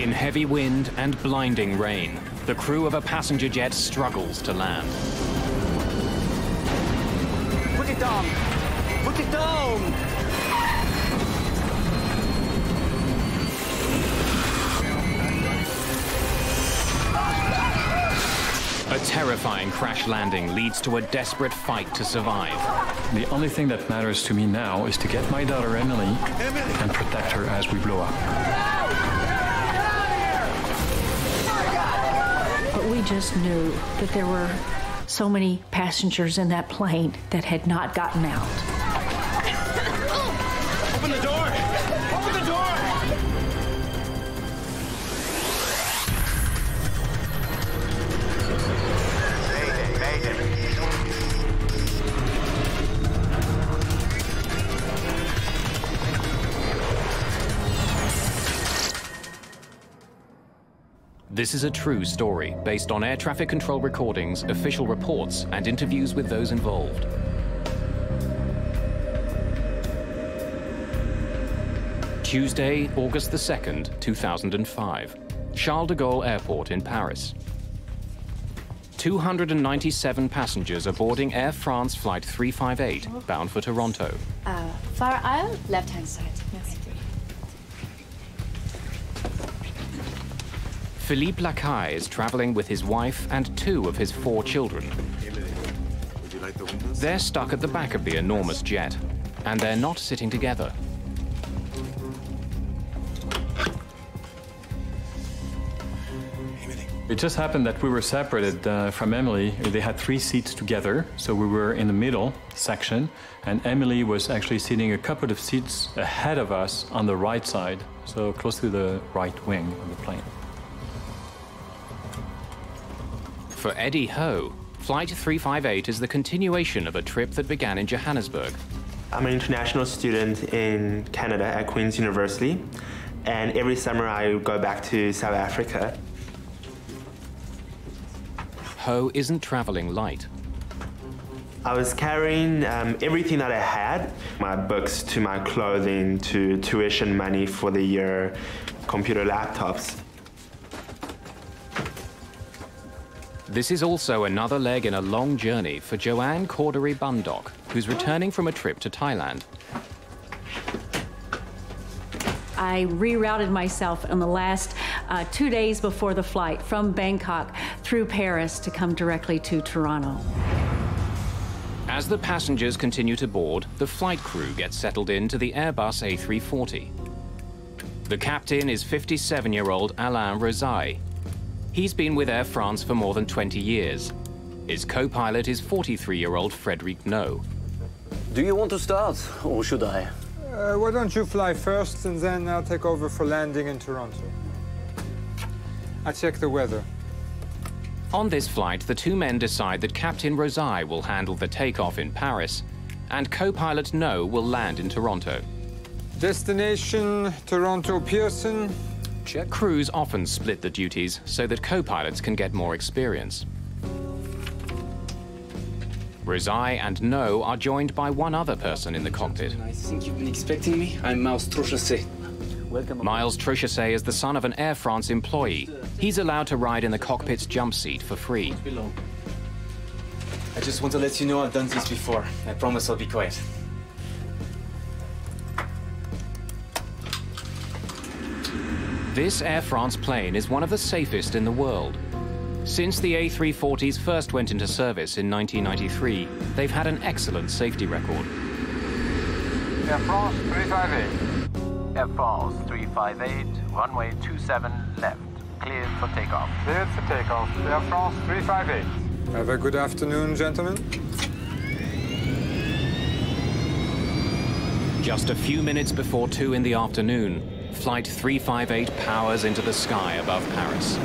In heavy wind and blinding rain, the crew of a passenger jet struggles to land. Put it down! Put it down! A terrifying crash landing leads to a desperate fight to survive. The only thing that matters to me now is to get my daughter Emily and protect her as we blow up. But we just knew that there were so many passengers in that plane that had not gotten out. Open the door! Open the door! Mayday, Mayday. This is a true story based on air traffic control recordings, official reports, and interviews with those involved. Tuesday, August the 2nd, 2005. Charles de Gaulle Airport in Paris. 297 passengers are boarding Air France Flight 358, bound for Toronto. Far aisle, left-hand side. Merci. Philippe Lacaille is traveling with his wife and 2 of his 4 children. They're stuck at the back of the enormous jet, and they're not sitting together. It just happened that we were separated from Emily. They had 3 seats together, so we were in the middle section, and Emily was actually sitting a couple of seats ahead of us on the right side, so close to the right wing of the plane. For Eddie Ho, Flight 358 is the continuation of a trip that began in Johannesburg. I'm an international student in Canada at Queen's University, and every summer I go back to South Africa. Ho isn't traveling light. I was carrying everything that I had, my books to my clothing to tuition money for the year, computer laptops. This is also another leg in a long journey for Joanne Cordery Bundock, who's returning from a trip to Thailand. I rerouted myself in the last 2 days before the flight from Bangkok through Paris to come directly to Toronto. As the passengers continue to board, the flight crew gets settled into the Airbus A340. The captain is 57-year-old Alain Rosaille. He's been with Air France for more than 20 years. His co-pilot is 43-year-old Frédéric No. Do you want to start, or should I? Why don't you fly first, and then I'll take over for landing in Toronto. I check the weather. On this flight, the 2 men decide that Captain Rosaille will handle the takeoff in Paris, and co-pilot No will land in Toronto. Destination, Toronto Pearson. Check. Crews often split the duties so that co-pilots can get more experience. Rosaille and No are joined by one other person in the cockpit. I think you've been expecting me. I'm Miles Trochassé. Welcome. Miles Trochassé is the son of an Air France employee. He's allowed to ride in the cockpit's jump seat for free. I just want to let you know I've done this before. I promise I'll be quiet. This Air France plane is one of the safest in the world. Since the A340s first went into service in 1993, they've had an excellent safety record. Air France 358. Air France 358, runway 27 left. Cleared for takeoff. Cleared for takeoff. Air France 358. Have a good afternoon, gentlemen. Just a few minutes before 2 in the afternoon, Flight 358 powers into the sky above Paris.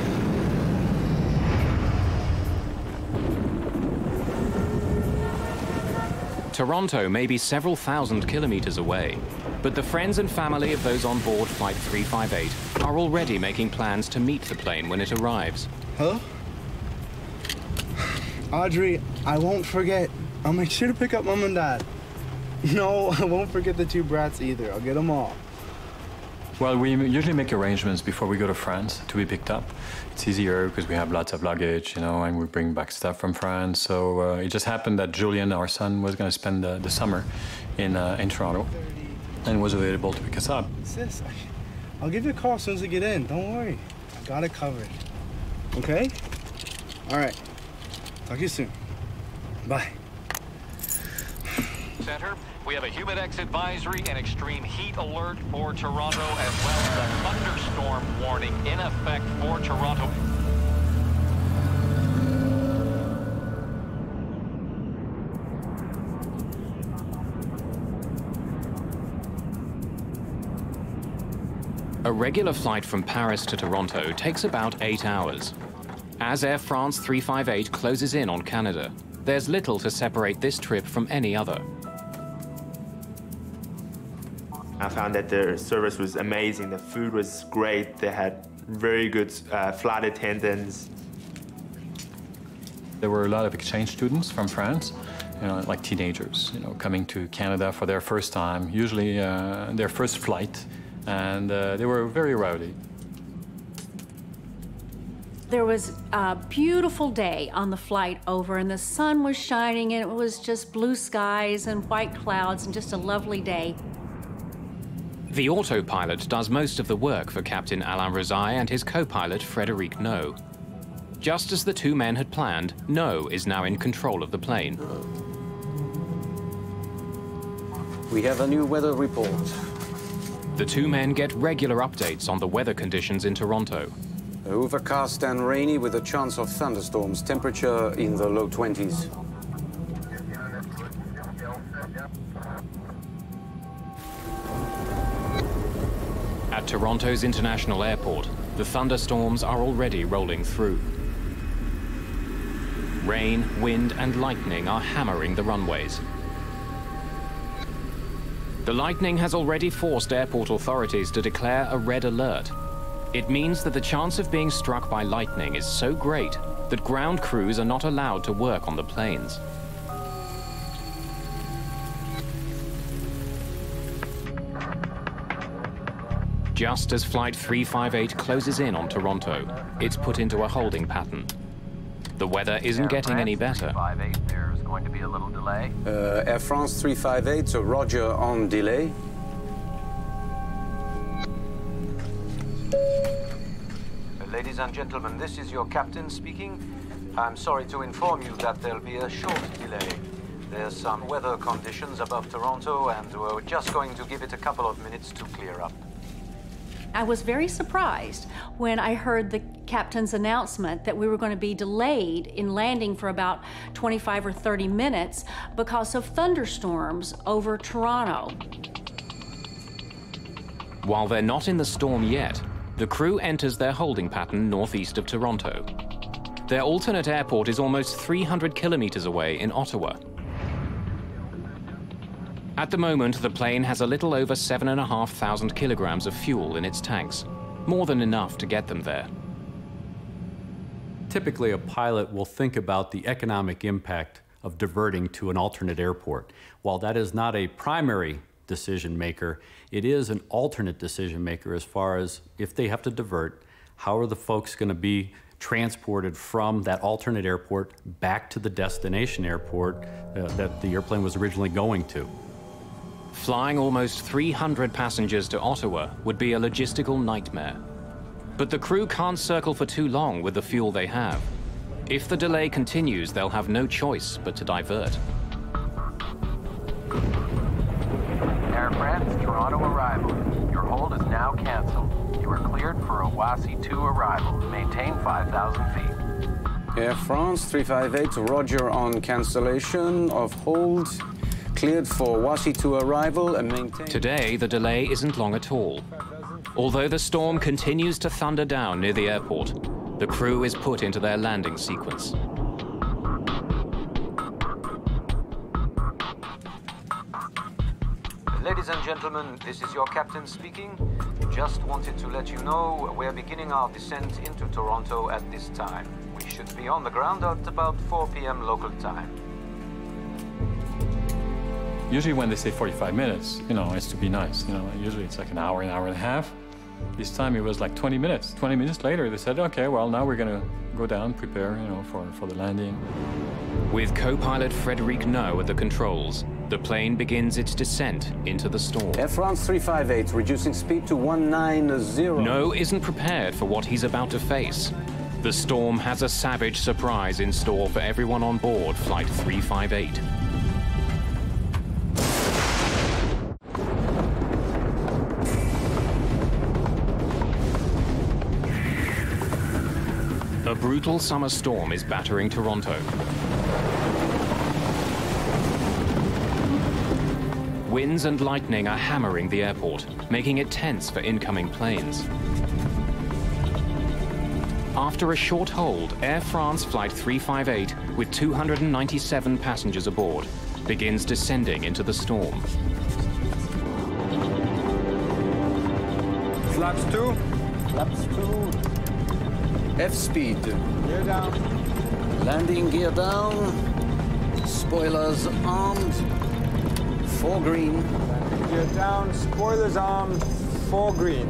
Toronto may be several thousand kilometers away, but the friends and family of those on board Flight 358 are already making plans to meet the plane when it arrives. Huh? Audrey, I won't forget. I'll make sure to pick up Mom and Dad. No, I won't forget the 2 brats either. I'll get them all. Well, we usually make arrangements before we go to France to be picked up. It's easier because we have lots of luggage, you know, and we bring back stuff from France. So it just happened that Julian, our son, was going to spend the summer in Toronto and was available to pick us up. Sis, I'll give you a call as soon as I get in. Don't worry. I got it covered. Okay? All right. Talk to you soon. Bye. Center, we have a humidex advisory and extreme heat alert for Toronto, as well as a thunderstorm warning in effect for Toronto. A regular flight from Paris to Toronto takes about 8 hours. As Air France 358 closes in on Canada, there's little to separate this trip from any other. I found that their service was amazing. The food was great. They had very good flight attendants. There were a lot of exchange students from France, you know, like teenagers, you know, coming to Canada for their first time, usually their first flight, and they were very rowdy. There was a beautiful day on the flight over, and the sun was shining, and it was just blue skies and white clouds and just a lovely day. The autopilot does most of the work for Captain Alain Rosaille and his co-pilot Frédéric No. Just as the two men had planned, No is now in control of the plane. We have a new weather report. The two men get regular updates on the weather conditions in Toronto. Overcast and rainy with a chance of thunderstorms, temperature in the low 20s. At Toronto's International Airport, the thunderstorms are already rolling through. Rain, wind, and lightning are hammering the runways. The lightning has already forced airport authorities to declare a red alert. It means that the chance of being struck by lightning is so great that ground crews are not allowed to work on the planes. Just as Flight 358 closes in on Toronto, it's put into a holding pattern. The weather isn't getting any better. There's going to be a little delay. Air France 358, so roger on delay. Ladies and gentlemen, this is your captain speaking. I'm sorry to inform you that there'll be a short delay. There's some weather conditions above Toronto, and we're just going to give it a couple of minutes to clear up. I was very surprised when I heard the captain's announcement that we were going to be delayed in landing for about 25 or 30 minutes because of thunderstorms over Toronto. While they're not in the storm yet, the crew enters their holding pattern northeast of Toronto. Their alternate airport is almost 300 kilometers away in Ottawa. At the moment, the plane has a little over 7,500 kilograms of fuel in its tanks, more than enough to get them there. Typically, a pilot will think about the economic impact of diverting to an alternate airport. While that is not a primary decision maker, it is an alternate decision maker as far as if they have to divert, how are the folks going to be transported from that alternate airport back to the destination airport that the airplane was originally going to. Flying almost 300 passengers to Ottawa would be a logistical nightmare. But the crew can't circle for too long with the fuel they have. If the delay continues, they'll have no choice but to divert. Air France, Toronto arrival. Your hold is now canceled. You are cleared for a Wassy 2 arrival. Maintain 5,000 feet. Air France 358, roger on cancellation of hold. Cleared for Wassy 2 arrival and maintain. Today, the delay isn't long at all. Although the storm continues to thunder down near the airport, the crew is put into their landing sequence. Ladies and gentlemen, this is your captain speaking. Just wanted to let you know we're beginning our descent into Toronto at this time. We should be on the ground at about 4 p.m. local time. Usually when they say 45 minutes, you know, it's to be nice. You know, usually it's like an hour and a half. This time it was like 20 minutes. 20 minutes later, they said, okay, well, now we're going to go down, prepare, for the landing. With co-pilot Frédéric No at the controls, the plane begins its descent into the storm. Air France 358, reducing speed to 190. No isn't prepared for what he's about to face. The storm has a savage surprise in store for everyone on board Flight 358. A brutal summer storm is battering Toronto. Winds and lightning are hammering the airport, making it tense for incoming planes. After a short hold, Air France Flight 358, with 297 passengers aboard, begins descending into the storm. Flaps 2. Flaps 2. F-speed. Gear down. Landing gear down. Spoilers armed. 4 green. Landing gear down. Spoilers armed. 4 green.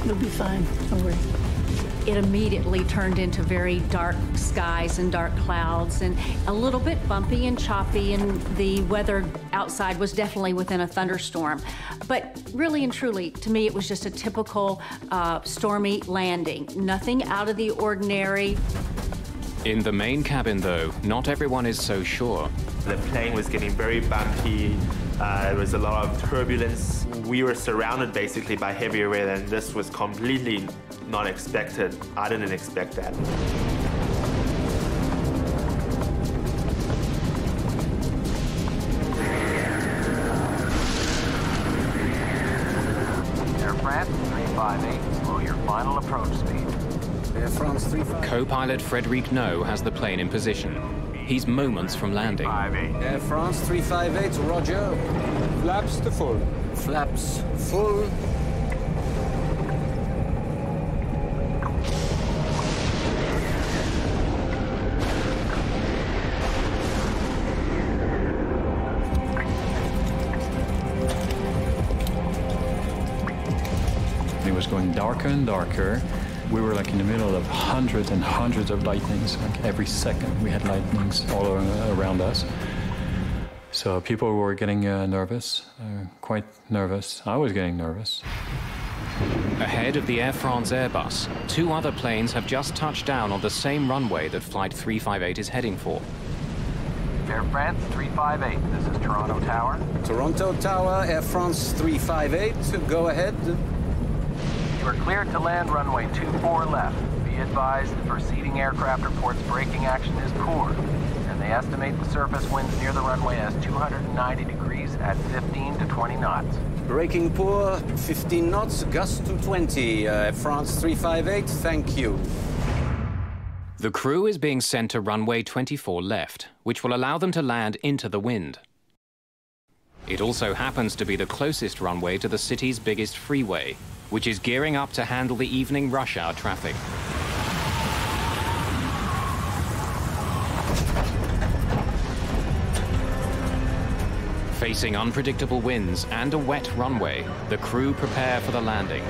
You'll be fine. Don't worry. It immediately turned into very dark skies and dark clouds and a little bit bumpy and choppy, and the weather outside was definitely within a thunderstorm. But really and truly, to me, it was just a typical stormy landing. Nothing out of the ordinary. In the main cabin, though, not everyone is so sure. The plane was getting very bumpy. There was a lot of turbulence. We were surrounded basically by heavier weather, and this was completely not expected. I didn't expect that. Air France 358, slow your final approach speed. Air France 358. Co-pilot Frédéric No has the plane in position. He's moments from landing. Air France 358, roger. Flaps to full. Flaps full. It was going darker and darker. We were like in the middle of hundreds and hundreds of lightnings. Like every second we had lightnings all around us. So people were getting nervous, quite nervous. I was getting nervous. Ahead of the Air France Airbus, 2 other planes have just touched down on the same runway that Flight 358 is heading for. Air France 358, this is Toronto Tower. Toronto Tower, Air France 358, go ahead. You are cleared to land runway 24 left. Be advised the preceding aircraft reports braking action is poor, and they estimate the surface winds near the runway as 290 degrees at 15 to 20 knots. Braking poor, 15 knots, gust to 20. France 358, thank you. The crew is being sent to runway 24 left, which will allow them to land into the wind. It also happens to be the closest runway to the city's biggest freeway, which is gearing up to handle the evening rush hour traffic. Facing unpredictable winds and a wet runway, the crew prepare for the landing.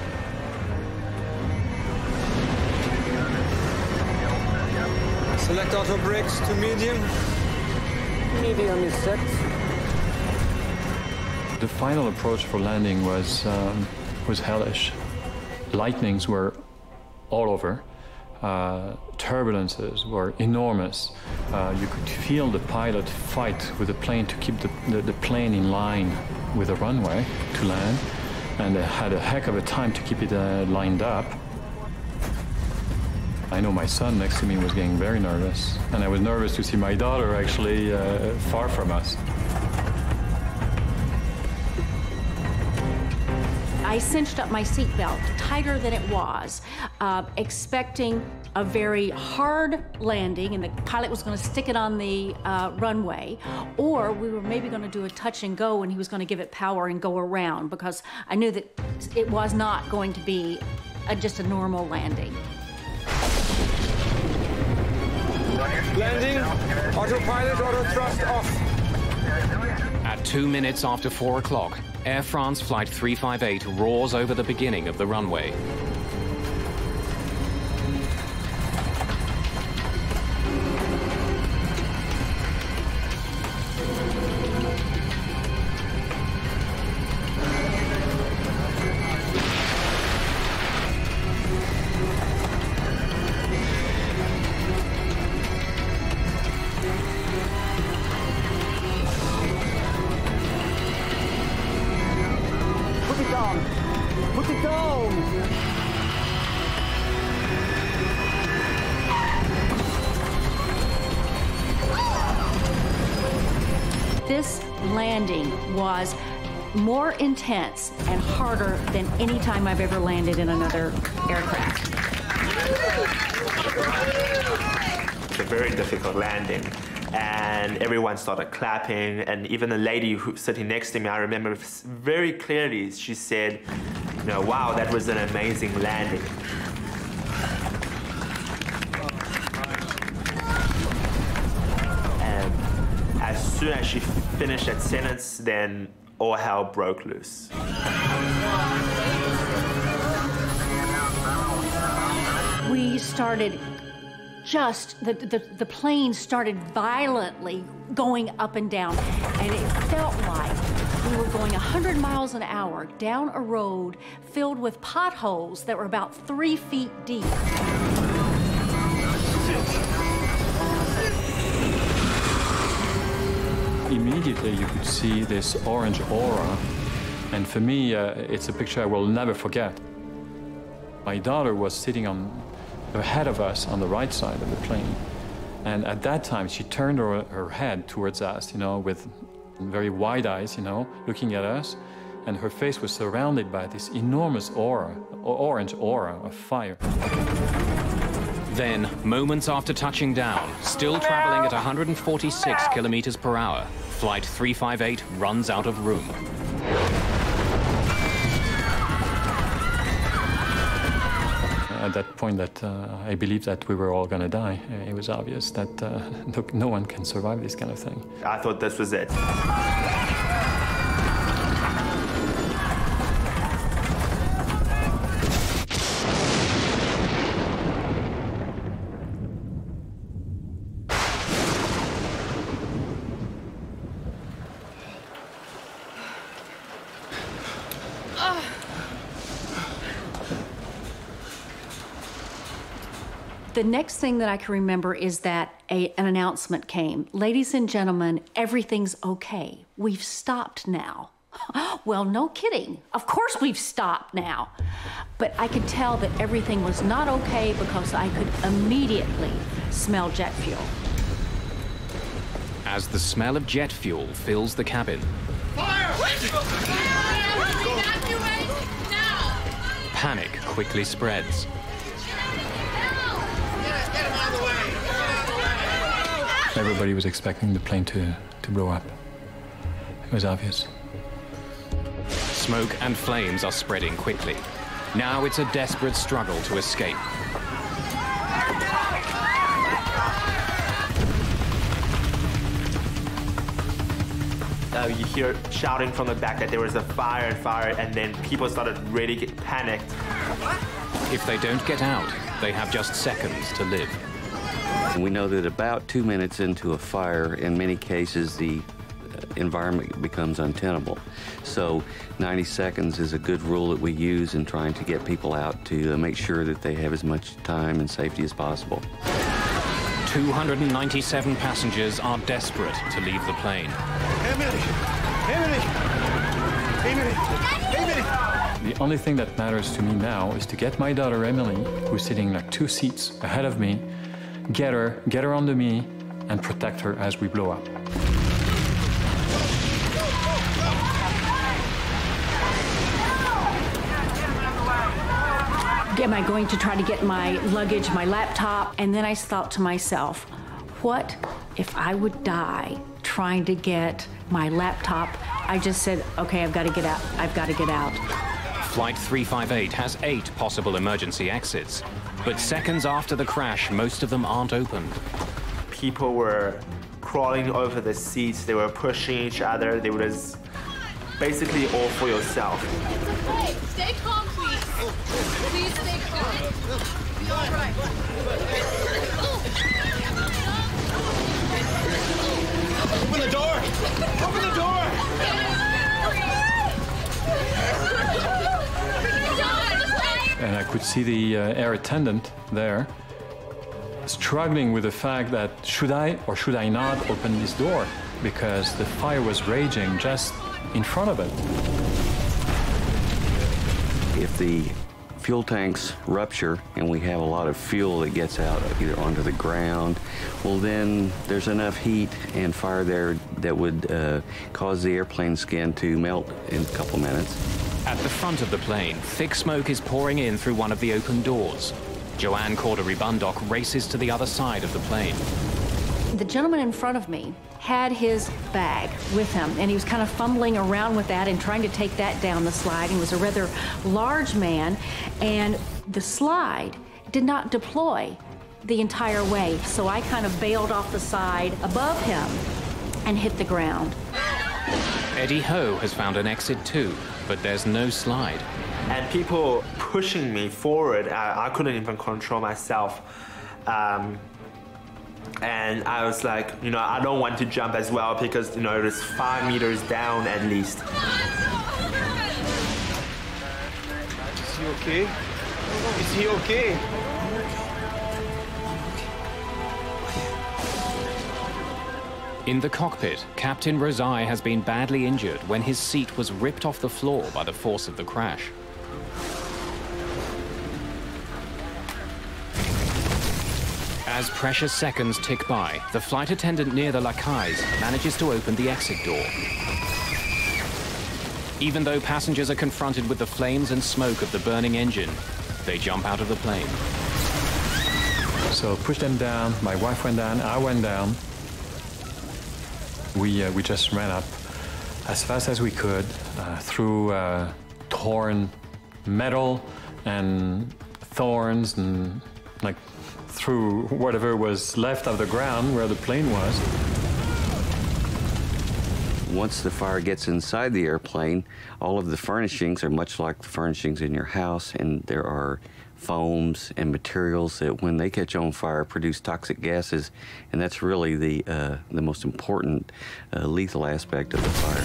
Select auto brakes to medium. Medium is set. The final approach for landing was hellish. Lightnings were all over. Turbulences were enormous. You could feel the pilot fight with the plane to keep the plane in line with the runway to land, and they had a heck of a time to keep it lined up. I know my son next to me was getting very nervous, and I was nervous to see my daughter actually far from us. I cinched up my seatbelt tighter than it was, expecting a very hard landing, and the pilot was going to stick it on the runway, or we were maybe going to do a touch and go, and he was going to give it power and go around, because I knew that it was not going to be just a normal landing. Landing, autopilot, auto thrust off. At 2 minutes after 4 o'clock, Air France Flight 358 roars over the beginning of the runway. Put it down! This landing was more intense and harder than any time I've ever landed in another aircraft. It's a very difficult landing. And everyone started clapping, and even the lady who sitting next to me, I remember very clearly, she said, you know, wow, that was an amazing landing. And as soon as she finished that sentence, then all hell broke loose. We started the plane started violently going up and down, and it felt like we were going 100 miles an hour down a road filled with potholes that were about 3 feet deep. Immediately you could see this orange aura, and for me it's a picture I will never forget. My daughter was sitting ahead of us on the right side of the plane. And at that time, she turned her head towards us, you know, with very wide eyes, you know, looking at us. And her face was surrounded by this enormous aura, orange aura of fire. Then, moments after touching down, still traveling at 146 kilometers per hour, Flight 358 runs out of room. At that point that I believed that we were all going to die. It was obvious that look, no one can survive this kind of thing. I thought this was it. The next thing that I can remember is that an announcement came. Ladies and gentlemen, everything's okay. We've stopped now. Well, no kidding. Of course we've stopped now. But I could tell that everything was not okay because I could immediately smell jet fuel. As the smell of jet fuel fills the cabin, panic quickly spreads. Everybody was expecting the plane to blow up. It was obvious. Smoke and flames are spreading quickly. Now it's a desperate struggle to escape. You hear shouting from the back that there was a fire, and then people started really getting panicked. If they don't get out, they have just seconds to live. We know that about 2 minutes into a fire, in many cases, the environment becomes untenable. So 90 seconds is a good rule that we use in trying to get people out to make sure that they have as much time and safety as possible. 297 passengers are desperate to leave the plane. The only thing that matters to me now is to get my daughter Emily, who's sitting like 2 seats ahead of me, get her onto me, and protect her as we blow up. Am I going to try to get my luggage, my laptop? And then I thought to myself, what if I would die trying to get my laptop? I just said, okay, I've got to get out. I've got to get out. Flight 358 has 8 possible emergency exits, but seconds after the crash, most of them aren't opened. people were crawling over the seats, they were pushing each other, they were just basically all for yourself. It's okay. Stay calm, please. Please stay calm. Be all right. Open the door! Open the door! And I could see the air attendant there struggling with the fact that should I or should I not open this door, because the fire was raging just in front of it. If the fuel tanks rupture and we have a lot of fuel that gets out either onto the ground, well then there's enough heat and fire there that would cause the airplane skin to melt in a couple minutes. At the front of the plane, thick smoke is pouring in through one of the open doors. Joanne Cordery-Bundock races to the other side of the plane. The gentleman in front of me had his bag with him, and he was kind of fumbling around with that and trying to take that down the slide. He was a rather large man, and the slide did not deploy the entire way, so I kind of bailed off the side above him and hit the ground. Eddie Ho has found an exit too, but there's no slide. And people pushing me forward, I couldn't even control myself. And I was like, you know, I don't want to jump as well because, you know, it was 5 meters down at least. Is he okay? Is he okay? In the cockpit, Captain Rosai has been badly injured when his seat was ripped off the floor by the force of the crash. As precious seconds tick by, the flight attendant near the lacailles manages to open the exit door. Even though passengers are confronted with the flames and smoke of the burning engine, they jump out of the plane. So push them down, my wife went down, I went down. We just ran up as fast as we could through torn metal and thorns and like through whatever was left of the ground where the plane was. Once the fire gets inside the airplane, all of the furnishings are much like the furnishings in your house, and there are foams and materials that, when they catch on fire, produce toxic gases, and that's really the most important lethal aspect of the fire.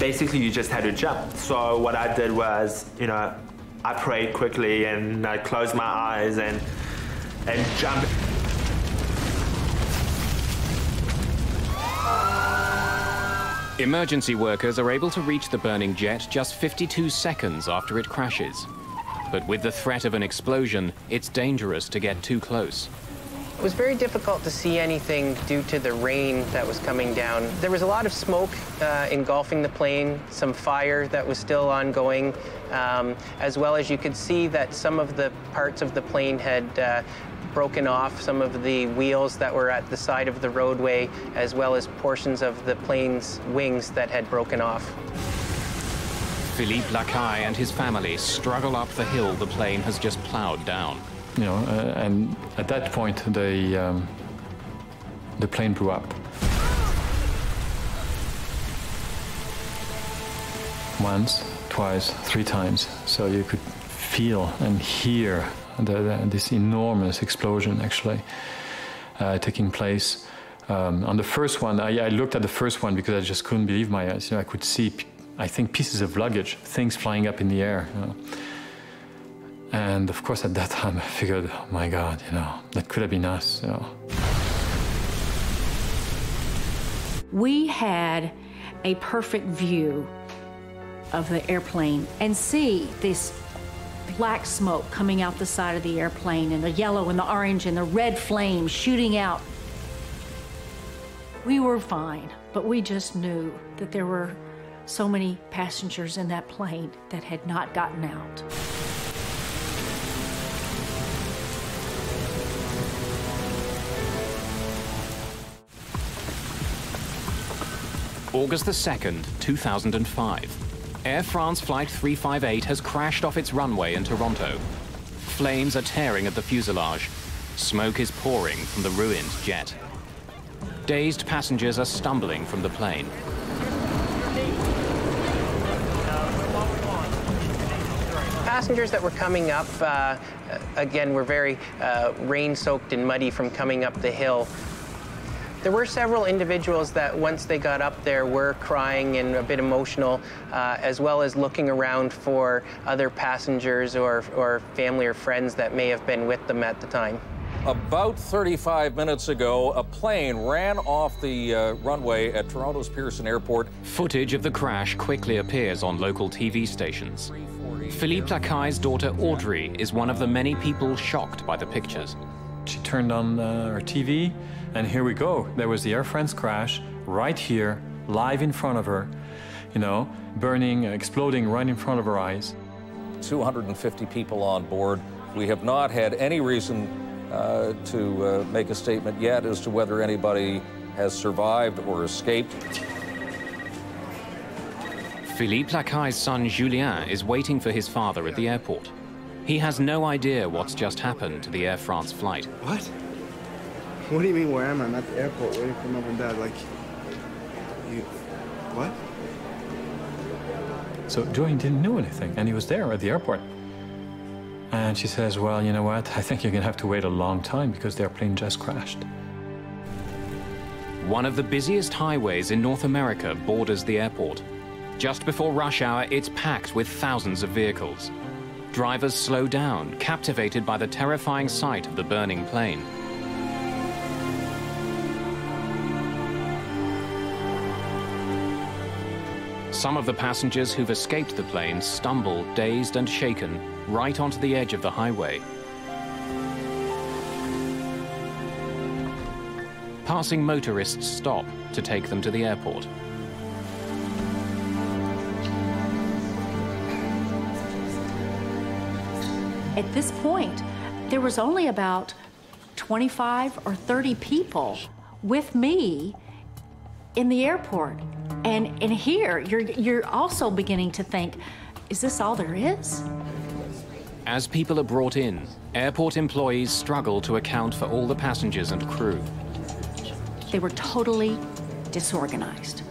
Basically, you just had to jump. So what I did was, you know, I prayed quickly and I closed my eyes and jumped. Emergency workers are able to reach the burning jet just 52 seconds after it crashes. But with the threat of an explosion, it's dangerous to get too close. It was very difficult to see anything due to the rain that was coming down. There was a lot of smoke engulfing the plane, some fire that was still ongoing, as well as you could see that some of the parts of the plane had broken off, some of the wheels that were at the side of the roadway, as well as portions of the plane's wings that had broken off. Philippe Lacaille and his family struggle up the hill the plane has just plowed down. You know, and at that point, the plane blew up. Once, twice, 3 times. So you could feel and hear this enormous explosion actually taking place. On the first one, I looked at the first one because I just couldn't believe my eyes. You know, I could see, I think, pieces of luggage, things flying up in the air. You know. And of course, at that time, I figured, oh my God, you know, that could have been us. You know. We had a perfect view of the airplane and see this black smoke coming out the side of the airplane, and the yellow and the orange and the red flames shooting out. We were fine, but we just knew that there were so many passengers in that plane that had not gotten out. August the 2nd, 2005. Air France Flight 358 has crashed off its runway in Toronto. Flames are tearing at the fuselage. Smoke is pouring from the ruined jet. Dazed passengers are stumbling from the plane. Passengers that were coming up, again, were very rain-soaked and muddy from coming up the hill. There were several individuals that once they got up there were crying and a bit emotional, as well as looking around for other passengers or family or friends that may have been with them at the time. About 35 minutes ago, a plane ran off the runway at Toronto's Pearson Airport. Footage of the crash quickly appears on local TV stations. Philippe Lacaille's daughter Audrey is one of the many people shocked by the pictures. She turned on her TV, and here we go. There was the Air France crash right here, live in front of her, you know, burning, exploding right in front of her eyes. 250 people on board. We have not had any reason to make a statement yet as to whether anybody has survived or escaped. Philippe Lacaille's son Julien is waiting for his father at the airport. He has no idea what's just happened to the Air France flight. What? What do you mean, where am I? I'm at the airport waiting for Mom and Dad, like... You... What? So Julian didn't know anything, and he was there at the airport. And she says, well, you know what? I think you're gonna have to wait a long time because their plane just crashed. One of the busiest highways in North America borders the airport. Just before rush hour, it's packed with thousands of vehicles. Drivers slow down, captivated by the terrifying sight of the burning plane. Some of the passengers who've escaped the plane stumble, dazed and shaken, right onto the edge of the highway. Passing motorists stop to take them to the airport. At this point, there was only about 25 or 30 people with me in the airport. And here, you're also beginning to think, is this all there is? As people are brought in, airport employees struggle to account for all the passengers and crew. They were totally disorganized.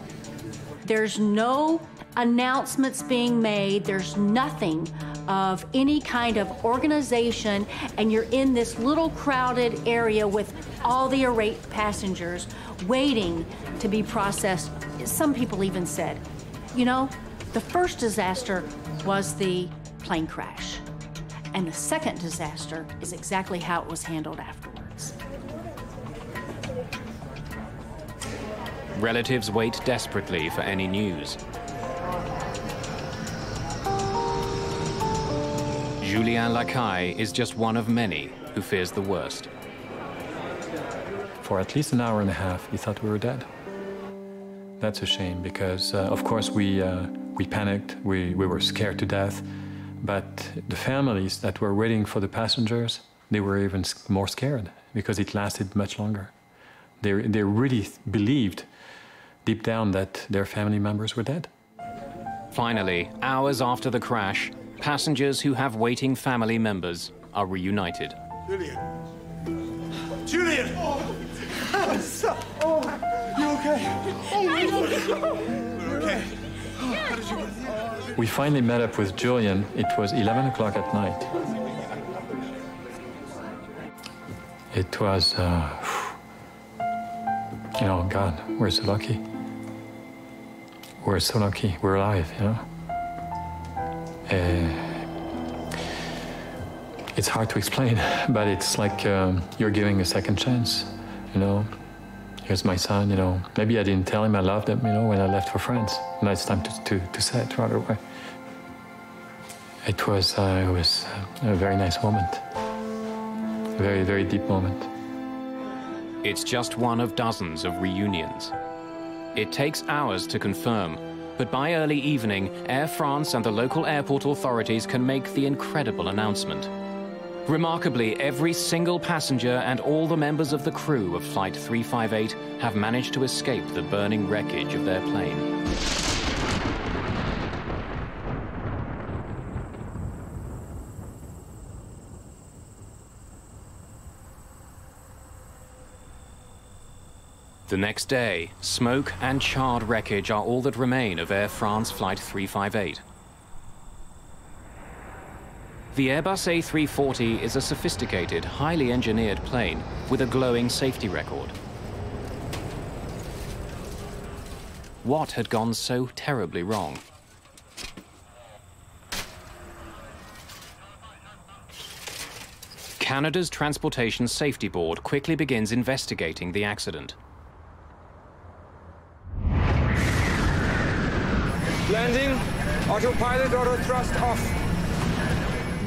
There's no announcements being made. There's nothing of any kind of organization, and you're in this little crowded area with all the irate passengers waiting to be processed. Some people even said, you know, the first disaster was the plane crash, and the second disaster is exactly how it was handled afterwards. Relatives wait desperately for any news. Julien Lacaille is just one of many who fears the worst. For at least an hour and a half, he thought we were dead. That's a shame because, of course, we panicked, we were scared to death, but the families that were waiting for the passengers, they were even more scared because it lasted much longer. They really believed deep down that their family members were dead. Finally, hours after the crash, passengers who have waiting family members are reunited. Julian! Julian! Oh, you okay? Oh, okay. How did you get here? We finally met up with Julian. It was 11 o'clock at night. It was, you know, God, we're so lucky. We're so lucky. We're alive, you know. It's hard to explain, but it's like you're giving a second chance, you know. Here's my son, you know. Maybe I didn't tell him I loved him, you know, when I left for France. Now it's time to say it right away. It was a very nice moment. A very, very deep moment. It's just one of dozens of reunions. It takes hours to confirm, but by early evening, Air France and the local airport authorities can make the incredible announcement. Remarkably, every single passenger and all the members of the crew of Flight 358 have managed to escape the burning wreckage of their plane. The next day, smoke and charred wreckage are all that remain of Air France Flight 358. The Airbus A340 is a sophisticated, highly engineered plane with a glowing safety record. What had gone so terribly wrong? Canada's Transportation Safety Board quickly begins investigating the accident. Landing, autopilot, auto thrust off.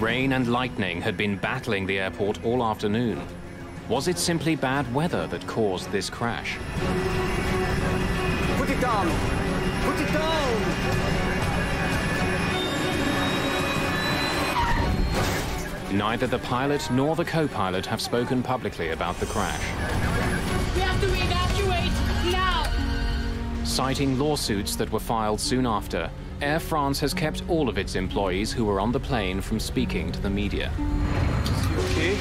Rain and lightning had been battling the airport all afternoon. Was it simply bad weather that caused this crash? Put it down! Put it down! Neither the pilot nor the co-pilot have spoken publicly about the crash. We have to evacuate now! Citing lawsuits that were filed soon after, Air France has kept all of its employees who were on the plane from speaking to the media. Is he okay?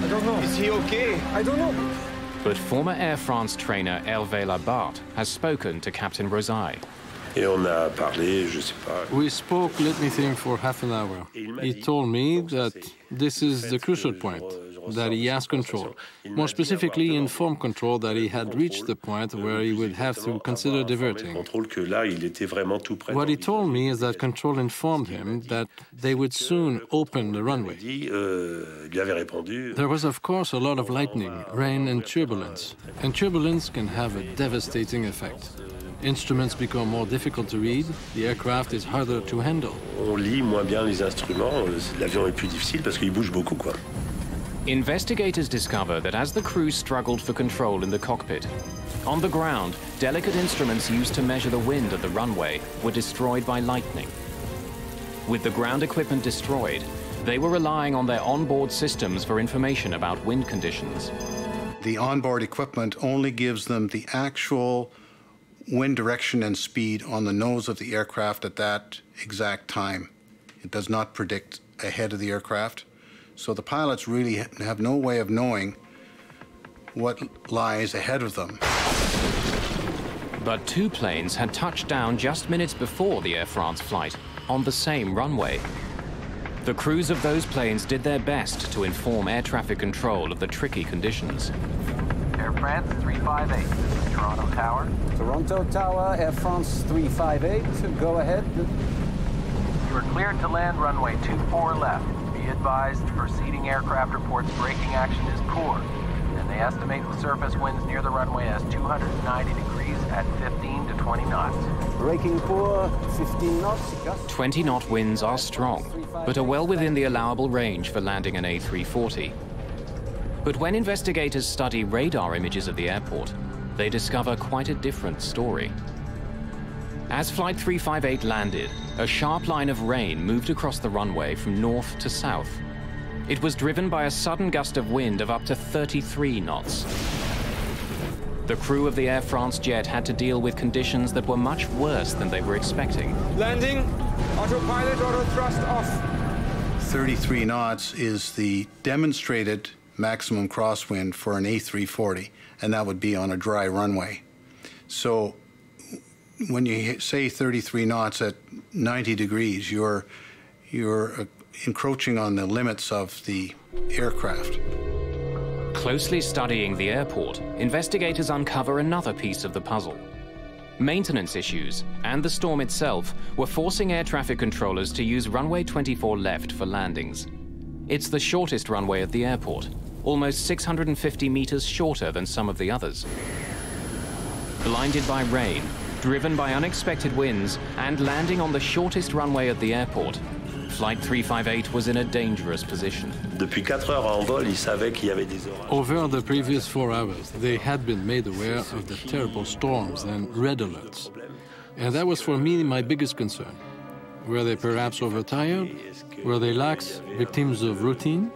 I don't know. Is he okay? I don't know. But former Air France trainer Hervé Labarthe has spoken to Captain Rosaille. We spoke, let me think, for half an hour. He told me that this is the crucial point, that he has control. More specifically, informed control that he had reached the point where he would have to consider diverting. What he told me is that control informed him that they would soon open the runway. There was, of course, a lot of lightning, rain and turbulence can have a devastating effect. Instruments become more difficult to read, the aircraft is harder to handle. Investigators discover that as the crew struggled for control in the cockpit, on the ground, delicate instruments used to measure the wind at the runway were destroyed by lightning. With the ground equipment destroyed, they were relying on their onboard systems for information about wind conditions. The onboard equipment only gives them the actual wind direction and speed on the nose of the aircraft at that exact time. It does not predict ahead of the aircraft. So the pilots really have no way of knowing what lies ahead of them. But two planes had touched down just minutes before the Air France flight on the same runway. The crews of those planes did their best to inform air traffic control of the tricky conditions. Air France 358, this is Toronto Tower. Toronto Tower, Air France 358, go ahead. You are cleared to land runway 24 left. Be advised, preceding aircraft reports braking action is poor, and they estimate the surface winds near the runway as 290 degrees at 15 to 20 knots. Braking poor, 15 knots. 20-knot winds are strong, but are well within the allowable range for landing an A340. But when investigators study radar images of the airport, they discover quite a different story. As Flight 358 landed, a sharp line of rain moved across the runway from north to south. It was driven by a sudden gust of wind of up to 33 knots. The crew of the Air France jet had to deal with conditions that were much worse than they were expecting. Landing, autopilot, auto thrust off. 33 knots is the demonstrated maximum crosswind for an A340, and that would be on a dry runway. So when you say 33 knots at 90 degrees, you're encroaching on the limits of the aircraft. Closely studying the airport, investigators uncover another piece of the puzzle. Maintenance issues and the storm itself were forcing air traffic controllers to use runway 24 left for landings. It's the shortest runway at the airport, almost 650 meters shorter than some of the others. Blinded by rain, driven by unexpected winds, and landing on the shortest runway at the airport, Flight 358 was in a dangerous position. Over the previous 4 hours, they had been made aware of the terrible storms and red alerts. And that was for me my biggest concern. Were they perhaps overtired? Were they lax, victims of routine?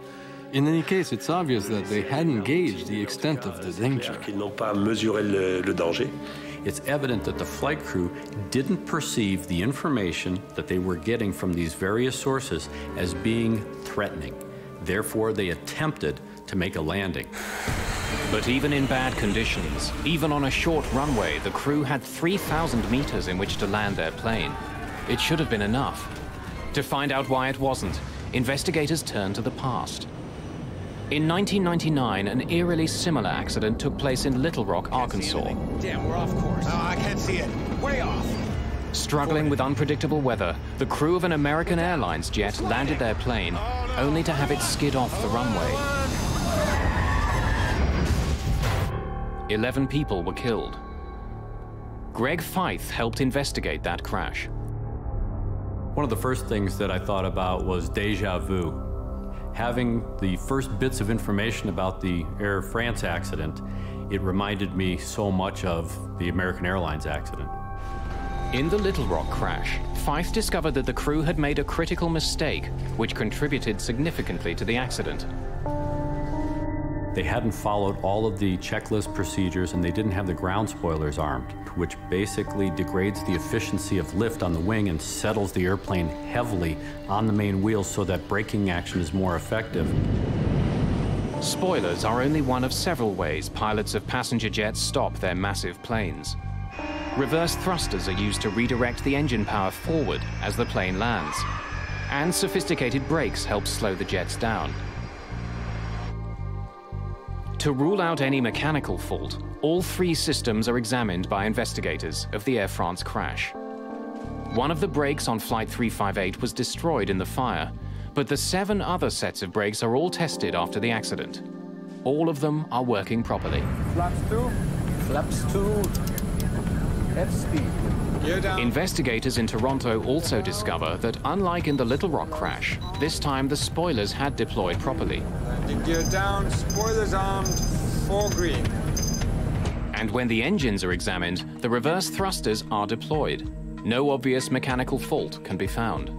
In any case, it's obvious that they hadn't gauged the extent of the danger. It's evident that the flight crew didn't perceive the information that they were getting from these various sources as being threatening. Therefore, they attempted to make a landing. But even in bad conditions, even on a short runway, the crew had 3,000 meters in which to land their plane. It should have been enough. To find out why it wasn't, investigators turned to the past. In 1999, an eerily similar accident took place in Little Rock, Arkansas. Damn, we're off course. I can't see it. Way off. Struggling with unpredictable weather, the crew of an American Airlines jet landed their plane, only to have it skid off the runway. 11 people were killed. Greg Feith helped investigate that crash. One of the first things that I thought about was déjà vu. Having the first bits of information about the Air France accident, it reminded me so much of the American Airlines accident. In the Little Rock crash, Feith discovered that the crew had made a critical mistake, which contributed significantly to the accident. They hadn't followed all of the checklist procedures, and they didn't have the ground spoilers armed, which basically degrades the efficiency of lift on the wing and settles the airplane heavily on the main wheels so that braking action is more effective. Spoilers are only one of several ways pilots of passenger jets stop their massive planes. Reverse thrusters are used to redirect the engine power forward as the plane lands, and sophisticated brakes help slow the jets down. To rule out any mechanical fault, all 3 systems are examined by investigators of the Air France crash. One of the brakes on Flight 358 was destroyed in the fire, but the 7 other sets of brakes are all tested after the accident. All of them are working properly. Flaps 2. Flaps 2. F-speed. Investigators in Toronto also discover that, unlike in the Little Rock crash, this time the spoilers had deployed properly. Landing gear down, spoilers armed, 4 green. And when the engines are examined, the reverse thrusters are deployed. No obvious mechanical fault can be found.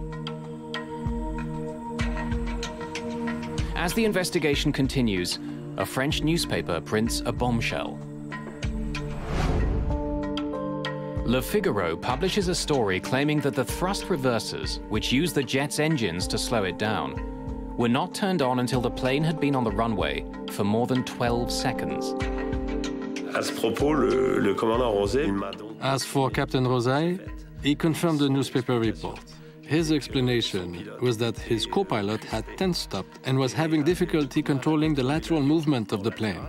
As the investigation continues, a French newspaper prints a bombshell. Le Figaro publishes a story claiming that the thrust reversers, which use the jet's engines to slow it down, were not turned on until the plane had been on the runway for more than 12 seconds. As for Captain Rosay, he confirmed the newspaper report. His explanation was that his co-pilot had tense-stopped and was having difficulty controlling the lateral movement of the plane.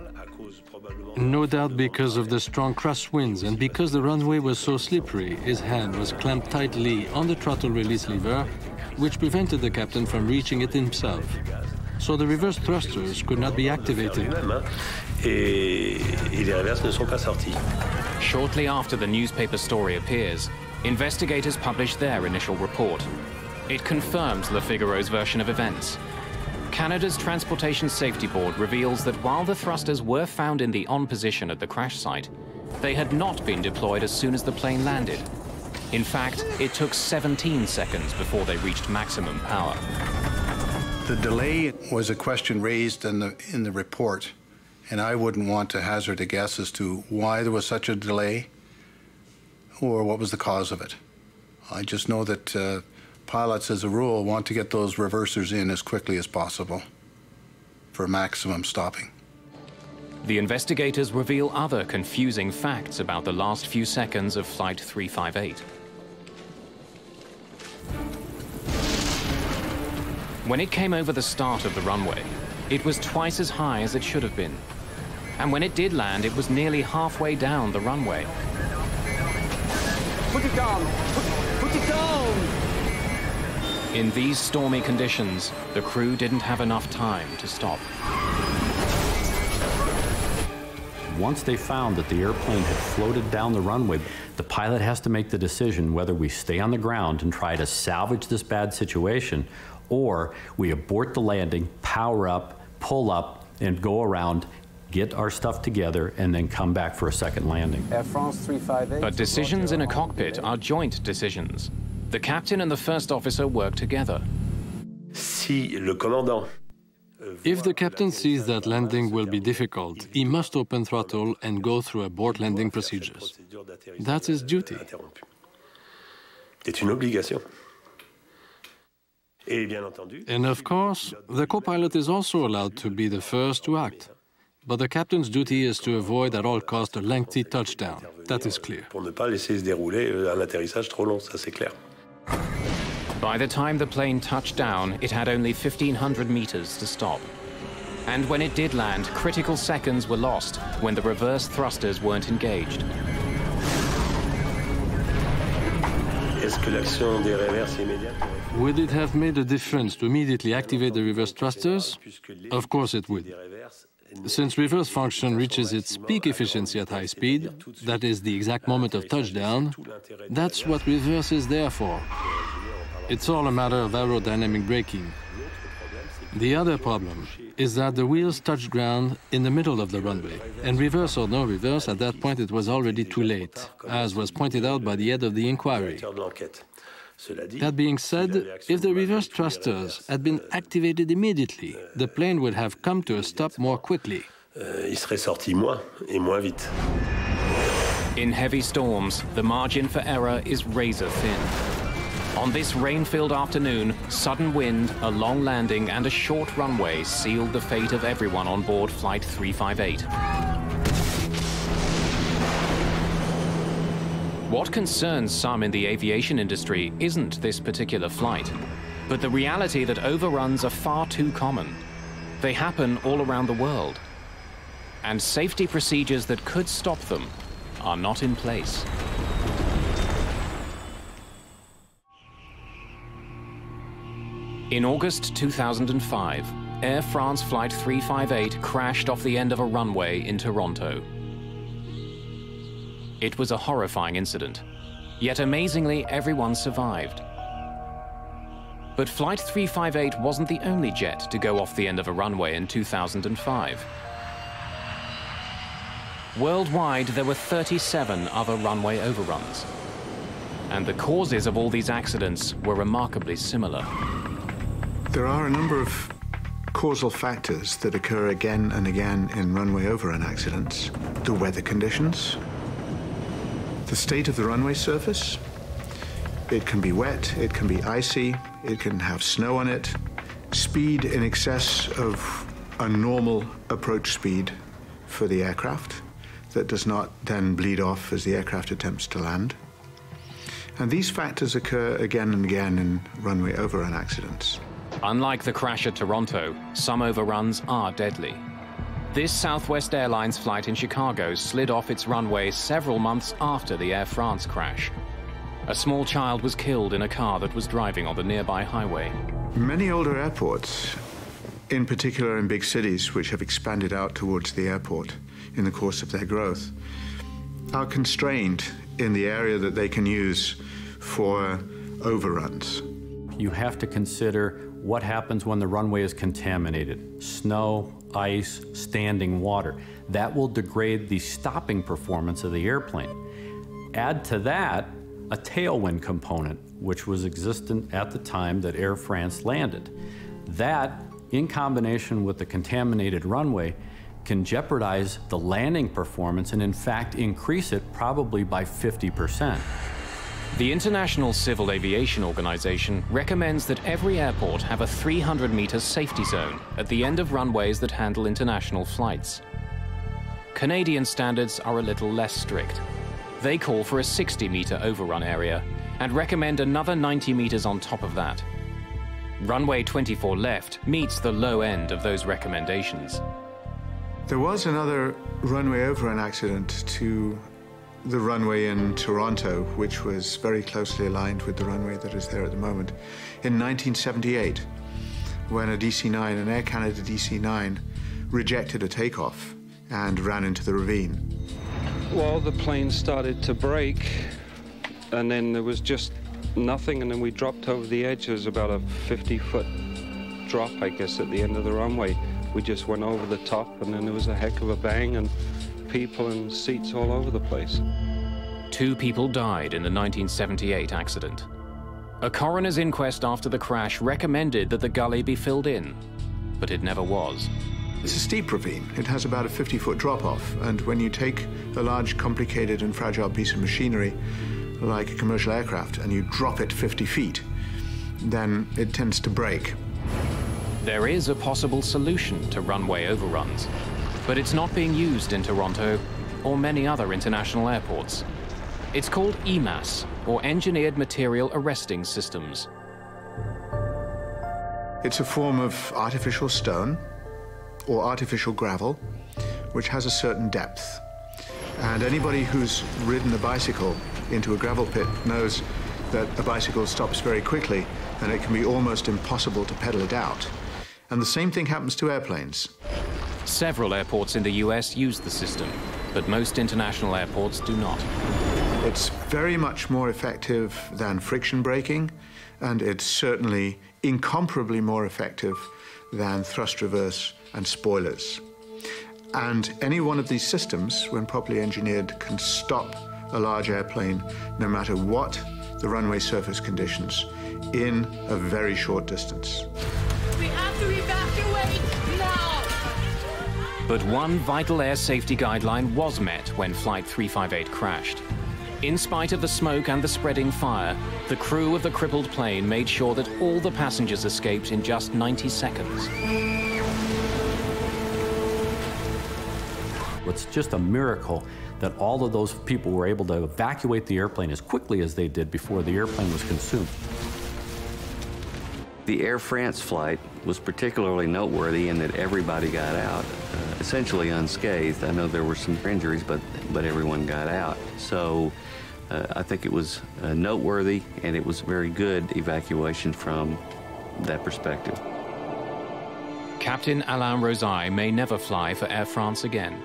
No doubt because of the strong crosswinds and because the runway was so slippery, his hand was clamped tightly on the throttle release lever, which prevented the captain from reaching it himself. So the reverse thrusters could not be activated. Shortly after the newspaper story appears, investigators publish their initial report. It confirms Le Figaro's version of events. Canada's Transportation Safety Board reveals that while the thrusters were found in the on position at the crash site, they had not been deployed as soon as the plane landed. In fact, it took 17 seconds before they reached maximum power. The delay was a question raised in the report, and I wouldn't want to hazard a guess as to why there was such a delay or what was the cause of it. I just know that pilots, as a rule, want to get those reversers in as quickly as possible for maximum stopping. The investigators reveal other confusing facts about the last few seconds of Flight 358. When it came over the start of the runway, it was twice as high as it should have been. And when it did land, it was nearly halfway down the runway. Put it down! Put it down! In these stormy conditions, the crew didn't have enough time to stop. Once they found that the airplane had floated down the runway, the pilot has to make the decision whether we stay on the ground and try to salvage this bad situation, or we abort the landing, power up, pull up, and go around, get our stuff together, and then come back for a second landing. Air France 358. But decisions in a cockpit are joint decisions. The captain and the first officer work together. If the captain sees that landing will be difficult, he must open throttle and go through abort landing procedures. That's his duty. And of course, the co-pilot is also allowed to be the first to act. But the captain's duty is to avoid at all costs a lengthy touchdown. That is clear. Pour ne pas laisser se dérouler un atterrissage trop long, ça c'est clair. By the time the plane touched down, it had only 1,500 meters to stop. And when it did land, critical seconds were lost when the reverse thrusters weren't engaged. Est-ce que l'action des reverses immédiate? Would it have made a difference to immediately activate the reverse thrusters? Of course it would. Since reverse function reaches its peak efficiency at high speed, that is the exact moment of touchdown, that's what reverse is there for. It's all a matter of aerodynamic braking. The other problem is that the wheels touched ground in the middle of the runway, and reverse or no reverse, at that point it was already too late, as was pointed out by the head of the inquiry. That being said, if the reverse thrusters had been activated immediately, the plane would have come to a stop more quickly. Il serait sorti moins et moins vite. In heavy storms, the margin for error is razor thin. On this rain-filled afternoon, sudden wind, a long landing, and a short runway sealed the fate of everyone on board Flight 358. What concerns some in the aviation industry isn't this particular flight, but the reality that overruns are far too common. They happen all around the world. And safety procedures that could stop them are not in place. In August 2005, Air France Flight 358 crashed off the end of a runway in Toronto. It was a horrifying incident, yet amazingly everyone survived. But Flight 358 wasn't the only jet to go off the end of a runway in 2005. Worldwide, there were 37 other runway overruns. And the causes of all these accidents were remarkably similar. There are a number of causal factors that occur again and again in runway overrun accidents. The weather conditions, the state of the runway surface. It can be wet, it can be icy, it can have snow on it. Speed in excess of a normal approach speed for the aircraft that does not then bleed off as the aircraft attempts to land. And these factors occur again and again in runway overrun accidents. Unlike the crash at Toronto, some overruns are deadly. This Southwest Airlines flight in Chicago slid off its runway several months after the Air France crash. A small child was killed in a car that was driving on the nearby highway. Many older airports, in particular in big cities which have expanded out towards the airport in the course of their growth, are constrained in the area that they can use for overruns. You have to consider what happens when the runway is contaminated. Snow, ice, standing water. That will degrade the stopping performance of the airplane. Add to that a tailwind component, which was existent at the time that Air France landed. That, in combination with the contaminated runway, can jeopardize the landing performance and in fact increase it probably by 50%. The International Civil Aviation Organization recommends that every airport have a 300-meter safety zone at the end of runways that handle international flights. Canadian standards are a little less strict. They call for a 60-meter overrun area and recommend another 90 meters on top of that. Runway 24 left meets the low end of those recommendations. There was another runway overrun accident to the runway in Toronto, which was very closely aligned with the runway that is there at the moment, in 1978, when a DC-9, an Air Canada DC-9, rejected a takeoff and ran into the ravine. Well, the plane started to brake, and then there was just nothing, and then we dropped over the edge. There was about a 50-foot drop, I guess, at the end of the runway. We just went over the top, and then there was a heck of a bang, and people and seats all over the place. 2 people died in the 1978 accident. A coroner's inquest after the crash recommended that the gully be filled in, but it never was. It's a steep ravine. It has about a 50-foot drop-off, and when you take a large, complicated and fragile piece of machinery, like a commercial aircraft, and you drop it 50 feet, then it tends to break. There is a possible solution to runway overruns. but it's not being used in Toronto or many other international airports. It's called EMAS, or Engineered Material Arresting Systems. It's a form of artificial stone or artificial gravel, which has a certain depth. And anybody who's ridden a bicycle into a gravel pit knows that a bicycle stops very quickly and it can be almost impossible to pedal it out. And the same thing happens to airplanes. Several airports in the US use the system, but most international airports do not. It's very much more effective than friction braking, and it's certainly incomparably more effective than thrust reverse and spoilers. And any one of these systems, when properly engineered, can stop a large airplane, no matter what the runway surface conditions, in a very short distance. We have to evacuate now! But one vital air safety guideline was met when Flight 358 crashed. In spite of the smoke and the spreading fire, the crew of the crippled plane made sure that all the passengers escaped in just 90 seconds. It's just a miracle that all of those people were able to evacuate the airplane as quickly as they did before the airplane was consumed. The Air France flight was particularly noteworthy in that everybody got out, essentially unscathed. I know there were some injuries, but everyone got out. So I think it was noteworthy, and it was very good evacuation from that perspective. Captain Alain Rosaille may never fly for Air France again.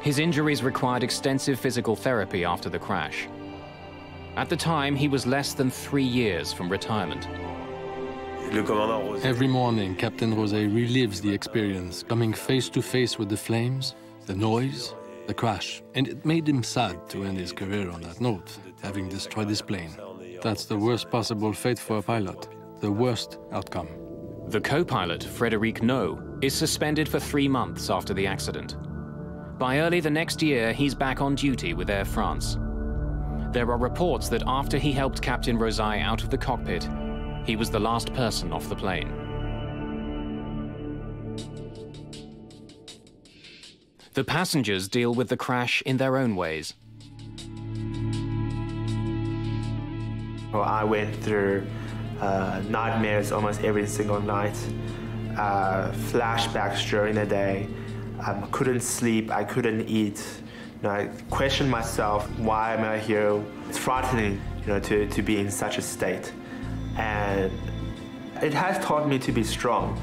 His injuries required extensive physical therapy after the crash. At the time, he was less than 3 years from retirement. Every morning, Captain Rosaille relives the experience, coming face to face with the flames, the noise, the crash. And it made him sad to end his career on that note, having destroyed his plane. That's the worst possible fate for a pilot, the worst outcome. The co-pilot, Frédéric No, is suspended for 3 months after the accident. By early the next year, he's back on duty with Air France. There are reports that after he helped Captain Rosaille out of the cockpit, he was the last person off the plane. The passengers deal with the crash in their own ways. Well, I went through nightmares almost every single night, flashbacks during the day. I couldn't sleep, I couldn't eat. I questioned myself, why am I here? It's frightening, to be in such a state. And it has taught me to be strong.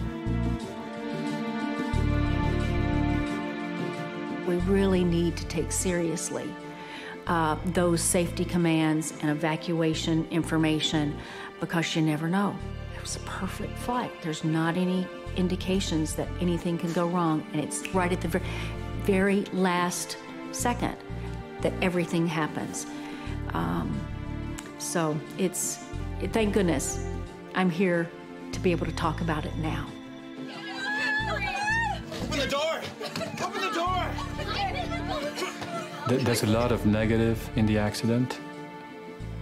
We really need to take seriously those safety commands and evacuation information, because you never know. It was a perfect flight. There's not any indications that anything can go wrong, and it's right at the very last second that everything happens. So thank goodness I'm here to be able to talk about it now. Open the door! Open the door! There's a lot of negative in the accident,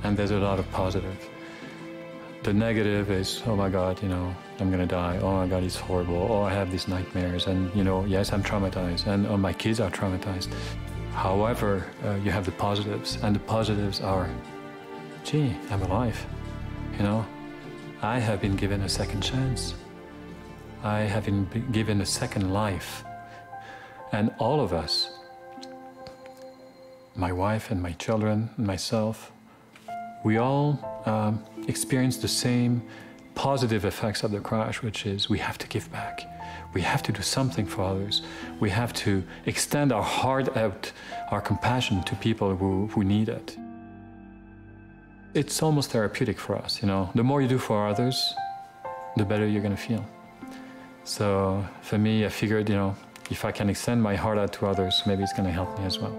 and there's a lot of positive. The negative is, oh my God, I'm gonna die. Oh my God, it's horrible. Oh, I have these nightmares, and yes, I'm traumatized, and my kids are traumatized. However, you have the positives, and the positives are, gee, I'm alive. I have been given a second chance. I have been given a second life. And all of us, my wife and my children and myself, we all experience the same positive effects of the crash, which is we have to give back. We have to do something for others. We have to extend our heart out, our compassion to people who need it. It's almost therapeutic for us, The more you do for others, the better you're gonna feel. So for me, I figured, if I can extend my heart out to others, maybe it's gonna help me as well.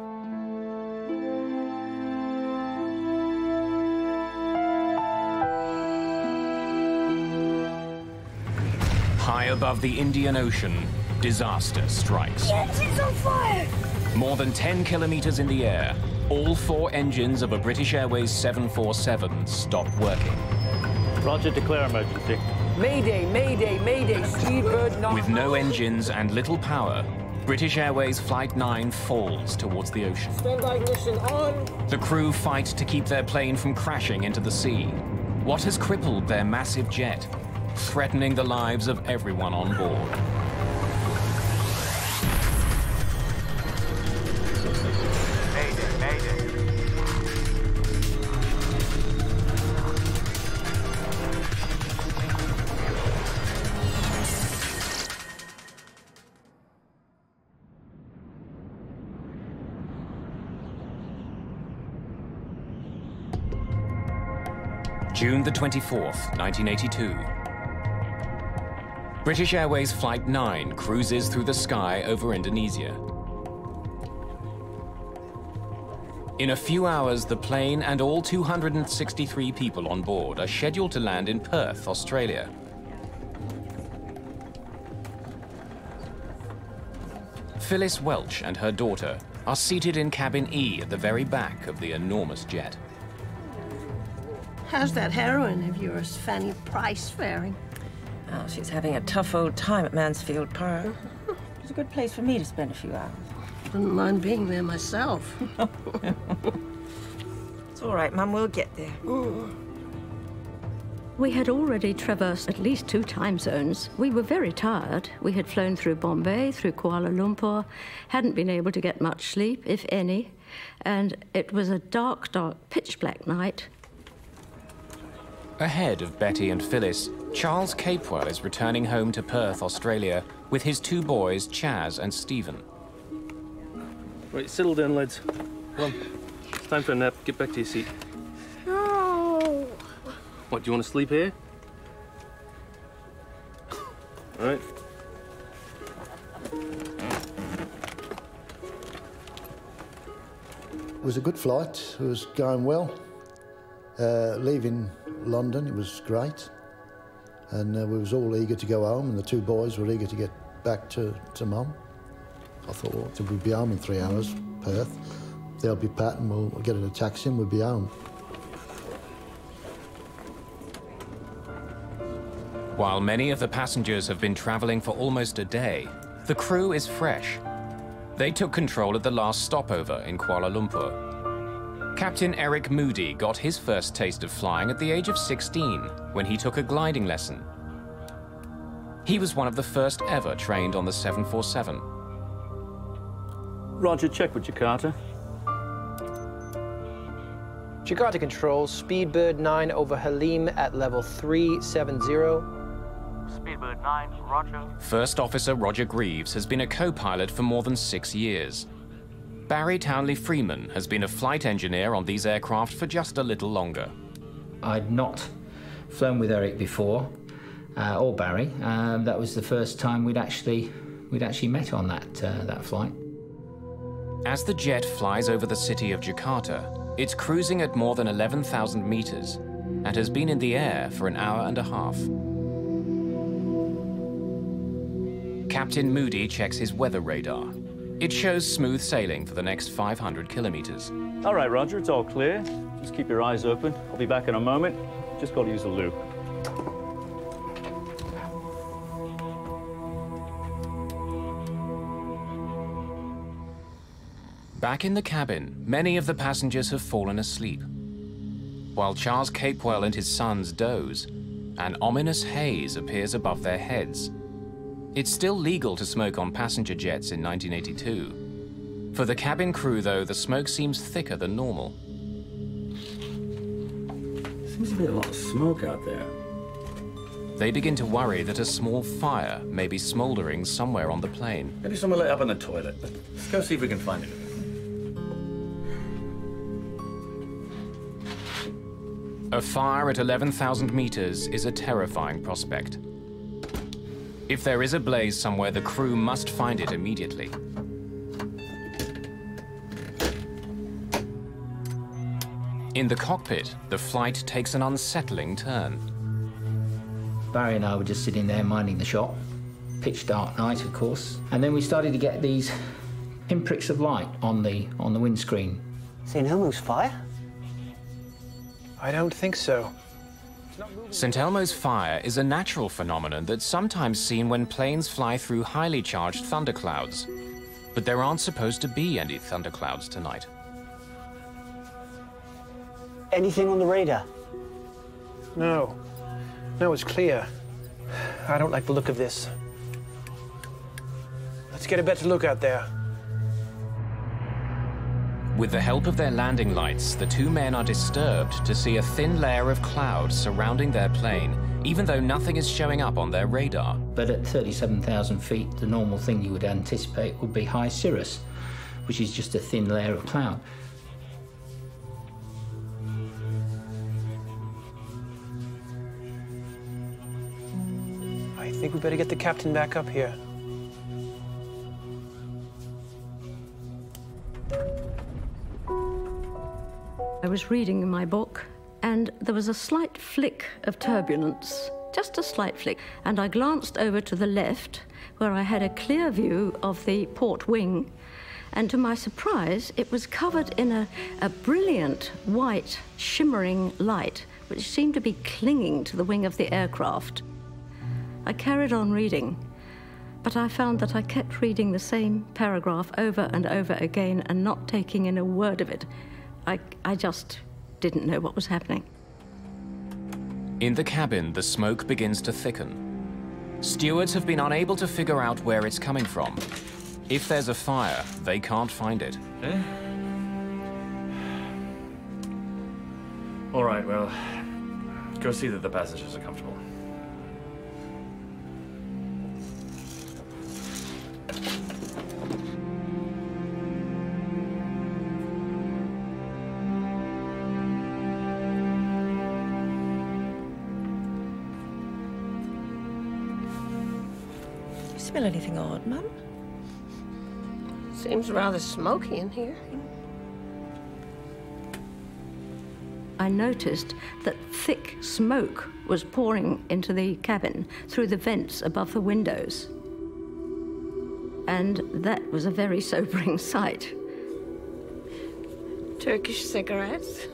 High above the Indian Ocean, disaster strikes. The engine's on fire! More than 10 kilometers in the air, all 4 engines of a British Airways 747 stop working. Roger, declare emergency. Mayday, mayday, mayday, Speedbird not... With no engines and little power, British Airways Flight 9 falls towards the ocean. Standby ignition on. The crew fight to keep their plane from crashing into the sea. What has crippled their massive jet, threatening the lives of everyone on board? Mayday, mayday. June the 24th, 1982. British Airways Flight 9 cruises through the sky over Indonesia. In a few hours, the plane and all 263 people on board are scheduled to land in Perth, Australia. Phyllis Welch and her daughter are seated in cabin E at the very back of the enormous jet. How's that heroine of yours, Fanny Price, faring? Oh, she's having a tough old time at Mansfield Park. It's a good place for me to spend a few hours. Wouldn't mind being there myself. It's all right, Mum, we'll get there. We had already traversed at least 2 time zones. We were very tired. We had flown through Bombay, through Kuala Lumpur, hadn't been able to get much sleep, if any, and it was a dark, dark, pitch-black night. Ahead of Betty and Phyllis, Charles Capewell is returning home to Perth, Australia, with his 2 boys, Chaz and Stephen. Right, settle down, lads. Come on. It's time for a nap. Get back to your seat. No. What, do you want to sleep here? All right. It was a good flight. It was going well. Leaving London, it was great. And we was all eager to go home, and the 2 boys were eager to get back to Mum. I thought, well, we'll be home in 3 hours, Perth. They'll be pat and we'll get in a taxi and we'll be home. While many of the passengers have been traveling for almost a day, the crew is fresh. They took control at the last stopover in Kuala Lumpur. Captain Eric Moody got his first taste of flying at the age of 16 when he took a gliding lesson. He was one of the first ever trained on the 747. Roger, check with Jakarta. Jakarta Control, Speedbird 9 over Halim at level 370. Speedbird 9, Roger. First Officer Roger Greaves has been a co-pilot for more than 6 years. Barry Townley Freeman has been a flight engineer on these aircraft for just a little longer. I'd not flown with Eric before, or Barry. That was the first time we'd actually met on that flight. As the jet flies over the city of Jakarta, it's cruising at more than 11,000 meters and has been in the air for an hour and a half. Captain Moody checks his weather radar. It shows smooth sailing for the next 500 kilometers. All right, Roger, it's all clear. Just keep your eyes open. I'll be back in a moment. Just got to use the loo. Back in the cabin, many of the passengers have fallen asleep. While Charles Capewell and his sons doze, an ominous haze appears above their heads. It's still legal to smoke on passenger jets in 1982. For the cabin crew, though, the smoke seems thicker than normal. Seems to be a lot of smoke out there. They begin to worry that a small fire may be smoldering somewhere on the plane. Maybe someone lit up in the toilet. Let's go see if we can find it. A fire at 11,000 meters is a terrifying prospect. If there is a blaze somewhere, the crew must find it immediately. In the cockpit, the flight takes an unsettling turn. Barry and I were just sitting there minding the shop. Pitch dark night, of course. And then we started to get these pinpricks of light on the windscreen. St. Elmo's fire? I don't think so. St. Elmo's fire is a natural phenomenon that's sometimes seen when planes fly through highly charged thunderclouds. But there aren't supposed to be any thunderclouds tonight. Anything on the radar? No. No, it's clear. I don't like the look of this. Let's get a better look out there. With the help of their landing lights, the two men are disturbed to see a thin layer of cloud surrounding their plane, even though nothing is showing up on their radar. But at 37,000 feet, the normal thing you would anticipate would be high cirrus, which is just a thin layer of cloud. I think we better get the captain back up here. I was reading in my book, and there was a slight flick of turbulence, just a slight flick, and I glanced over to the left, where I had a clear view of the port wing, and to my surprise, it was covered in a brilliant white, shimmering light, which seemed to be clinging to the wing of the aircraft. I carried on reading, but I found that I kept reading the same paragraph over and over again and not taking in a word of it. I just didn't know what was happening. In the cabin, the smoke begins to thicken. Stewards have been unable to figure out where it's coming from. If there's a fire, they can't find it. All right, well, go see that the passengers are comfortable. Smell anything odd, Mum? Seems rather smoky in here. I noticed that thick smoke was pouring into the cabin through the vents above the windows. And that was a very sobering sight. Turkish cigarettes.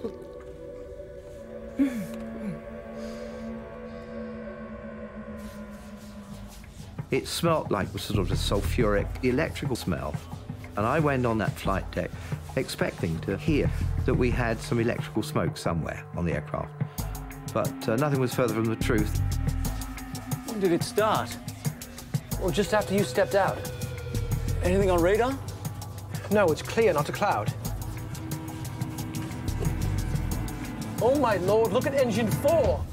It smelt like sort of a sulfuric electrical smell. And I went on that flight deck expecting to hear that we had some electrical smoke somewhere on the aircraft. But nothing was further from the truth. When did it start? Well, just after you stepped out. Anything on radar? No, it's clear, not a cloud. Oh my lord, look at engine 4!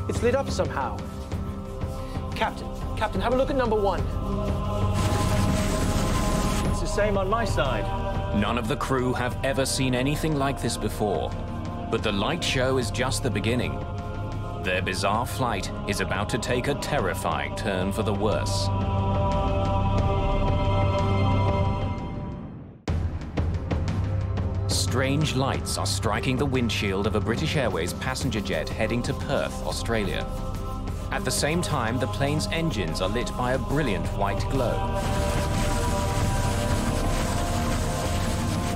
It's lit up somehow. Captain, have a look at number 1. It's the same on my side. None of the crew have ever seen anything like this before. But the light show is just the beginning. Their bizarre flight is about to take a terrifying turn for the worse. Strange lights are striking the windshield of a British Airways passenger jet heading to Perth, Australia. At the same time, the plane's engines are lit by a brilliant white glow.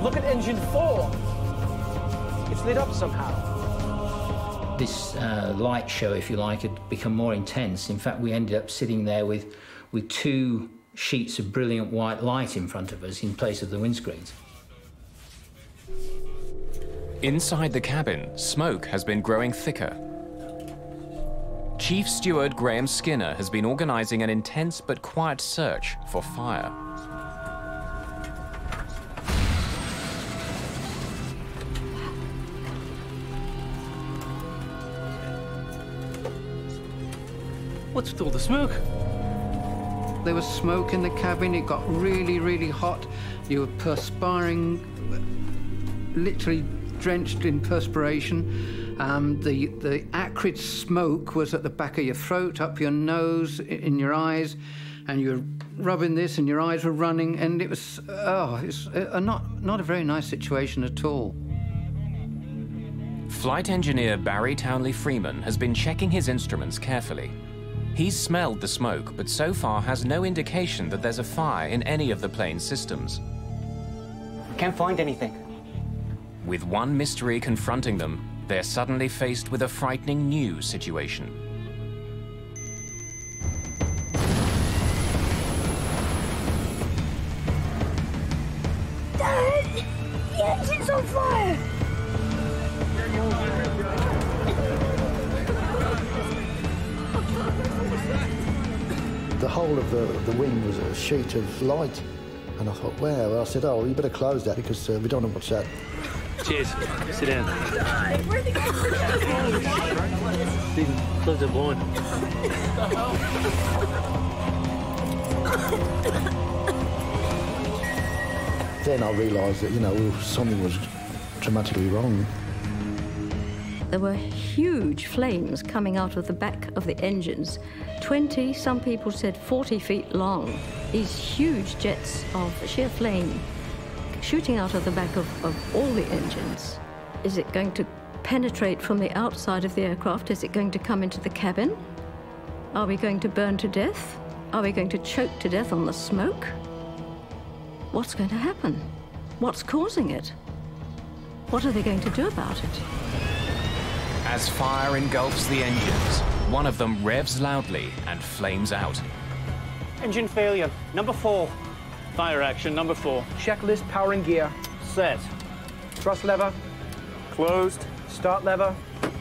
Look at engine 4! It's lit up somehow. This light show, if you like, had become more intense. In fact, we ended up sitting there with 2 sheets of brilliant white light in front of us in place of the windscreens. Inside the cabin, smoke has been growing thicker. Chief Steward Graham Skinner has been organizing an intense but quiet search for fire. What's with all the smoke? There was smoke in the cabin. It got really, really hot. You were perspiring, literally drenched in perspiration. The acrid smoke was at the back of your throat, up your nose, in your eyes, and you were rubbing this and your eyes were running, and it was, it's not a very nice situation at all. Flight engineer Barry Townley Freeman has been checking his instruments carefully. He's smelled the smoke, but so far has no indication that there's a fire in any of the plane's systems. Can't find anything. With one mystery confronting them, they're suddenly faced with a frightening new situation. It's on fire! The whole of the wing was a sheet of light. And I thought, wow. I said, oh, you better close that because we don't know what's that. Cheers. Sit down. Where'd they go? Stephen, close the blind. Then I realised that, you know, something was dramatically wrong. There were huge flames coming out of the back of the engines, 20, some people said 40 feet long. These huge jets of sheer flame shooting out of the back of all the engines. Is it going to penetrate from the outside of the aircraft? Is it going to come into the cabin? Are we going to burn to death? Are we going to choke to death on the smoke? What's going to happen? What's causing it? What are they going to do about it? As fire engulfs the engines, one of them revs loudly and flames out. Engine failure, number 4. Fire action, number 4. Checklist powering gear. Set. Thrust lever. Closed. Start lever.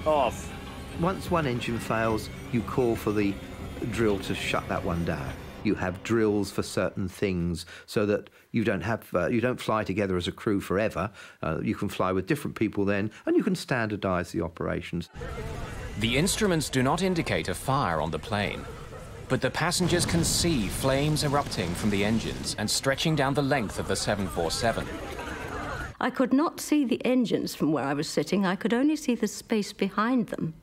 Off. Once one engine fails, you call for the drill to shut that one down. You have drills for certain things so that you don't fly together as a crew forever. You can fly with different people then, and you can standardise the operations. The instruments do not indicate a fire on the plane, but the passengers can see flames erupting from the engines and stretching down the length of the 747. I could not see the engines from where I was sitting. I could only see the space behind them.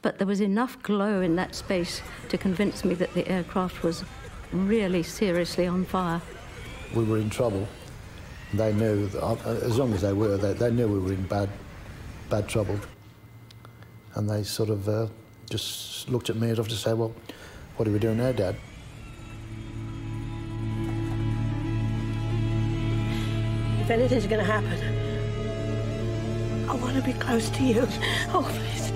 But there was enough glow in that space to convince me that the aircraft was really seriously on fire. We were in trouble. They knew, as long as they were, they knew we were in bad trouble. And they sort of just looked at me as if to say, well, what are we doing now, Dad? If anything's going to happen, I want to be close to you. Oh, please.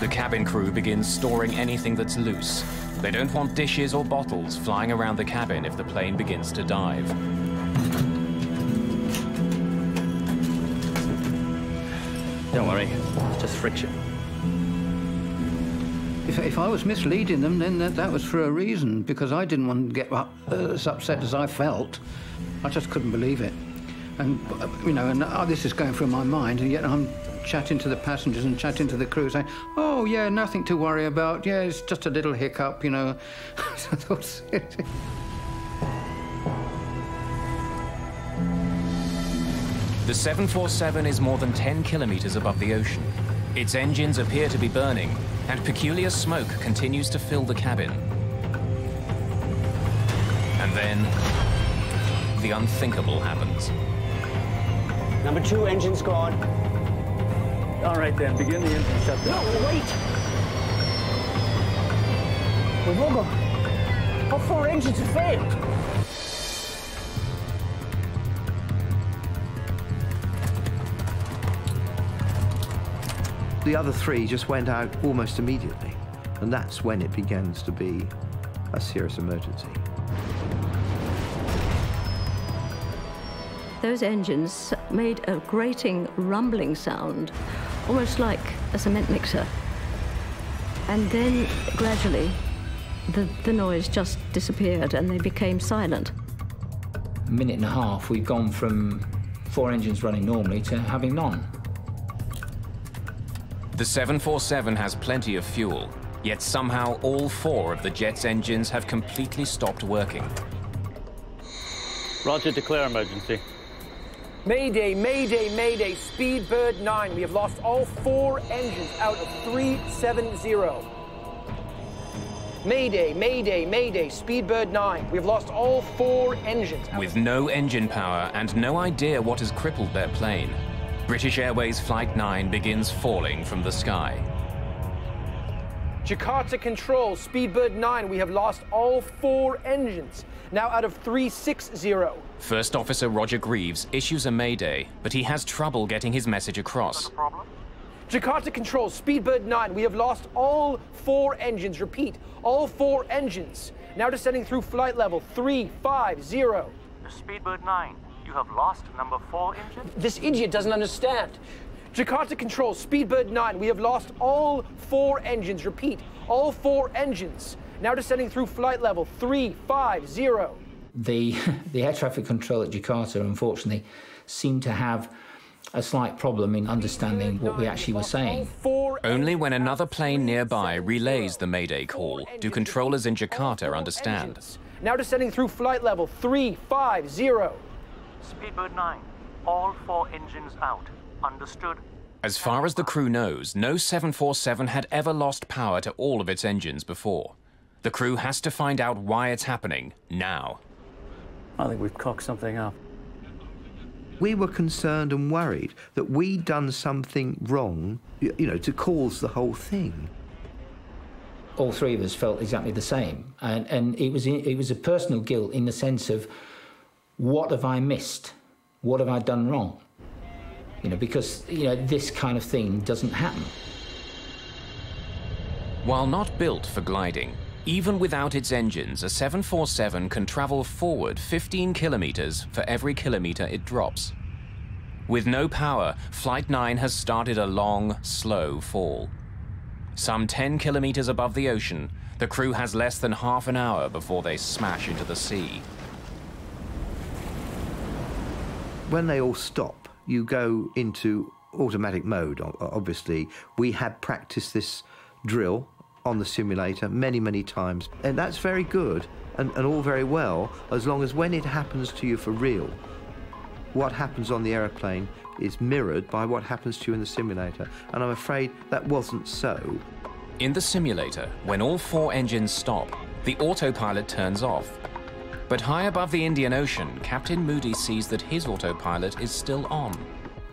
The cabin crew begins storing anything that's loose. They don't want dishes or bottles flying around the cabin if the plane begins to dive. Don't worry, it's just friction. If I was misleading them, then that was for a reason, because I didn't want to get as upset as I felt. I just couldn't believe it. And, you know, this is going through my mind, and yet I'm chatting to the passengers and chatting to the crew, saying, oh, yeah, nothing to worry about. Yeah, it's just a little hiccup, you know. The 747 is more than 10 kilometers above the ocean. Its engines appear to be burning, and peculiar smoke continues to fill the cabin. And then, the unthinkable happens. Number 2, engine's gone. All right, then, begin the engine shutdown. No, wait! We've all gone. All 4 engines have failed. The other 3 just went out almost immediately, and that's when it begins to be a serious emergency. Those engines made a grating, rumbling sound, almost like a cement mixer. And then, gradually, the noise just disappeared and they became silent. A minute and a half, we've gone from 4 engines running normally to having none. The 747 has plenty of fuel, yet somehow all 4 of the jet's engines have completely stopped working. Roger, declare emergency. Mayday, Mayday, Mayday, Speedbird 9. We have lost all 4 engines out of 370. Mayday, Mayday, Mayday, Speedbird 9. We have lost all 4 engines. With no engine power and no idea what has crippled their plane, British Airways Flight 9 begins falling from the sky. Jakarta Control, Speedbird 9. We have lost all 4 engines, now out of 360. First Officer Roger Greaves issues a mayday, but he has trouble getting his message across. Jakarta Control, Speedbird 9. We have lost all 4 engines. Repeat, all 4 engines. Now descending through flight level 350. Speedbird 9, you have lost number 4 engine? This idiot doesn't understand. Jakarta Control, Speedbird 9, we have lost all 4 engines. Repeat, all 4 engines. Now descending through flight level 350. The air traffic control at Jakarta, unfortunately, seemed to have a slight problem in understanding what we actually were saying. Only when another plane nearby relays the Mayday call do controllers in Jakarta understand. Now descending through flight level 350. Speedbird 9, all 4 engines out. Understood? As far as the crew knows, no 747 had ever lost power to all of its engines before. The crew has to find out why it's happening now. I think we've cocked something up. We were concerned and worried that we'd done something wrong, you know, to cause the whole thing. All 3 of us felt exactly the same, and it was a personal guilt in the sense of, what have I missed? What have I done wrong? You know, because, you know, this kind of thing doesn't happen. While not built for gliding, even without its engines, a 747 can travel forward 15 kilometers for every kilometer it drops. With no power, Flight 9 has started a long, slow fall. Some 10 kilometers above the ocean, the crew has less than half an hour before they smash into the sea. When they all stop, you go into automatic mode, obviously. We had practiced this drill on the simulator many, many times, and that's very good and all very well, as long as when it happens to you for real, what happens on the aeroplane is mirrored by what happens to you in the simulator, and I'm afraid that wasn't so. In the simulator, when all 4 engines stop, the autopilot turns off. But high above the Indian Ocean, Captain Moody sees that his autopilot is still on.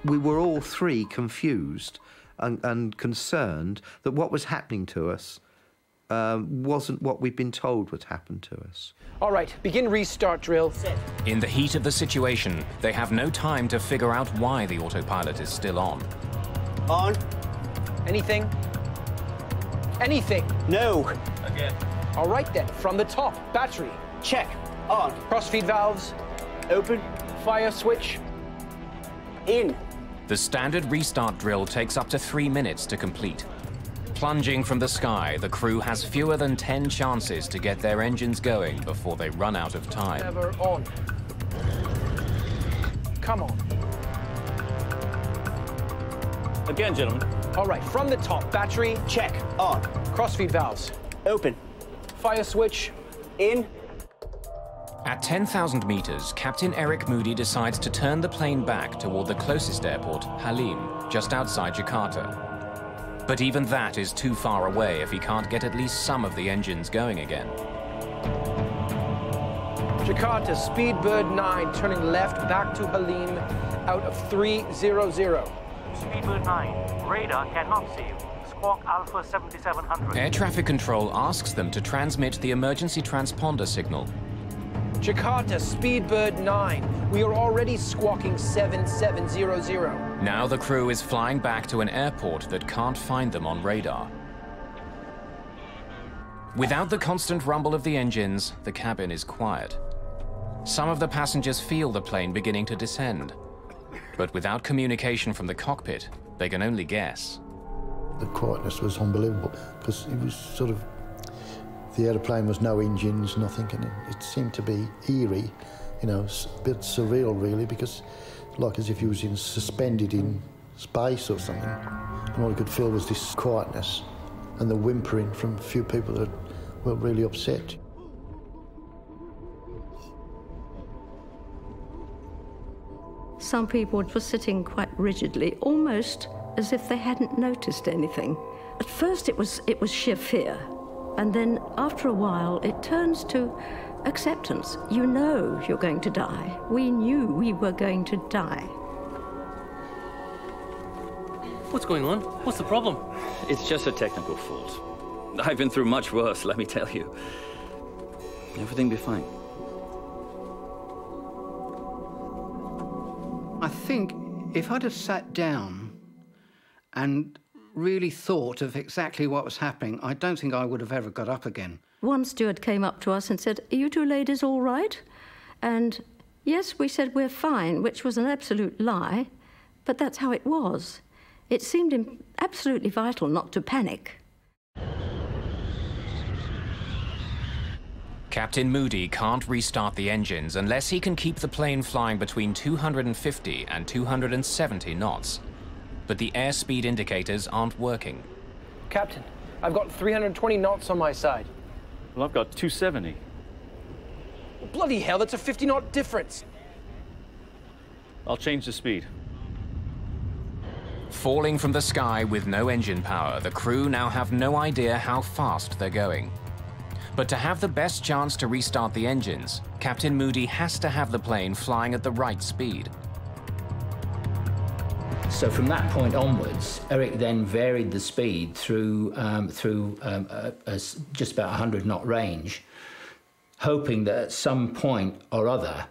We were all 3 confused and concerned that what was happening to us wasn't what we'd been told would happen to us. All right, begin restart drill. In the heat of the situation, they have no time to figure out why the autopilot is still on. On. Anything? Anything? No. Again. All right then, from the top, battery. Check. On. Crossfeed valves. Open. Fire switch. In. The standard restart drill takes up to 3 minutes to complete. Plunging from the sky, the crew has fewer than 10 chances to get their engines going before they run out of time. Never on. Come on. Again, gentlemen. All right, from the top, battery. Check. On. Crossfeed valves. Open. Fire switch. In. At 10,000 meters, Captain Eric Moody decides to turn the plane back toward the closest airport, Halim, just outside Jakarta. But even that is too far away if he can't get at least some of the engines going again. Jakarta, Speedbird 9, turning left back to Halim, out of 300. Speedbird 9, radar cannot see you. Squawk Alpha 7700. Air traffic control asks them to transmit the emergency transponder signal. Jakarta, Speedbird 9. We are already squawking 7700. Now the crew is flying back to an airport that can't find them on radar. Without the constant rumble of the engines, the cabin is quiet. Some of the passengers feel the plane beginning to descend. But without communication from the cockpit, they can only guess. The quietness was unbelievable, because it was sort of, the aeroplane was no engines, nothing, and it seemed to be eerie, you know, a bit surreal really, because like as if you was suspended in space or something. And all you could feel was this quietness and the whimpering from a few people that were really upset. Some people were sitting quite rigidly, almost as if they hadn't noticed anything. At first it was sheer fear, and then after a while it turns to acceptance. You know you're going to die. We knew we were going to die. What's going on? What's the problem? It's just a technical fault. I've been through much worse, let me tell you. Everything will be fine. I think if I'd have sat down and really thought of exactly what was happening, I don't think I would have ever got up again. One steward came up to us and said, "Are you two ladies all right?" And yes, we said, "We're fine," which was an absolute lie, but that's how it was. It seemed absolutely vital not to panic. Captain Moody can't restart the engines unless he can keep the plane flying between 250 and 270 knots. But the airspeed indicators aren't working. Captain, I've got 320 knots on my side. Well, I've got 270. Bloody hell, that's a 50-knot difference. I'll change the speed. Falling from the sky with no engine power, the crew now have no idea how fast they're going. But to have the best chance to restart the engines, Captain Moody has to have the plane flying at the right speed. So from that point onwards, Eric then varied the speed through just about 100-knot range, hoping that at some point or other,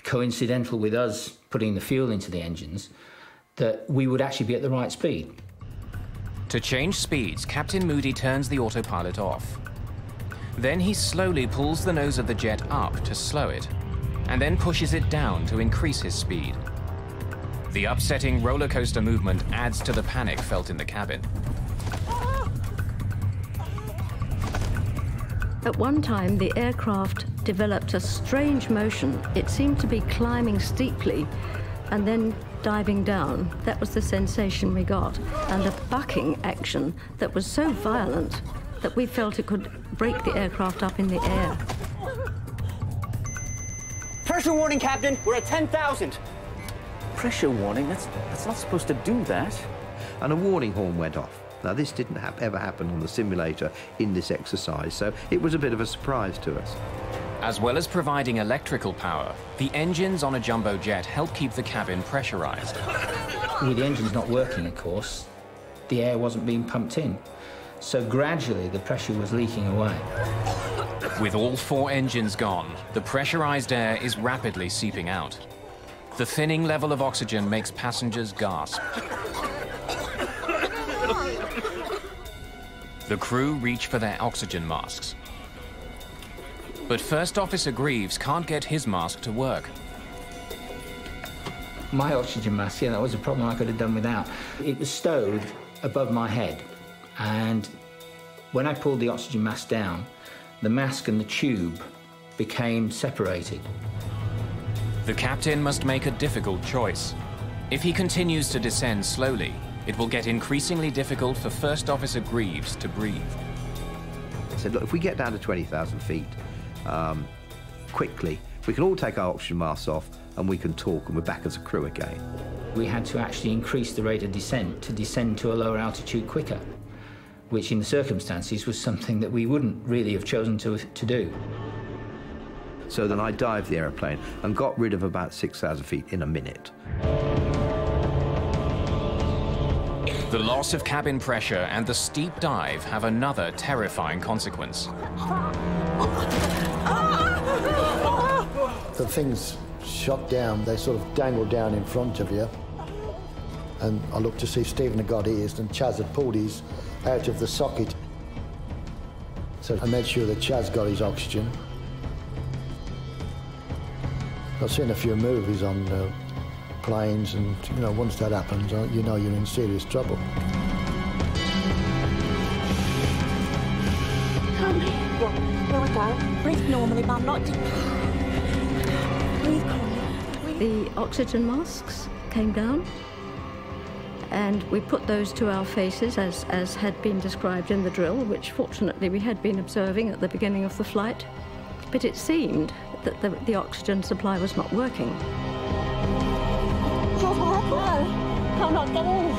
coincidental with us putting the fuel into the engines, that we would actually be at the right speed. To change speeds, Captain Moody turns the autopilot off. Then he slowly pulls the nose of the jet up to slow it, and then pushes it down to increase his speed. The upsetting roller coaster movement adds to the panic felt in the cabin. At one time, the aircraft developed a strange motion. It seemed to be climbing steeply and then diving down. That was the sensation we got. And a bucking action that was so violent that we felt it could break the aircraft up in the air. Pressure warning, Captain. We're at 10,000. Pressure warning? That's not supposed to do that. And a warning horn went off. Now, this didn't ever happen on the simulator in this exercise, so it was a bit of a surprise to us. As well as providing electrical power, the engines on a jumbo jet help keep the cabin pressurized. With the engines not working, of course, the air wasn't being pumped in. So gradually, the pressure was leaking away. With all 4 engines gone, the pressurized air is rapidly seeping out. The thinning level of oxygen makes passengers gasp. The crew reach for their oxygen masks. But First Officer Greaves can't get his mask to work. My oxygen mask, yeah, that was a problem I could have done without. It was stowed above my head. And when I pulled the oxygen mask down, the mask and the tube became separated. The captain must make a difficult choice. If he continues to descend slowly, it will get increasingly difficult for First Officer Greaves to breathe. I said, look, if we get down to 20,000 feet quickly, we can all take our oxygen masks off and we can talk and we're back as a crew again. We had to actually increase the rate of descent to descend to a lower altitude quicker, which in the circumstances was something that we wouldn't really have chosen to do. So then I dived the aeroplane and got rid of about 6,000 feet in a minute. The loss of cabin pressure and the steep dive have another terrifying consequence. The things shot down, they sort of dangled down in front of you. And I looked to see if Stephen had got his, and Chaz had pulled his out of the socket. So I made sure that Chaz got his oxygen. I've seen a few movies on planes, and you know, once that happens, you know you're in serious trouble. Calmly. There we go. Breathe normally, Mum, not deep. Breathe calmly. The oxygen masks came down, and we put those to our faces as had been described in the drill, which fortunately we had been observing at the beginning of the flight. But it seemed that the oxygen supply was not working. I'm not getting.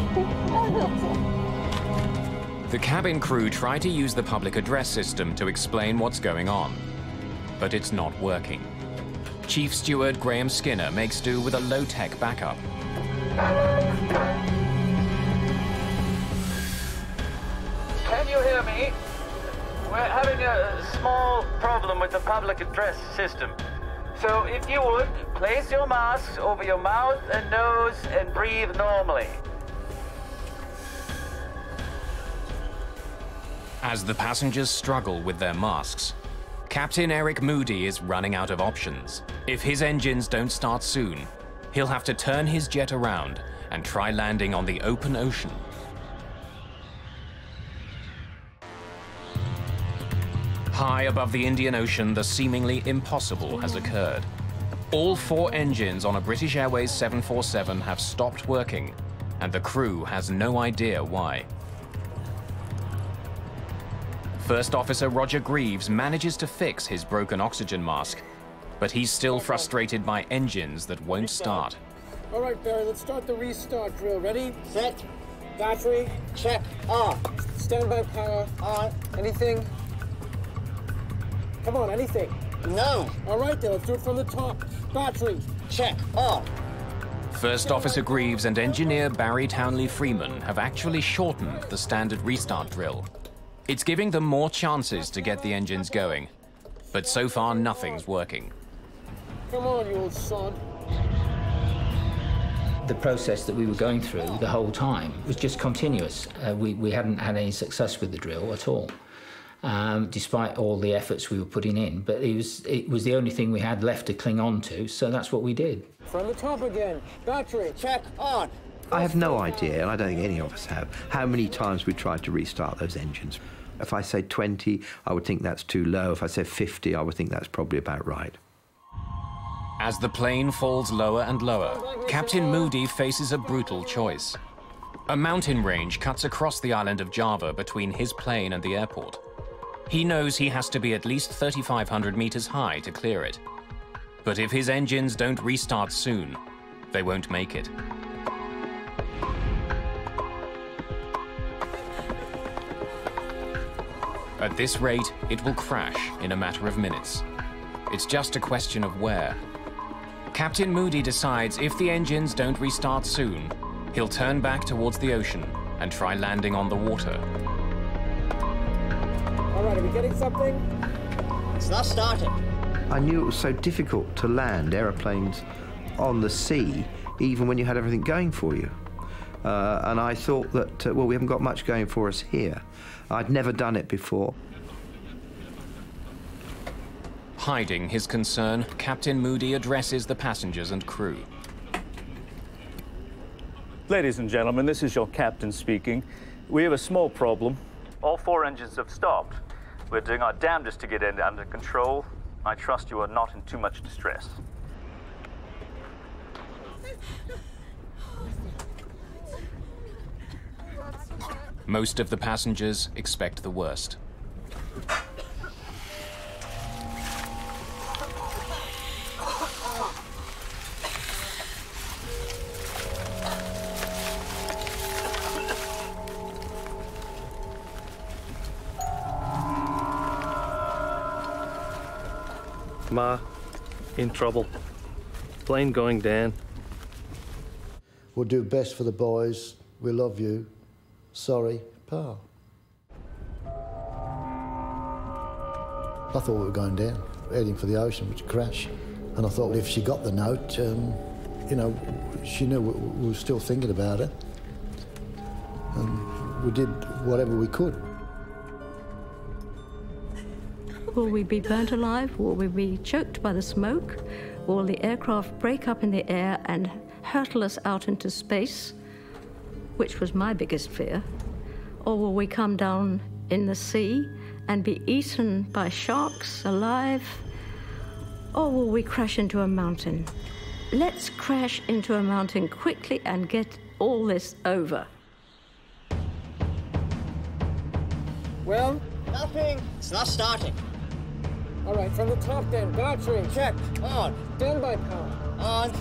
The cabin crew try to use the public address system to explain what's going on, but it's not working. Chief Steward Graham Skinner makes do with a low-tech backup. Can you hear me? We're having a small problem with the public address system. So if you would, place your masks over your mouth and nose and breathe normally. As the passengers struggle with their masks, Captain Eric Moody is running out of options. If his engines don't start soon, he'll have to turn his jet around and try landing on the open ocean. High above the Indian Ocean, the seemingly impossible has occurred. All 4 engines on a British Airways 747 have stopped working, and the crew has no idea why. First Officer Roger Greaves manages to fix his broken oxygen mask, but he's still frustrated by engines that won't start. All right, Barry, let's start the restart drill. Ready? Set. Battery. Check. On. Standby power. On. Anything? Come on, anything. No. All right, then, let's do it from the top. Battery. Check. On. First Officer Greaves and Engineer Barry Townley Freeman have actually shortened the standard restart drill. It's giving them more chances to get the engines going, but so far nothing's working. Come on, you old sod. The process that we were going through the whole time was just continuous. We hadn't had any success with the drill at all, despite all the efforts we were putting in. But it was the only thing we had left to cling on to, so that's what we did. From the top again. Battery. Check. On. I have no idea, and I don't think any of us have, how many times we tried to restart those engines. If I say 20, I would think that's too low. If I say 50, I would think that's probably about right. As the plane falls lower and lower, Captain Moody faces a brutal choice. A mountain range cuts across the island of Java between his plane and the airport. He knows he has to be at least 3,500 meters high to clear it. But if his engines don't restart soon, they won't make it. At this rate, it will crash in a matter of minutes. It's just a question of where. Captain Moody decides if the engines don't restart soon, he'll turn back towards the ocean and try landing on the water. All right, are we getting something? It's not starting. I knew it was so difficult to land aeroplanes on the sea, even when you had everything going for you. And I thought that, well, we haven't got much going for us here. I'd never done it before. Hiding his concern, Captain Moody addresses the passengers and crew. Ladies and gentlemen, this is your captain speaking. We have a small problem. All 4 engines have stopped. We're doing our damnedest to get it under control. I trust you are not in too much distress. Most of the passengers expect the worst. Ma, in trouble. Plane going down. We'll do best for the boys. We love you. Sorry, Pa. I thought we were going down, heading for the ocean, which crash. And I thought if she got the note, you know, she knew we were still thinking about it. And we did whatever we could. Will we be burnt alive? Will we be choked by the smoke? Will the aircraft break up in the air and hurtle us out into space, which was my biggest fear? Or will we come down in the sea and be eaten by sharks alive? Or will we crash into a mountain? Let's crash into a mountain quickly and get all this over. Well? Nothing. It's not starting. All right, from the top then. Battery. Check. On. Standby power. On.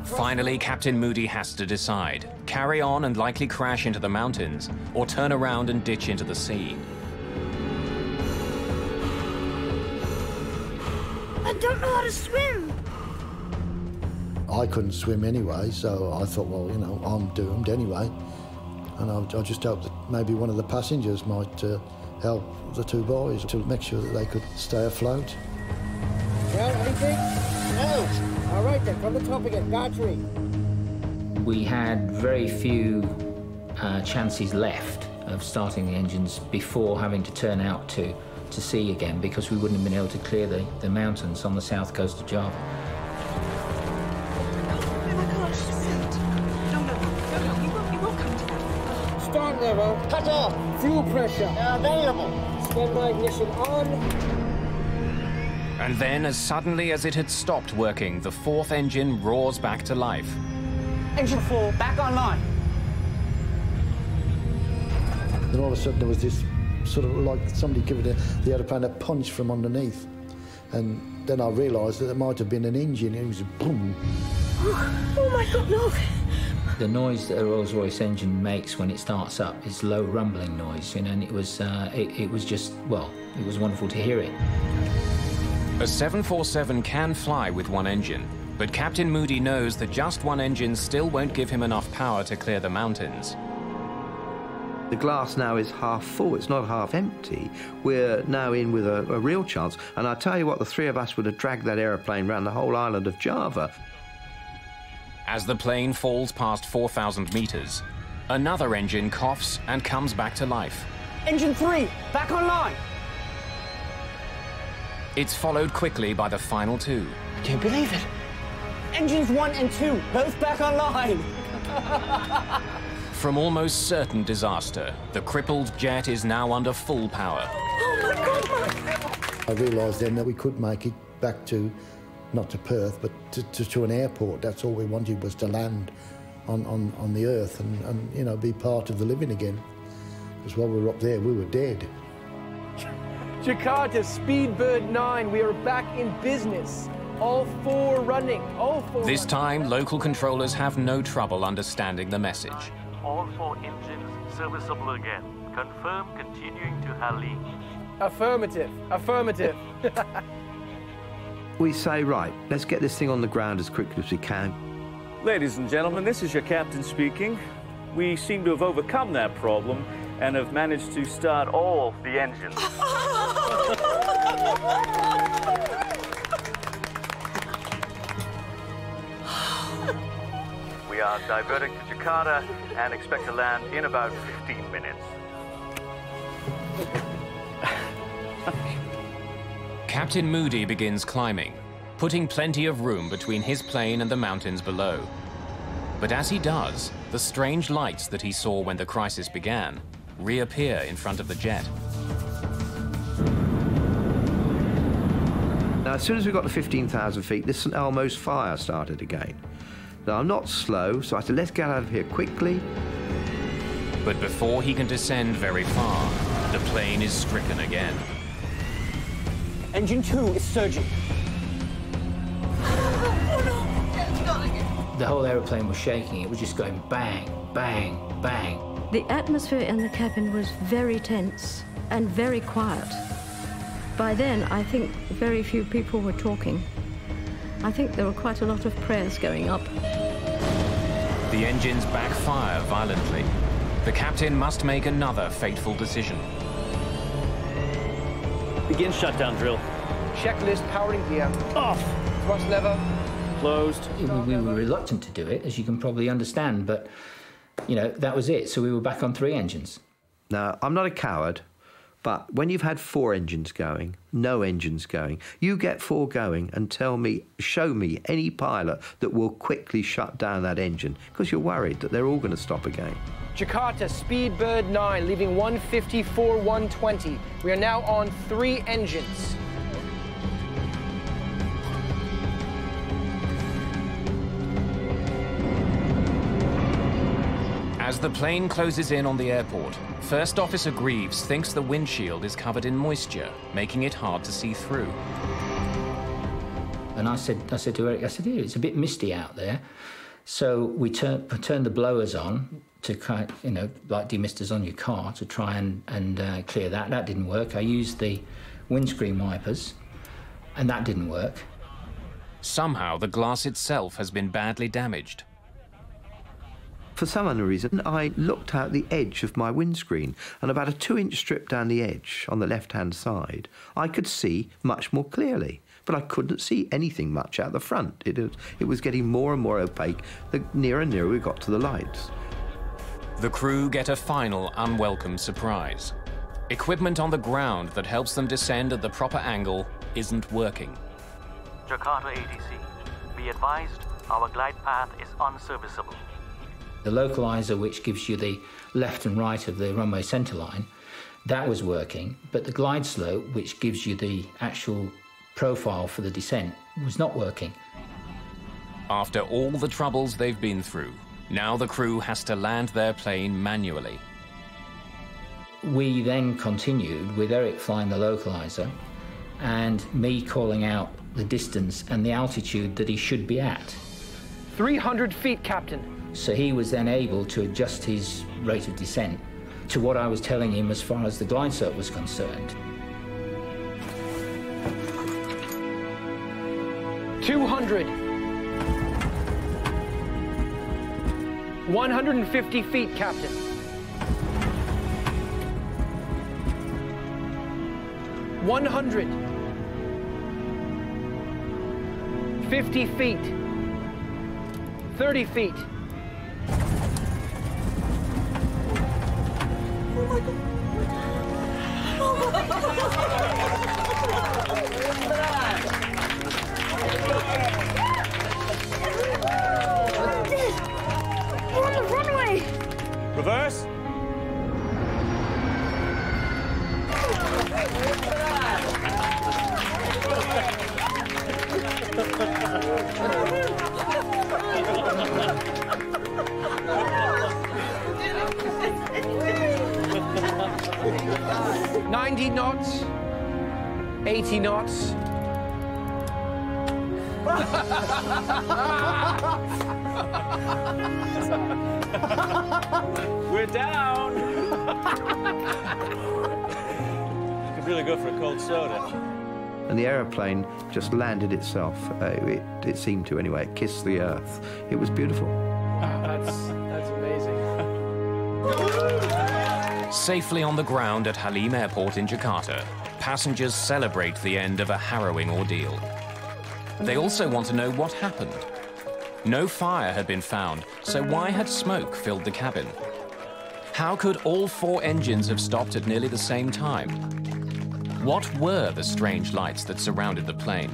Finally, Captain Moody has to decide. Carry on and likely crash into the mountains, or turn around and ditch into the sea. I don't know how to swim. I couldn't swim anyway, so I thought, well, you know, I'm doomed anyway. And I just hoped that maybe one of the passengers might help the 2 boys to make sure that they could stay afloat. Well, anything? No. All right then, from the top again. Battery. We had very few chances left of starting the engines before having to turn out to sea again, because we wouldn't have been able to clear the mountains on the south coast of Java. Start lever. Cut off. Fuel pressure. Available. Standby ignition on. And then, as suddenly as it had stopped working, the fourth engine roars back to life. Engine 4, back online. Then all of a sudden there was this sort of like somebody giving the aeroplane a punch from underneath. And then I realised that it might have been an engine. It was boom. Oh my God, look! The noise that a Rolls-Royce engine makes when it starts up is low rumbling noise, you know, and it was just, well, it was wonderful to hear it. A 747 can fly with one engine, but Captain Moody knows that just one engine still won't give him enough power to clear the mountains. The glass now is half full, it's not half empty. We're now in with a real chance, and I tell you what, the three of us would have dragged that aeroplane around the whole island of Java. As the plane falls past 4,000 meters, another engine coughs and comes back to life. Engine 3, back online. It's followed quickly by the final two. I can't believe it. Engines 1 and 2, both back online. From almost certain disaster, the crippled jet is now under full power. Oh my God, I realised then that we could make it back to, not to Perth, but to an airport. That's all we wanted, was to land on the earth and you know, be part of the living again. Because while we were up there, we were dead. Jakarta, Speedbird 9, we are back in business. All four running, all four This running. time, local controllers have no trouble understanding the message. All four engines serviceable again. Confirm continuing to Hallie. Affirmative, affirmative. We say, right, let's get this thing on the ground as quickly as we can. Ladies and gentlemen, this is your captain speaking. We seem to have overcome that problem and have managed to start all the engines. We are diverting to Jakarta and expect to land in about 15 minutes. Captain Moody begins climbing, putting plenty of room between his plane and the mountains below. But as he does, the strange lights that he saw when the crisis began reappear in front of the jet. Now, as soon as we got to 15,000 feet, this St Elmo's fire started again. Now, I'm not slow, so I said, let's get out of here quickly. But before he can descend very far, the plane is stricken again. Engine 2 is surging. The whole aeroplane was shaking. It was just going bang, bang, bang. The atmosphere in the cabin was very tense and very quiet. By then, I think very few people were talking. I think there were quite a lot of prayers going up. The engines backfire violently. The captain must make another fateful decision. Begin shutdown drill. Checklist, powering gear. Off. Thrust lever. Closed. We were reluctant to do it, as you can probably understand, but, you know, that was it. So we were back on 3 engines. Now, I'm not a coward, but when you've had 4 engines going, no engines going, you get 4 going and tell me, show me any pilot that will quickly shut down that engine, because you're worried that they're all going to stop again. Jakarta, Speedbird 9, leaving 154, 120. We are now on 3 engines. As the plane closes in on the airport, First Officer Greaves thinks the windshield is covered in moisture, making it hard to see through. And I said to Eric, yeah, it's a bit misty out there. So we turned the blowers on to kind of, you know, like demisters on your car to try and clear that. That didn't work. I used the windscreen wipers, and that didn't work. Somehow the glass itself has been badly damaged. For some unknown reason, I looked out the edge of my windscreen, and about a 2-inch strip down the edge on the left-hand side, I could see much more clearly. But I couldn't see anything much out the front. It was getting more and more opaque the nearer and nearer we got to the lights. The crew get a final unwelcome surprise. Equipment on the ground that helps them descend at the proper angle isn't working. Jakarta ATC, be advised, our glide path is unserviceable. The localizer, which gives you the left and right of the runway centerline, that was working, but the glide slope, which gives you the actual profile for the descent, was not working. After all the troubles they've been through, now the crew has to land their plane manually. We then continued with Eric flying the localizer and me calling out the distance and the altitude that he should be at. 300 feet, Captain. So he was then able to adjust his rate of descent to what I was telling him as far as the glide slope was concerned. 200. 150 feet, Captain. 100. 50 feet. 30 feet. Oh my God. Oh my God. We're on the runway. Reverse. $90 knots, 80 knots. We're down. Could really go for a cold soda. And the aeroplane just landed itself. It seemed to anyway. It kissed the earth. It was beautiful. That's amazing. Safely on the ground at Halim Airport in Jakarta, passengers celebrate the end of a harrowing ordeal. They also want to know what happened. No fire had been found, so why had smoke filled the cabin? How could all 4 engines have stopped at nearly the same time? What were the strange lights that surrounded the plane?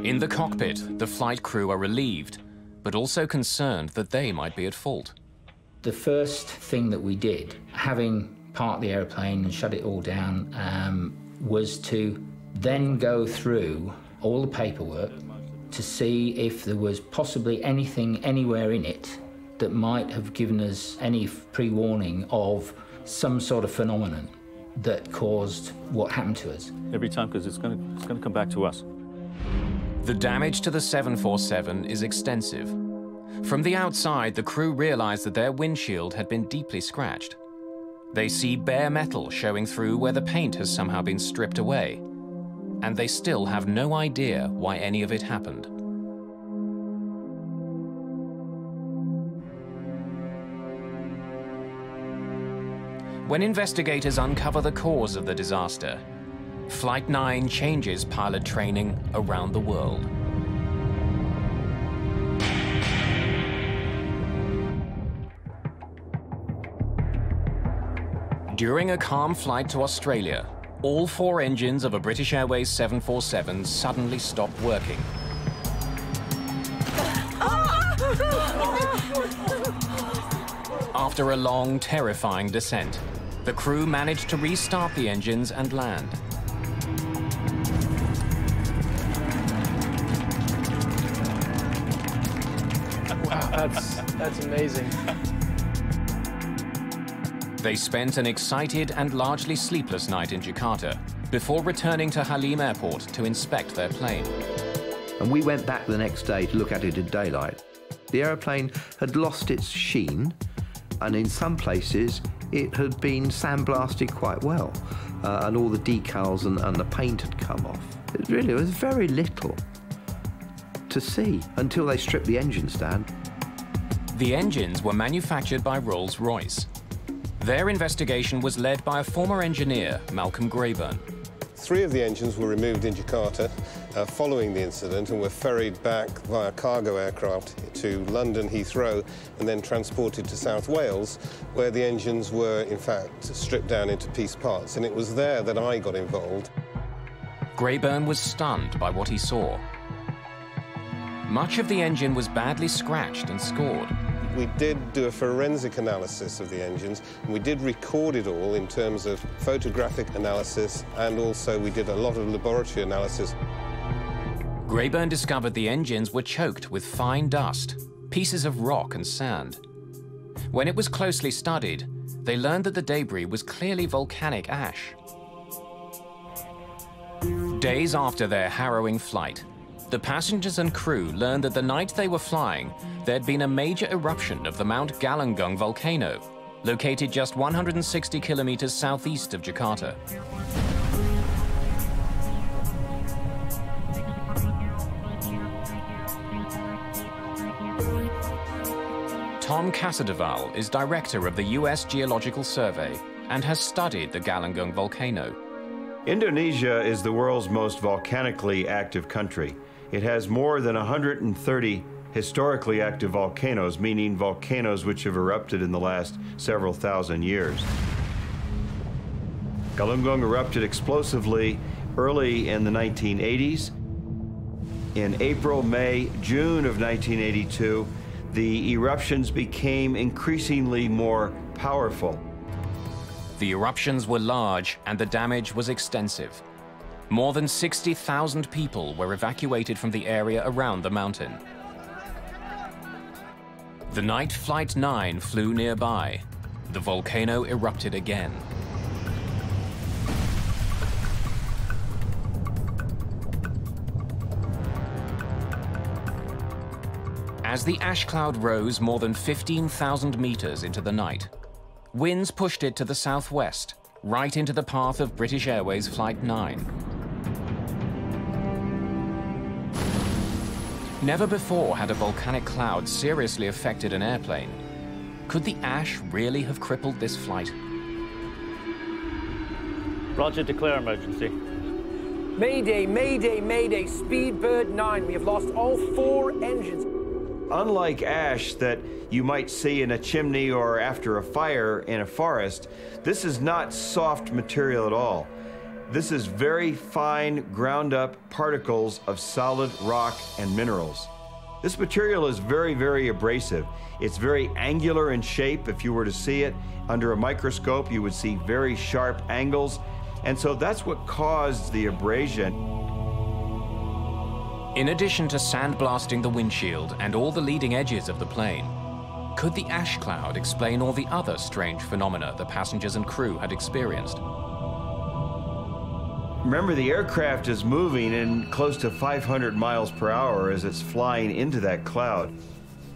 In the cockpit, the flight crew are relieved, but also concerned that they might be at fault. The first thing that we did, having parked the airplane and shut it all down, was to then go through all the paperwork to see if there was possibly anything anywhere in it that might have given us any pre-warning of some sort of phenomenon that caused what happened to us. Every time, because it's going to come back to us. The damage to the 747 is extensive. From the outside, the crew realize that their windshield had been deeply scratched. They see bare metal showing through where the paint has somehow been stripped away. And they still have no idea why any of it happened. When investigators uncover the cause of the disaster, Flight 9 changes pilot training around the world. During a calm flight to Australia, all 4 engines of a British Airways 747 suddenly stopped working. After a long, terrifying descent, the crew managed to restart the engines and land. Wow, that's amazing. They spent an excited and largely sleepless night in Jakarta before returning to Halim Airport to inspect their plane. And we went back the next day to look at it in daylight. The aeroplane had lost its sheen, and in some places it had been sandblasted quite well, and all the decals and the paint had come off. It really was very little to see until they stripped the engines down. The engines were manufactured by Rolls-Royce. Their investigation was led by a former engineer, Malcolm Grayburn. 3 of the engines were removed in Jakarta following the incident and were ferried back via cargo aircraft to London Heathrow and then transported to South Wales, where the engines were, in fact, stripped down into piece parts. And it was there that I got involved. Greyburn was stunned by what he saw. Much of the engine was badly scratched and scored. We did do a forensic analysis of the engines, and we did record it all in terms of photographic analysis, and also we did a lot of laboratory analysis. Greyburn discovered the engines were choked with fine dust, pieces of rock and sand. When it was closely studied, they learned that the debris was clearly volcanic ash. Days after their harrowing flight, the passengers and crew learned that the night they were flying, there'd been a major eruption of the Mount Galunggung volcano, located just 160 kilometers southeast of Jakarta. Tom Casadevall is director of the US Geological Survey and has studied the Galunggung volcano. Indonesia is the world's most volcanically active country. It has more than 130 historically active volcanoes, meaning volcanoes which have erupted in the last several thousand years. Galunggung erupted explosively early in the 1980s. In April, May, June of 1982, the eruptions became increasingly more powerful. The eruptions were large and the damage was extensive. More than 60,000 people were evacuated from the area around the mountain. The night Flight 9 flew nearby, the volcano erupted again. As the ash cloud rose more than 15,000 meters into the night, winds pushed it to the southwest, right into the path of British Airways Flight 9. Never before had a volcanic cloud seriously affected an airplane. Could the ash really have crippled this flight? Roger, declare emergency. Mayday, Mayday, Mayday, Speedbird 9. We have lost all 4 engines. Unlike ash that you might see in a chimney or after a fire in a forest, this is not soft material at all. This is very fine, ground-up particles of solid rock and minerals. This material is very, very abrasive. It's very angular in shape. If you were to see it under a microscope, you would see very sharp angles. And so that's what caused the abrasion. In addition to sandblasting the windshield and all the leading edges of the plane, could the ash cloud explain all the other strange phenomena the passengers and crew had experienced? Remember, the aircraft is moving in close to 500 miles per hour as it's flying into that cloud.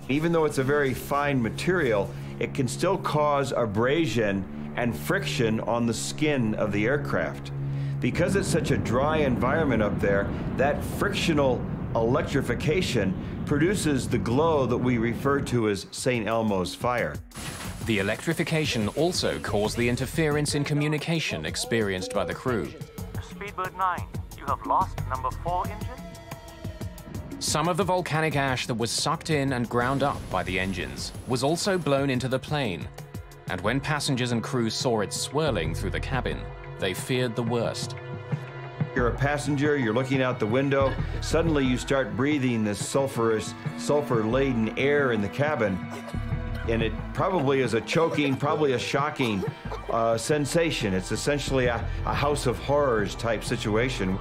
Even though it's a very fine material, it can still cause abrasion and friction on the skin of the aircraft. Because it's such a dry environment up there, that frictional electrification produces the glow that we refer to as St. Elmo's fire. The electrification also caused the interference in communication experienced by the crew. Speedbird 9, you have lost number 4 engine? Some of the volcanic ash that was sucked in and ground up by the engines was also blown into the plane. And when passengers and crew saw it swirling through the cabin, they feared the worst. You're a passenger, you're looking out the window, suddenly you start breathing this sulfur-laden air in the cabin, and it probably is a choking, probably a shocking sensation. It's essentially a house of horrors type situation.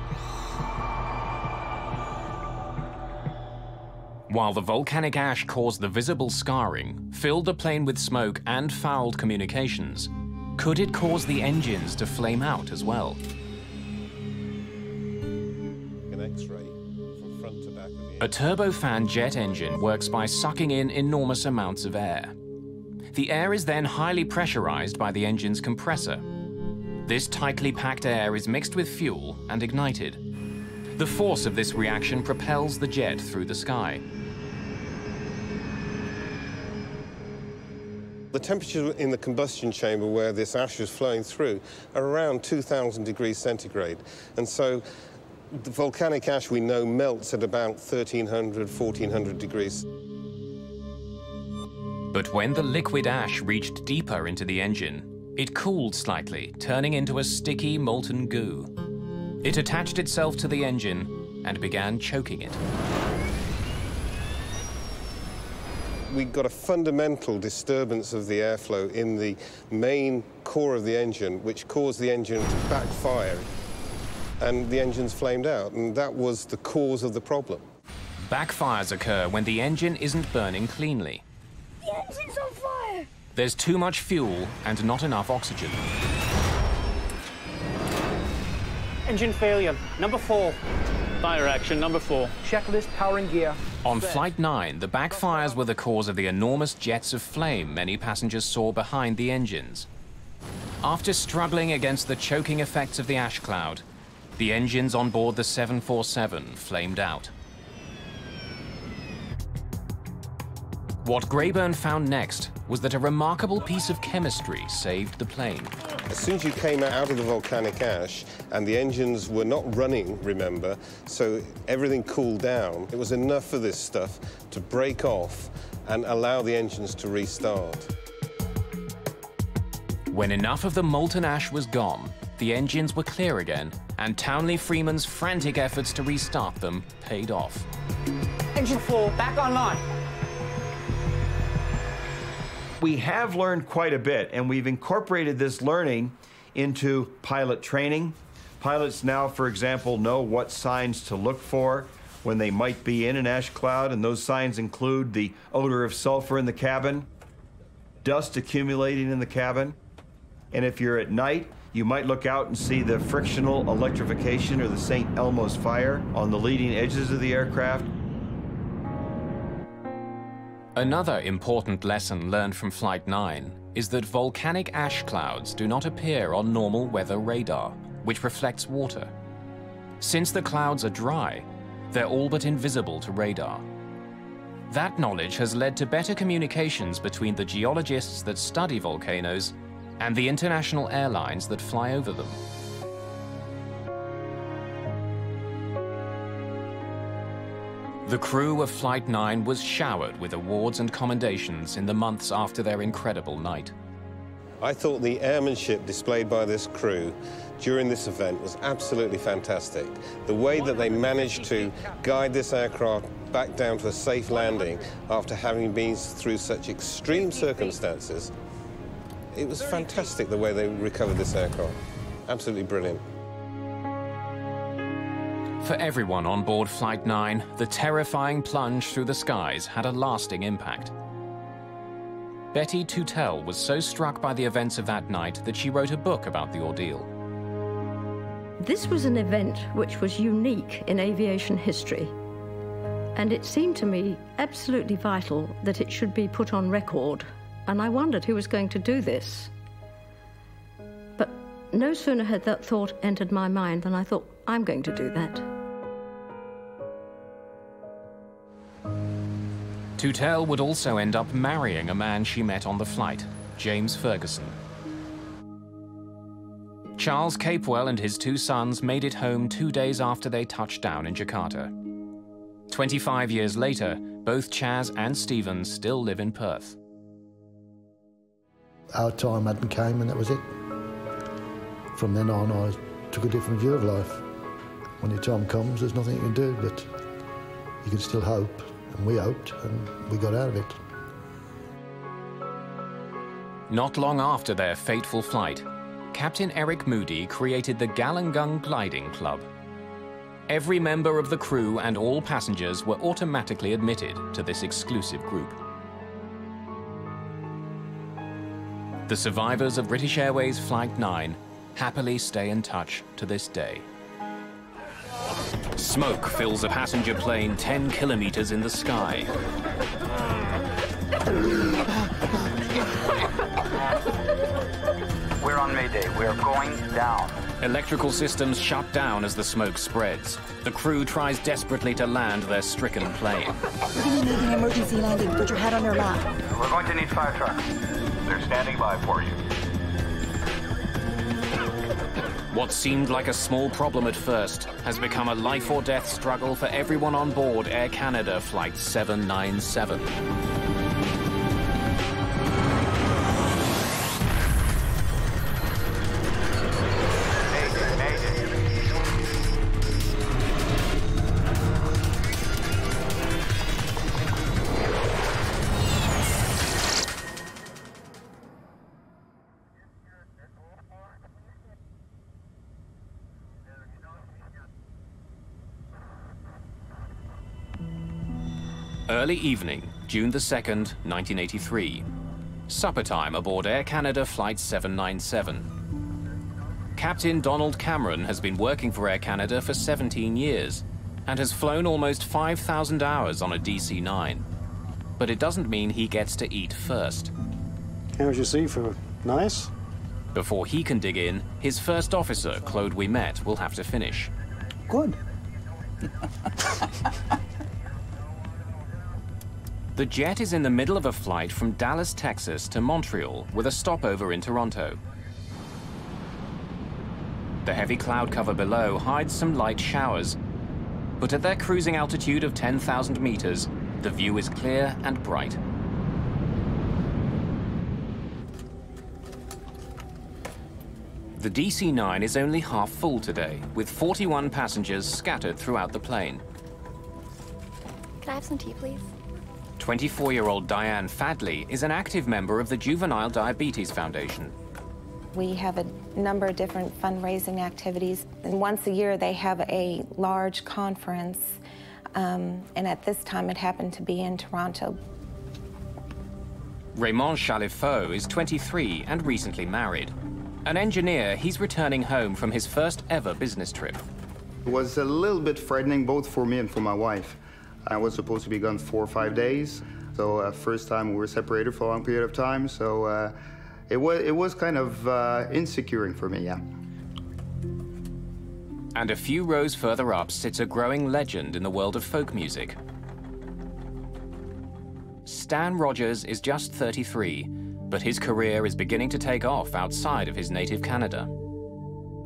While the volcanic ash caused the visible scarring, filled the plane with smoke and fouled communications, could it cause the engines to flame out as well? An X-ray from front to back of the A turbofan jet engine works by sucking in enormous amounts of air. The air is then highly pressurized by the engine's compressor. This tightly packed air is mixed with fuel and ignited. The force of this reaction propels the jet through the sky. The temperature in the combustion chamber where this ash was flowing through are around 2,000 degrees centigrade. And so the volcanic ash we know melts at about 1,300, 1,400 degrees. But when the liquid ash reached deeper into the engine, it cooled slightly, turning into a sticky molten goo. It attached itself to the engine and began choking it. We got a fundamental disturbance of the airflow in the main core of the engine, which caused the engine to backfire, and the engines flamed out, and that was the cause of the problem. Backfires occur when the engine isn't burning cleanly. The engine's on fire! There's too much fuel and not enough oxygen. Engine failure, number 4. Fire action, number 4. Checklist, power and gear. On Flight 9, the backfires were the cause of the enormous jets of flame many passengers saw behind the engines. After struggling against the choking effects of the ash cloud, the engines on board the 747 flamed out. What Grayburn found next was that a remarkable piece of chemistry saved the plane. As soon as you came out of the volcanic ash, and the engines were not running, remember, so everything cooled down, it was enough for this stuff to break off and allow the engines to restart. When enough of the molten ash was gone, the engines were clear again, and Townley Freeman's frantic efforts to restart them paid off. Engine 4, back online. We have learned quite a bit, and we've incorporated this learning into pilot training. Pilots now, for example, know what signs to look for when they might be in an ash cloud, and those signs include the odor of sulfur in the cabin, dust accumulating in the cabin, and if you're at night, you might look out and see the frictional electrification or the St. Elmo's fire on the leading edges of the aircraft. Another important lesson learned from Flight 9 is that volcanic ash clouds do not appear on normal weather radar, which reflects water. Since the clouds are dry, they're all but invisible to radar. That knowledge has led to better communications between the geologists that study volcanoes and the international airlines that fly over them. The crew of Flight 9 was showered with awards and commendations in the months after their incredible night. I thought the airmanship displayed by this crew during this event was absolutely fantastic. The way that they managed to guide this aircraft back down to a safe landing after having been through such extreme circumstances, it was fantastic the way they recovered this aircraft. Absolutely brilliant. For everyone on board Flight 9, the terrifying plunge through the skies had a lasting impact. Betty Tutell was so struck by the events of that night that she wrote a book about the ordeal. This was an event which was unique in aviation history, and it seemed to me absolutely vital that it should be put on record, and I wondered who was going to do this. But no sooner had that thought entered my mind than I thought, I'm going to do that. Tutell would also end up marrying a man she met on the flight, James Ferguson. Charles Capewell and his 2 sons made it home 2 days after they touched down in Jakarta. 25 years later, both Chaz and Stephen still live in Perth. Our time hadn't came and that was it. From then on, I took a different view of life. When your time comes, there's nothing you can do, but you can still hope. And we hoped, and we got out of it. Not long after their fateful flight, Captain Eric Moody created the Galungung Gliding Club. Every member of the crew and all passengers were automatically admitted to this exclusive group. The survivors of British Airways Flight 9 happily stay in touch to this day. Smoke fills a passenger plane 10 kilometers in the sky. We're on Mayday. We're going down. Electrical systems shut down as the smoke spreads. The crew tries desperately to land their stricken plane. We're going to need an emergency landing. Put your head on your lap. We're going to need fire trucks. They're standing by for you. What seemed like a small problem at first has become a life-or-death struggle for everyone on board Air Canada Flight 797. Early evening, June the 2nd, 1983. Supper time aboard Air Canada Flight 797. Captain Donald Cameron has been working for Air Canada for 17 years and has flown almost 5,000 hours on a DC-9. But it doesn't mean he gets to eat first. How's your seafood? Nice? Before he can dig in, his first officer, Claude Ouimet, will have to finish. Good. The jet is in the middle of a flight from Dallas, Texas to Montreal with a stopover in Toronto. The heavy cloud cover below hides some light showers, but at their cruising altitude of 10,000 meters, the view is clear and bright. The DC-9 is only half full today, with 41 passengers scattered throughout the plane. Can I have some tea, please? 24-year-old Diane Fadley is an active member of the Juvenile Diabetes Foundation. We have a number of different fundraising activities, and once a year they have a large conference, and at this time it happened to be in Toronto. Raymond Chalifaux is 23 and recently married. An engineer, he's returning home from his first ever business trip. It was a little bit frightening both for me and for my wife. I was supposed to be gone 4 or 5 days, so first time we were separated for a long period of time, so it was kind of insecuring for me, yeah. And a few rows further up sits a growing legend in the world of folk music. Stan Rogers is just 33, but his career is beginning to take off outside of his native Canada.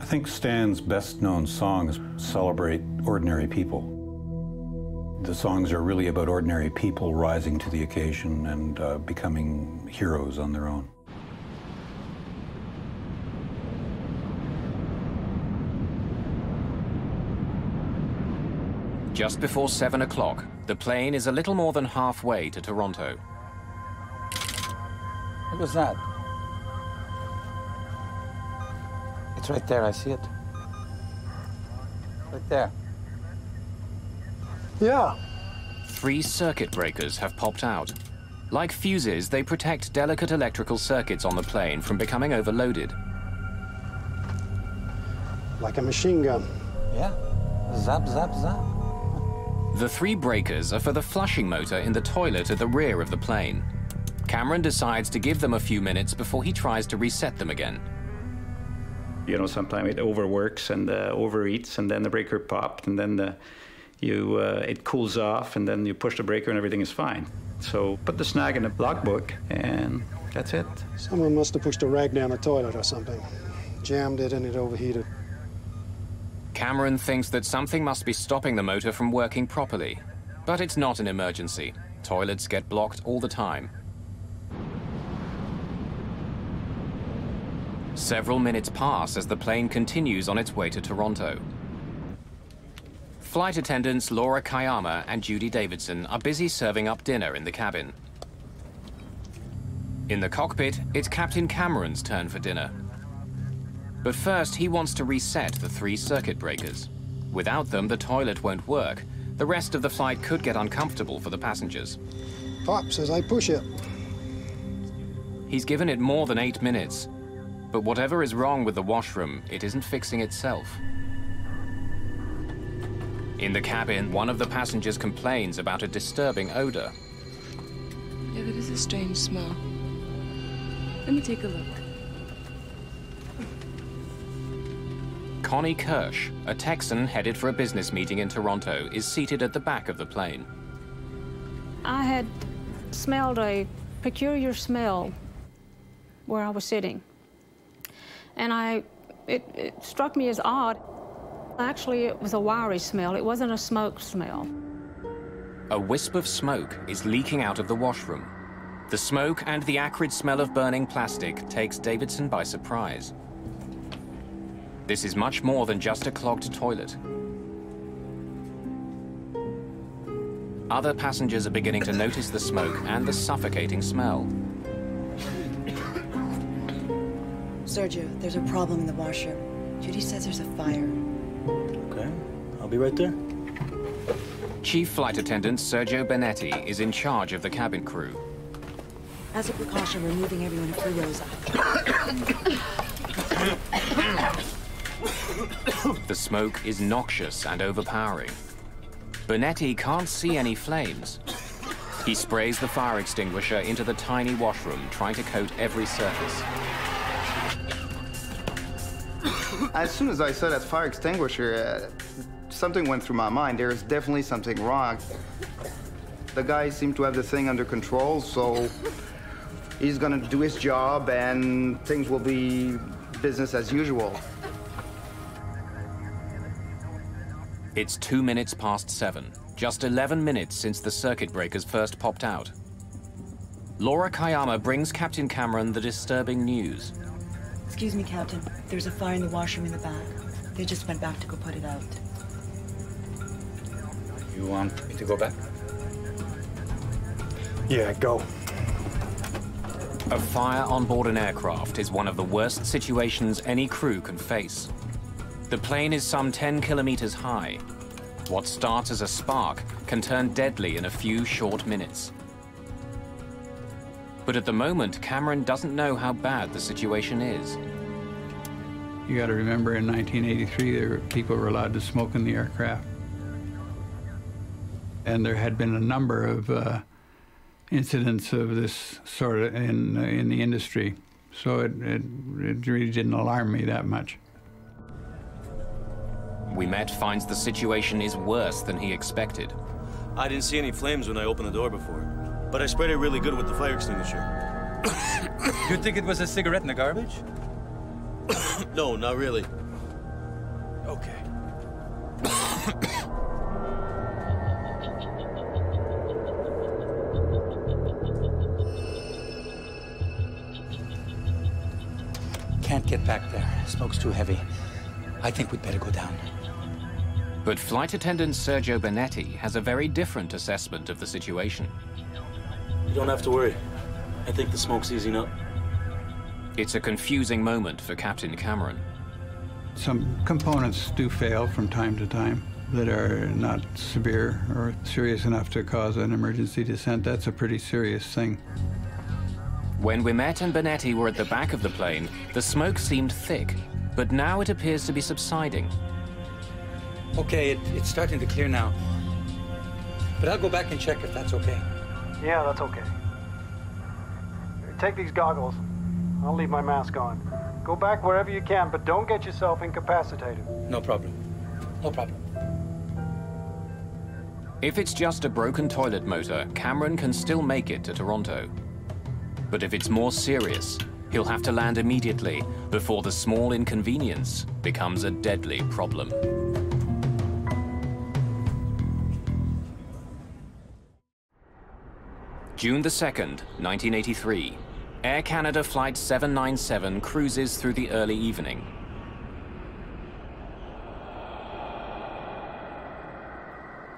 I think Stan's best-known songs celebrate ordinary people. The songs are really about ordinary people rising to the occasion and becoming heroes on their own. Just before 7 o'clock, the plane is a little more than halfway to Toronto. What was that? It's right there, I see it. Right there. Yeah. 3 circuit breakers have popped out. Like fuses, they protect delicate electrical circuits on the plane from becoming overloaded. Like a machine gun. Yeah. Zap, zap, zap. The 3 breakers are for the flushing motor in the toilet at the rear of the plane. Cameron decides to give them a few minutes before he tries to reset them again. You know, sometimes it overworks and overeats, and then the breaker popped, and then it cools off, and then you push the breaker and everything is fine. So put the snag in the logbook, and that's it. Someone must have pushed a rag down the toilet or something. Jammed it and it overheated. Cameron thinks that something must be stopping the motor from working properly. But it's not an emergency. Toilets get blocked all the time. Several minutes pass as the plane continues on its way to Toronto. Flight attendants Laura Kayama and Judy Davidson are busy serving up dinner in the cabin. In the cockpit, it's Captain Cameron's turn for dinner. But first, he wants to reset the 3 circuit breakers. Without them, the toilet won't work. The rest of the flight could get uncomfortable for the passengers. Pop says I push it. He's given it more than 8 minutes. But whatever is wrong with the washroom, it isn't fixing itself. In the cabin, one of the passengers complains about a disturbing odor. Yeah, that is a strange smell. Let me take a look. Connie Kirsch, a Texan headed for a business meeting in Toronto, is seated at the back of the plane. I had smelled a peculiar smell. where I was sitting. And it struck me as odd. Actually, it was a wiry smell. It wasn't a smoke smell. A wisp of smoke is leaking out of the washroom. The smoke and the acrid smell of burning plastic takes Davidson by surprise. This is much more than just a clogged toilet. Other passengers are beginning to notice the smoke and the suffocating smell. Sergio, there's a problem in the washer. Judy says there's a fire. Okay, I'll be right there. Chief Flight Attendant Sergio Benetti is in charge of the cabin crew. As a precaution, we're moving everyone a few rows up. The smoke is noxious and overpowering. Benetti can't see any flames. He sprays the fire extinguisher into the tiny washroom, trying to coat every surface. As soon as I saw that fire extinguisher, something went through my mind. There's definitely something wrong. The guy seemed to have the thing under control, so he's gonna do his job and things will be business as usual. It's 2 minutes past 7, just 11 minutes since the circuit breakers first popped out. Laura Kayama brings Captain Cameron the disturbing news. Excuse me, Captain. There's a fire in the washroom in the back. They just went back to go put it out. You want me to go back? Yeah, go. A fire on board an aircraft is one of the worst situations any crew can face. The plane is some 10 kilometers high. What starts as a spark can turn deadly in a few short minutes. But at the moment, Cameron doesn't know how bad the situation is. You got to remember, in 1983, people were allowed to smoke in the aircraft. And there had been a number of incidents of this sort of in the industry. So it really didn't alarm me that much. Ouimet finds the situation is worse than he expected. I didn't see any flames when I opened the door before, but I sprayed it really good with the fire extinguisher. You think it was a cigarette in the garbage? No, not really. Okay. Can't get back there. Smoke's too heavy. I think we'd better go down. But Flight Attendant Sergio Benetti has a very different assessment of the situation. You don't have to worry. I think the smoke's easing up. It's a confusing moment for Captain Cameron. Some components do fail from time to time that are not severe or serious enough to cause an emergency descent. That's a pretty serious thing. When Ouimet and Benetti were at the back of the plane, the smoke seemed thick, but now it appears to be subsiding. Okay, it's starting to clear now. But I'll go back and check if that's okay. Yeah, that's okay. Take these goggles. I'll leave my mask on. Go back wherever you can, but don't get yourself incapacitated. No problem. No problem. If it's just a broken toilet motor, Cameron can still make it to Toronto. But if it's more serious, he'll have to land immediately before the small inconvenience becomes a deadly problem. June the 2nd, 1983. Air Canada Flight 797 cruises through the early evening.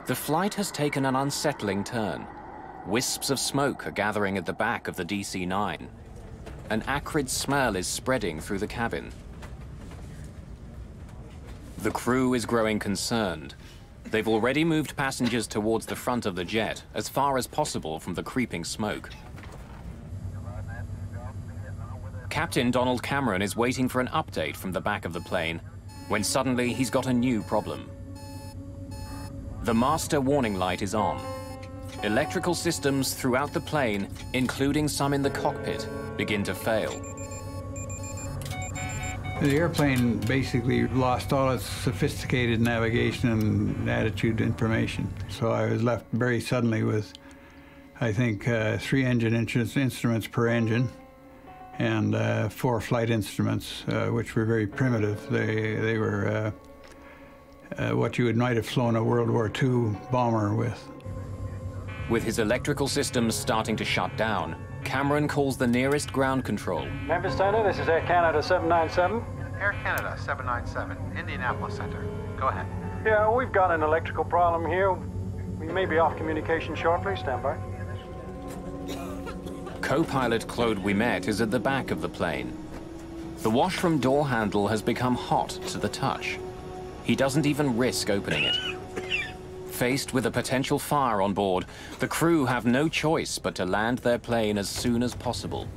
The flight has taken an unsettling turn. Wisps of smoke are gathering at the back of the DC-9. An acrid smell is spreading through the cabin. The crew is growing concerned. They've already moved passengers towards the front of the jet, as far as possible from the creeping smoke. Captain Donald Cameron is waiting for an update from the back of the plane, when suddenly he's got a new problem. The master warning light is on. Electrical systems throughout the plane, including some in the cockpit, begin to fail. The airplane basically lost all its sophisticated navigation and attitude information. So I was left very suddenly with, I think, 3 engine instruments per engine, and 4 flight instruments, which were very primitive. They were what you might have flown a World War II bomber with. With his electrical systems starting to shut down, Cameron calls the nearest ground control. Memphis Center, this is Air Canada 797. Air Canada 797, Indianapolis Center. Go ahead. Yeah, we've got an electrical problem here. We may be off communication shortly. Stand by. Co-pilot Claude Ouimet is at the back of the plane. The washroom door handle has become hot to the touch. He doesn't even risk opening it. Faced with a potential fire on board, the crew have no choice but to land their plane as soon as possible.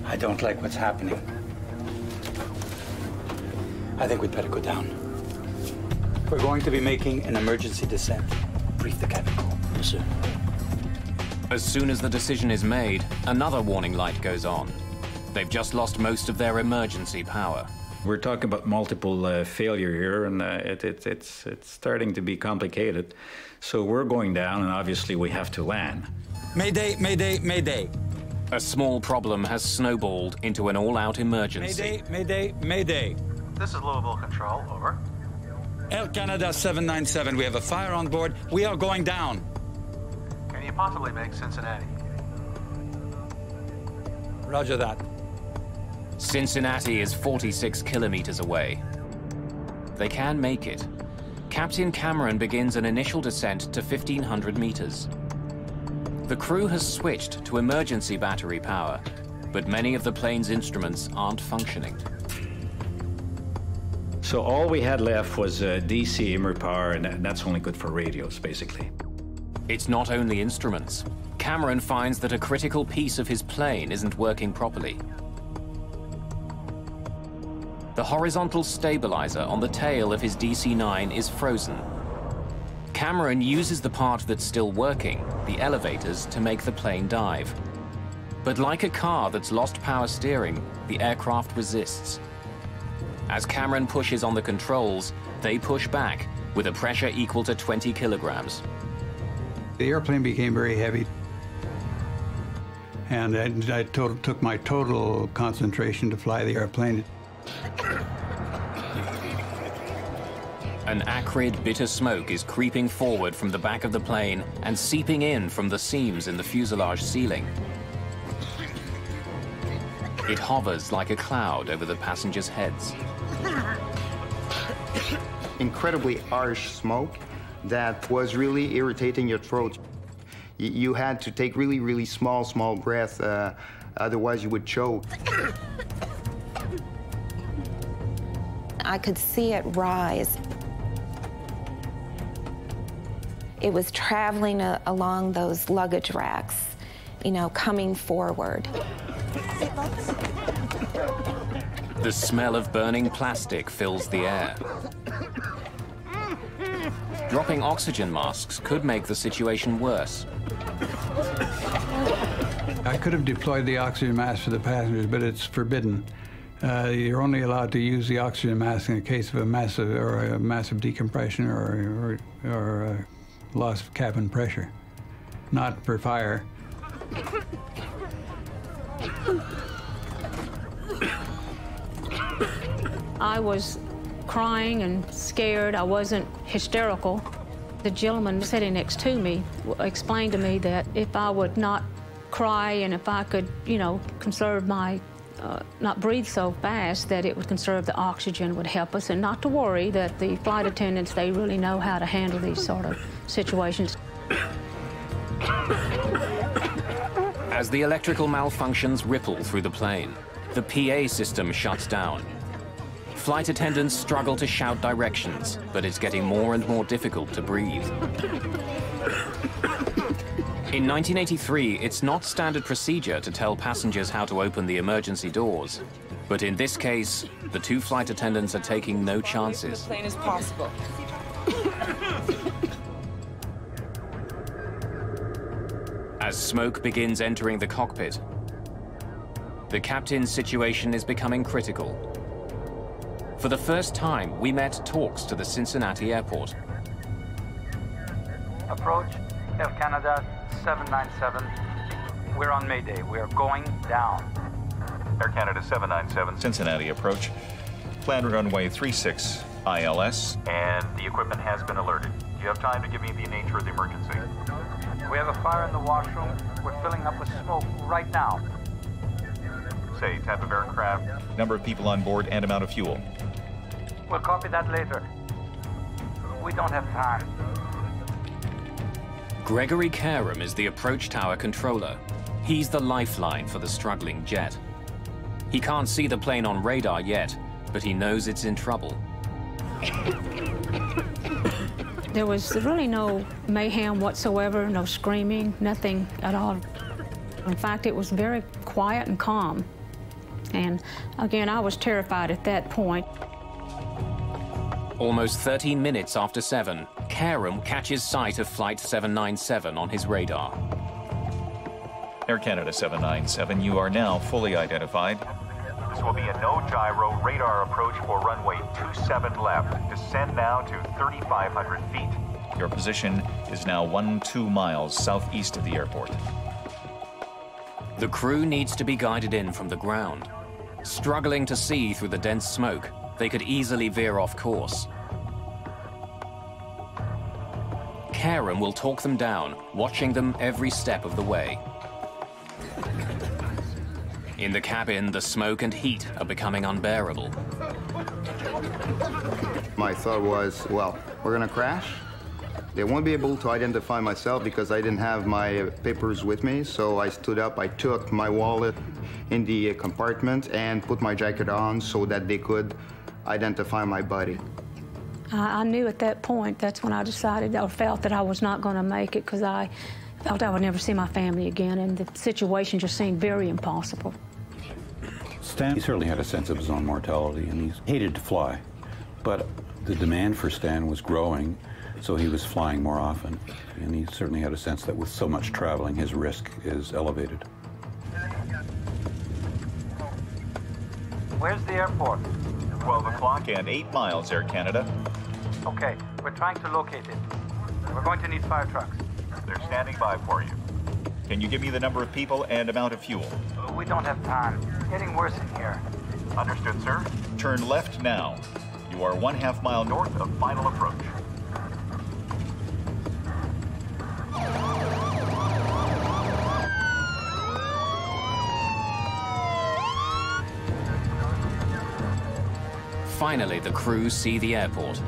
I don't like what's happening. I think we'd better go down. We're going to be making an emergency descent. Brief the cabin crew. Yes, sir. As soon as the decision is made, another warning light goes on. They've just lost most of their emergency power. We're talking about multiple failure here, and it's starting to be complicated. So we're going down, and obviously we have to land. Mayday, mayday, mayday. A small problem has snowballed into an all-out emergency. Mayday, mayday, mayday. This is Louisville Control, over. Air Canada 797, we have a fire on board. We are going down. Can you possibly make Cincinnati? Roger that. Cincinnati is 46 kilometers away. They can make it. Captain Cameron begins an initial descent to 1,500 meters. The crew has switched to emergency battery power, but many of the plane's instruments aren't functioning. So all we had left was DC immer power, and that's only good for radios, basically. It's not only instruments. Cameron finds that a critical piece of his plane isn't working properly. The horizontal stabilizer on the tail of his DC-9 is frozen. Cameron uses the part that's still working, the elevators, to make the plane dive. But like a car that's lost power steering, the aircraft resists. As Cameron pushes on the controls, they push back with a pressure equal to 20 kilograms. The airplane became very heavy, and I took my total concentration to fly the airplane. An acrid, bitter smoke is creeping forward from the back of the plane and seeping in from the seams in the fuselage ceiling. It hovers like a cloud over the passengers' heads. Incredibly harsh smoke that was really irritating your throat. You had to take really, really small breath, otherwise you would choke. I could see it rise. It was traveling along those luggage racks, you know, coming forward. The smell of burning plastic fills the air. Dropping oxygen masks could make the situation worse. I could have deployed the oxygen mask for the passengers, but it's forbidden. You're only allowed to use the oxygen mask in the case of a massive decompression or loss of cabin pressure, not for fire. I was crying and scared. I wasn't hysterical. The gentleman sitting next to me explained to me that if I would not cry and if I could, you know, conserve my, not breathe so fast, that it would conserve the oxygen, would help us, and not to worry, that the flight attendants, they really know how to handle these sort of situations. As the electrical malfunctions ripple through the plane, the PA system shuts down. Flight attendants struggle to shout directions, but it's getting more and more difficult to breathe. In 1983, it's not standard procedure to tell passengers how to open the emergency doors. But in this case, the two flight attendants are taking no chances. Plain as possible. As smoke begins entering the cockpit, the captain's situation is becoming critical. For the first time, Ouimet talks to the Cincinnati airport. Approach, Air Canada 797. We're on Mayday. We're going down. Air Canada 797, Cincinnati approach. Plan runway 36 ILS. And the equipment has been alerted. Do you have time to give me the nature of the emergency? We have a fire in the washroom. We're filling up with smoke right now. Say, type of aircraft, number of people on board, and amount of fuel. We'll copy that later. We don't have time. Gregory Karam is the approach tower controller. He's the lifeline for the struggling jet. He can't see the plane on radar yet, but he knows it's in trouble. There was really no mayhem whatsoever, no screaming, nothing at all. In fact, it was very quiet and calm. And again, I was terrified at that point. Almost 13 minutes after 7, Karam catches sight of Flight 797 on his radar. Air Canada 797, you are now fully identified. This will be a no-gyro radar approach for runway 27 left. Descend now to 3,500 feet. Your position is now 12 miles southeast of the airport. The crew needs to be guided in from the ground. Struggling to see through the dense smoke, they could easily veer off course. Karam will talk them down, watching them every step of the way. In the cabin, the smoke and heat are becoming unbearable. My thought was, well, we're gonna crash. They won't be able to identify myself because I didn't have my papers with me, so I stood up, I took my wallet in the compartment and put my jacket on so that they could identify my body. I knew at that point, that's when I decided or felt that I was not going to make it because I felt I would never see my family again, and the situation just seemed very impossible. Stan, he certainly had a sense of his own mortality, and he hated to fly. But the demand for Stan was growing, so he was flying more often. And he certainly had a sense that with so much traveling, his risk is elevated. Where's the airport? 12 o'clock and 8 miles, Air Canada. Okay, we're trying to locate it. We're going to need fire trucks. They're standing by for you. Can you give me the number of people and amount of fuel? We don't have time. Getting worse in here. Understood, sir. Turn left now. You are 1/2 mile north of final approach. Finally, the crew see the airport.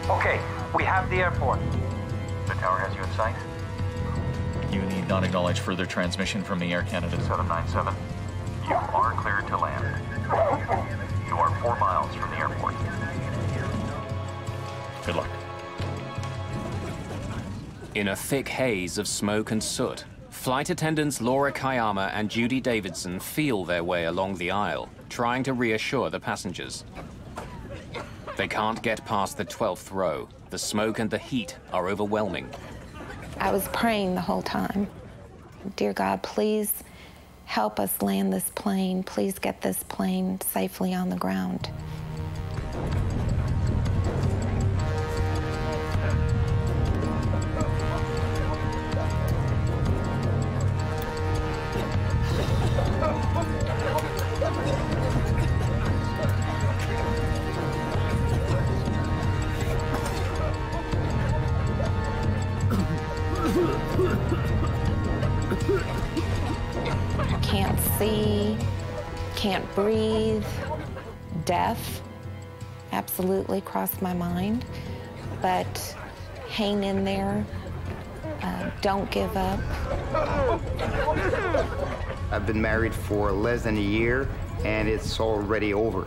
Okay, we have the airport. The tower has you in sight. You need not acknowledge further transmission from the Air Canada 797. You are cleared to land. You are 4 miles from the airport. Good luck. In a thick haze of smoke and soot, flight attendants Laura Kayama and Judy Davidson feel their way along the aisle, trying to reassure the passengers. They can't get past the 12th row. The smoke and the heat are overwhelming. I was praying the whole time. Dear God, please help us land this plane. Please get this plane safely on the ground. Can't see, can't breathe, deaf, absolutely crossed my mind, but hang in there, don't give up. I've been married for less than a year, and it's already over.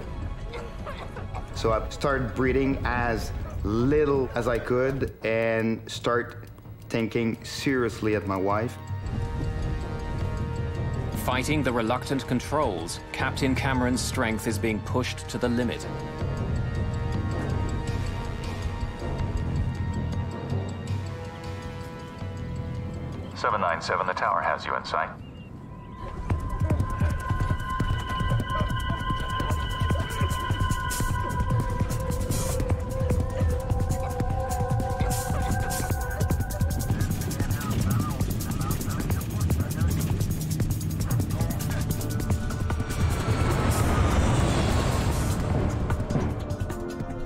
So I started breathing as little as I could and start thinking seriously at my wife. Fighting the reluctant controls, Captain Cameron's strength is being pushed to the limit. "797, the tower has you in sight."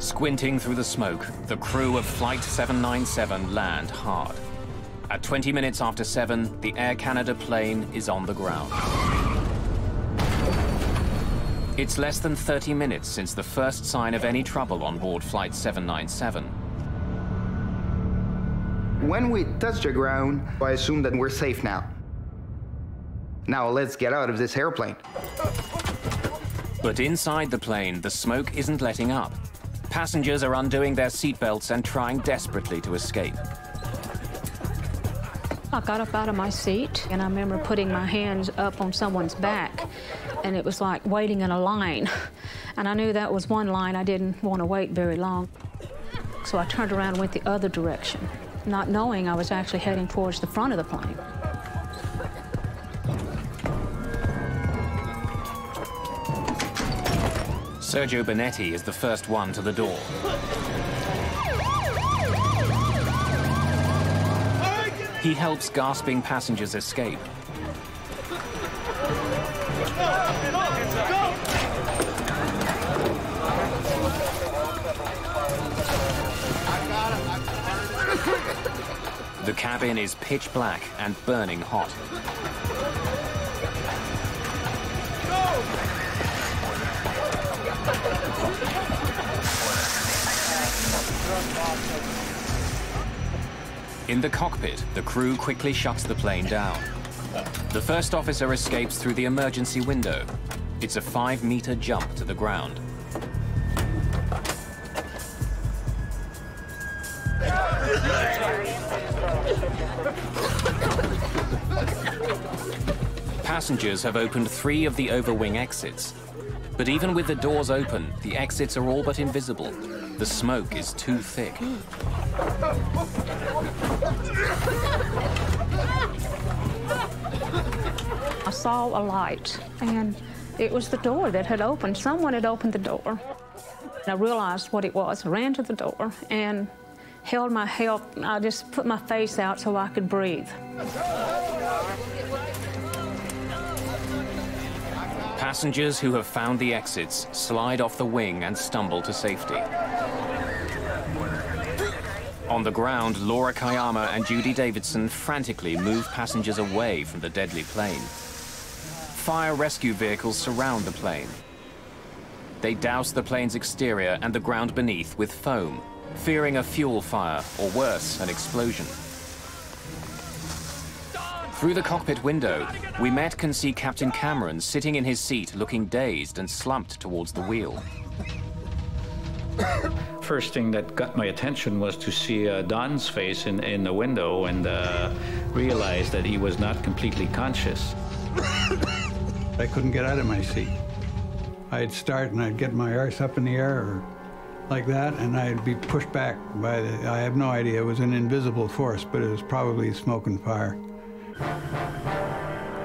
Squinting through the smoke, the crew of Flight 797 land hard. At 20 minutes after 7, the Air Canada plane is on the ground. It's less than 30 minutes since the first sign of any trouble on board Flight 797. When we touch the ground, I assume that we're safe now. Now let's get out of this airplane. But inside the plane, the smoke isn't letting up. Passengers are undoing their seatbelts and trying desperately to escape. I got up out of my seat, and I remember putting my hands up on someone's back, and it was like waiting in a line. And I knew that was one line I didn't want to wait very long. So I turned around and went the other direction, not knowing I was actually heading towards the front of the plane. Sergio Bonetti is the first one to the door. He helps gasping passengers escape. The cabin is pitch black and burning hot. In the cockpit, the crew quickly shuts the plane down. The first officer escapes through the emergency window. It's a 5-meter jump to the ground. Passengers have opened 3 of the overwing exits. But even with the doors open, the exits are all but invisible. The smoke is too thick. I saw a light, and it was the door that had opened. Someone had opened the door. I realized what it was. I ran to the door and held my head. I just put my face out so I could breathe. Passengers who have found the exits slide off the wing and stumble to safety. On the ground, Laura Kayama and Judy Davidson frantically move passengers away from the deadly plane. Fire rescue vehicles surround the plane. They douse the plane's exterior and the ground beneath with foam, fearing a fuel fire or worse, an explosion. Through the cockpit window, we can see Captain Cameron sitting in his seat looking dazed and slumped towards the wheel. First thing that got my attention was to see Don's face in the window and realize that he was not completely conscious. I couldn't get out of my seat. I'd start and I'd get my arse up in the air or like that, and I'd be pushed back by I have no idea. It was an invisible force, but it was probably smoke and fire.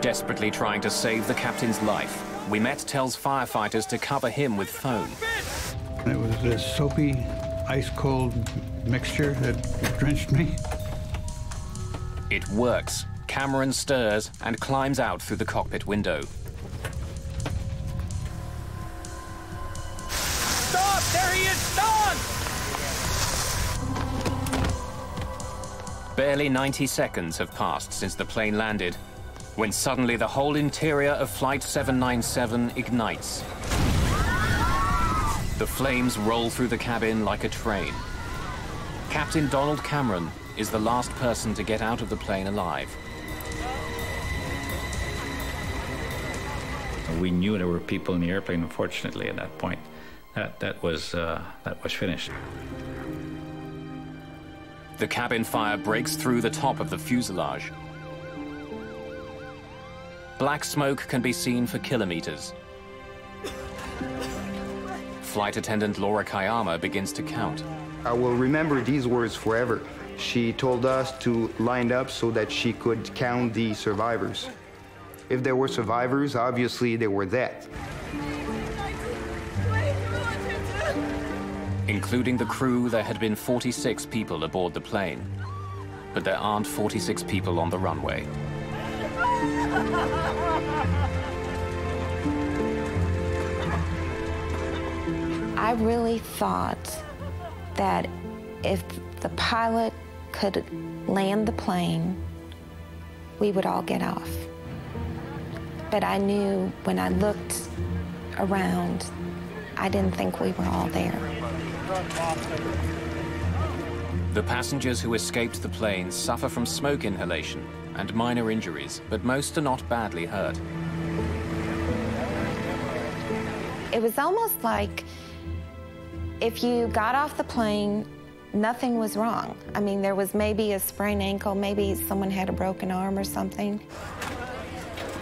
Desperately trying to save the captain's life, Ouimet tells firefighters to cover him with foam. It was this soapy, ice-cold mixture that drenched me. It works. Cameron stirs and climbs out through the cockpit window. Stop! There he is! Don! Barely 90 seconds have passed since the plane landed, when suddenly the whole interior of Flight 797 ignites. The flames roll through the cabin like a train. Captain Donald Cameron is the last person to get out of the plane alive. We knew there were people in the airplane, unfortunately, at that point. That was finished. The cabin fire breaks through the top of the fuselage. Black smoke can be seen for kilometers. Flight attendant Laura Kayama begins to count. I will remember these words forever. She told us to line up so that she could count the survivors. If there were survivors, obviously they were dead. Including the crew, there had been 46 people aboard the plane. But there aren't 46 people on the runway. I really thought that if the pilot could land the plane, we would all get off. But I knew when I looked around, I didn't think we were all there. The passengers who escaped the plane suffer from smoke inhalation and minor injuries, but most are not badly hurt. It was almost like if you got off the plane, nothing was wrong. I mean, there was maybe a sprained ankle, maybe someone had a broken arm or something.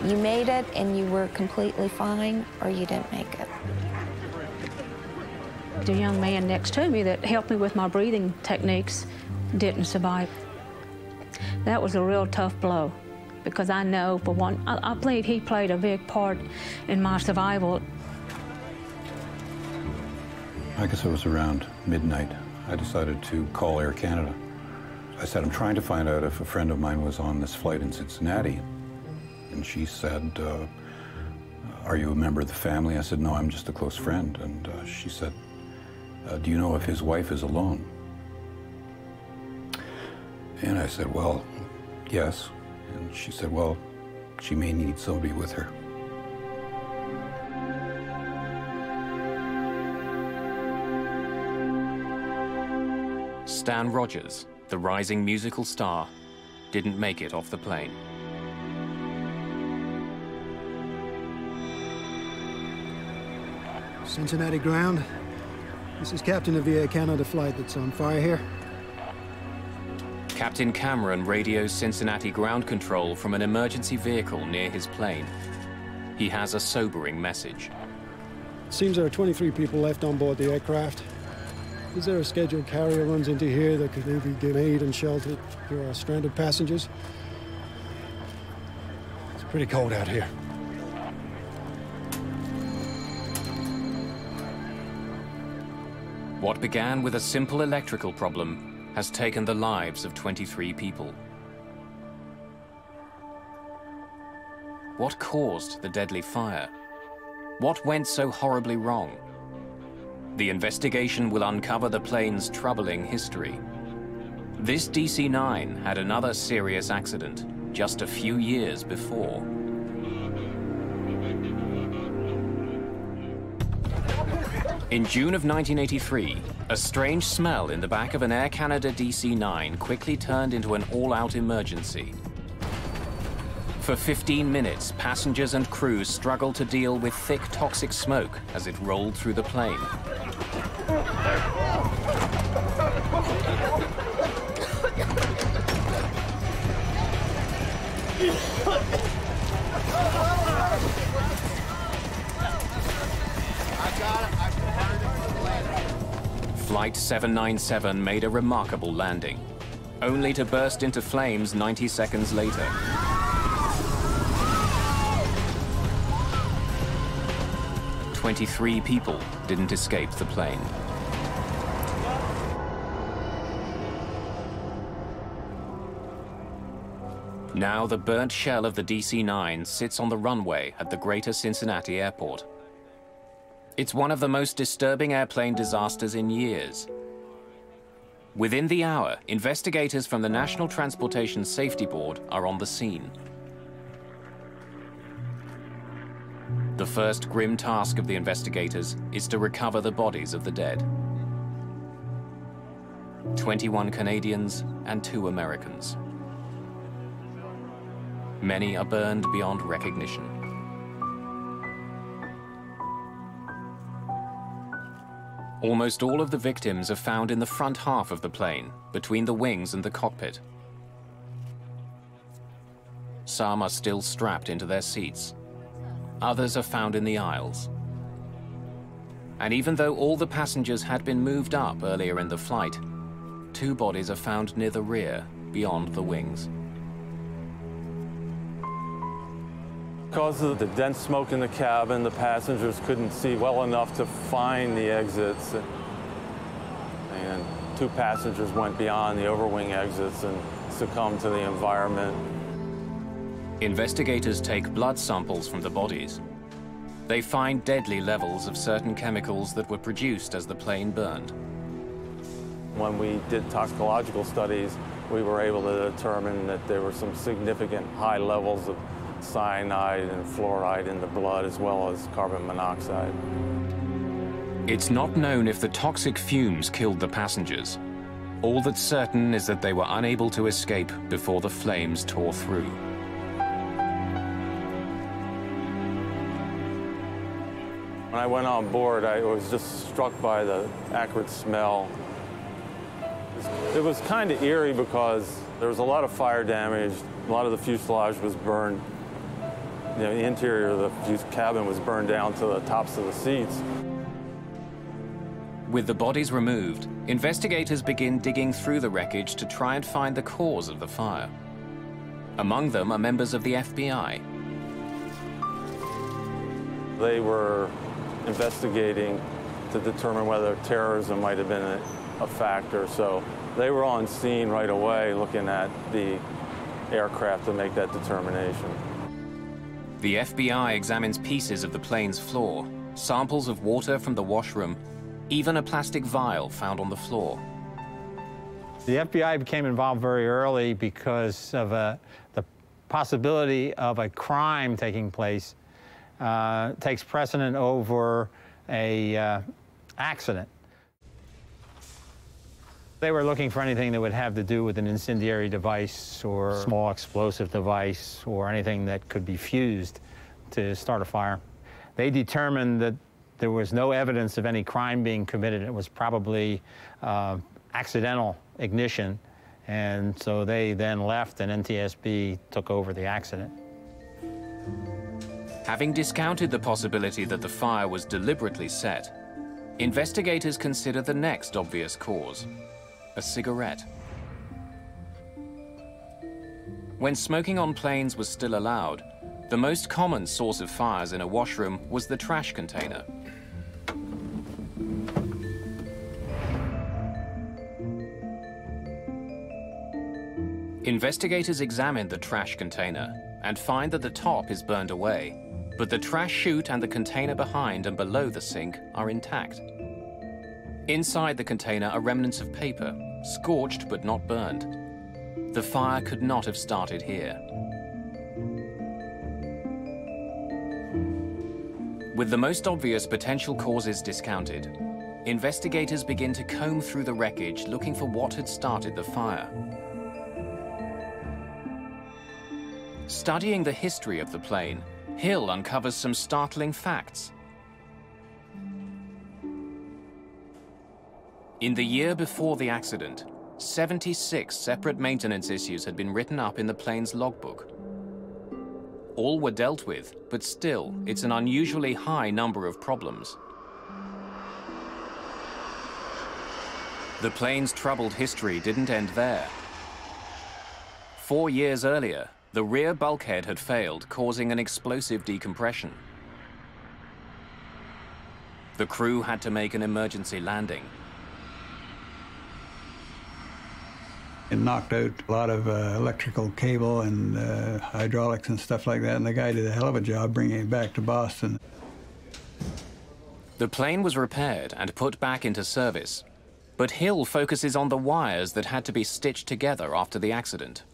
You made it and you were completely fine, or you didn't make it. The young man next to me that helped me with my breathing techniques didn't survive. That was a real tough blow, because I know, for one, I believe he played a big part in my survival. I guess it was around midnight. I decided to call Air Canada. I said, I'm trying to find out if a friend of mine was on this flight in Cincinnati. And she said, are you a member of the family? I said, no, I'm just a close friend. And she said, do you know if his wife is alone? And I said, well, yes. And she said, well, she may need somebody with her. Stan Rogers, the rising musical star, didn't make it off the plane. Cincinnati ground. This is captain of the Air Canada flight that's on fire here. Captain Cameron radios Cincinnati ground control from an emergency vehicle near his plane. He has a sobering message. It seems there are 23 people left on board the aircraft. Is there a scheduled carrier runs into here that could maybe give aid and shelter to our stranded passengers? It's pretty cold out here. What began with a simple electrical problem has taken the lives of 23 people. What caused the deadly fire? What went so horribly wrong? The investigation will uncover the plane's troubling history. This DC-9 had another serious accident just a few years before. In June of 1983, a strange smell in the back of an Air Canada DC-9 quickly turned into an all-out emergency. For 15 minutes, passengers and crew struggled to deal with thick, toxic smoke as it rolled through the plane. Flight 797 made a remarkable landing, only to burst into flames 90 seconds later. "23 people didn't escape the plane. Now the burnt shell of the DC-9 sits on the runway at the Greater Cincinnati Airport. It's one of the most disturbing airplane disasters in years. Within the hour, investigators from the National Transportation Safety Board are on the scene. The first grim task of the investigators is to recover the bodies of the dead. 21 Canadians and 2 Americans. Many are burned beyond recognition. Almost all of the victims are found in the front half of the plane, between the wings and the cockpit. Some are still strapped into their seats. Others are found in the aisles. And even though all the passengers had been moved up earlier in the flight, 2 bodies are found near the rear, beyond the wings. Because of the dense smoke in the cabin, the passengers couldn't see well enough to find the exits. And 2 passengers went beyond the overwing exits and succumbed to the environment. Investigators take blood samples from the bodies. They find deadly levels of certain chemicals that were produced as the plane burned. When we did toxicological studies, we were able to determine that there were some significant high levels of cyanide and fluoride in the blood, as well as carbon monoxide. It's not known if the toxic fumes killed the passengers. All that's certain is that they were unable to escape before the flames tore through. When I went on board, I was just struck by the acrid smell. It was kind of eerie because there was a lot of fire damage. A lot of the fuselage was burned. You know, the interior of the cabin was burned down to the tops of the seats. With the bodies removed, investigators begin digging through the wreckage to try and find the cause of the fire. Among them are members of the FBI. They were investigating to determine whether terrorism might have been a factor, so they were on scene right away looking at the aircraft to make that determination. The FBI examines pieces of the plane's floor, samples of water from the washroom, even a plastic vial found on the floor. The FBI became involved very early because of the possibility of a crime taking place takes precedent over a accident. They were looking for anything that would have to do with an incendiary device or a small explosive device or anything that could be fused to start a fire. They determined that there was no evidence of any crime being committed. It was probably accidental ignition, and so they then left and NTSB took over the accident. Having discounted the possibility that the fire was deliberately set, investigators consider the next obvious cause: a cigarette. When smoking on planes was still allowed, the most common source of fires in a washroom was the trash container. Investigators examined the trash container and find that the top is burned away, but the trash chute and the container behind and below the sink are intact. Inside the container are remnants of paper, scorched but not burned. The fire could not have started here. With the most obvious potential causes discounted, investigators begin to comb through the wreckage looking for what had started the fire. Studying the history of the plane, Hill uncovers some startling facts. In the year before the accident, 76 separate maintenance issues had been written up in the plane's logbook. All were dealt with, but still, it's an unusually high number of problems. The plane's troubled history didn't end there. 4 years earlier, the rear bulkhead had failed, causing an explosive decompression. The crew had to make an emergency landing. It knocked out a lot of electrical cable and hydraulics and stuff like that, and the guy did a hell of a job bringing it back to Boston. The plane was repaired and put back into service, but Hill focuses on the wires that had to be stitched together after the accident.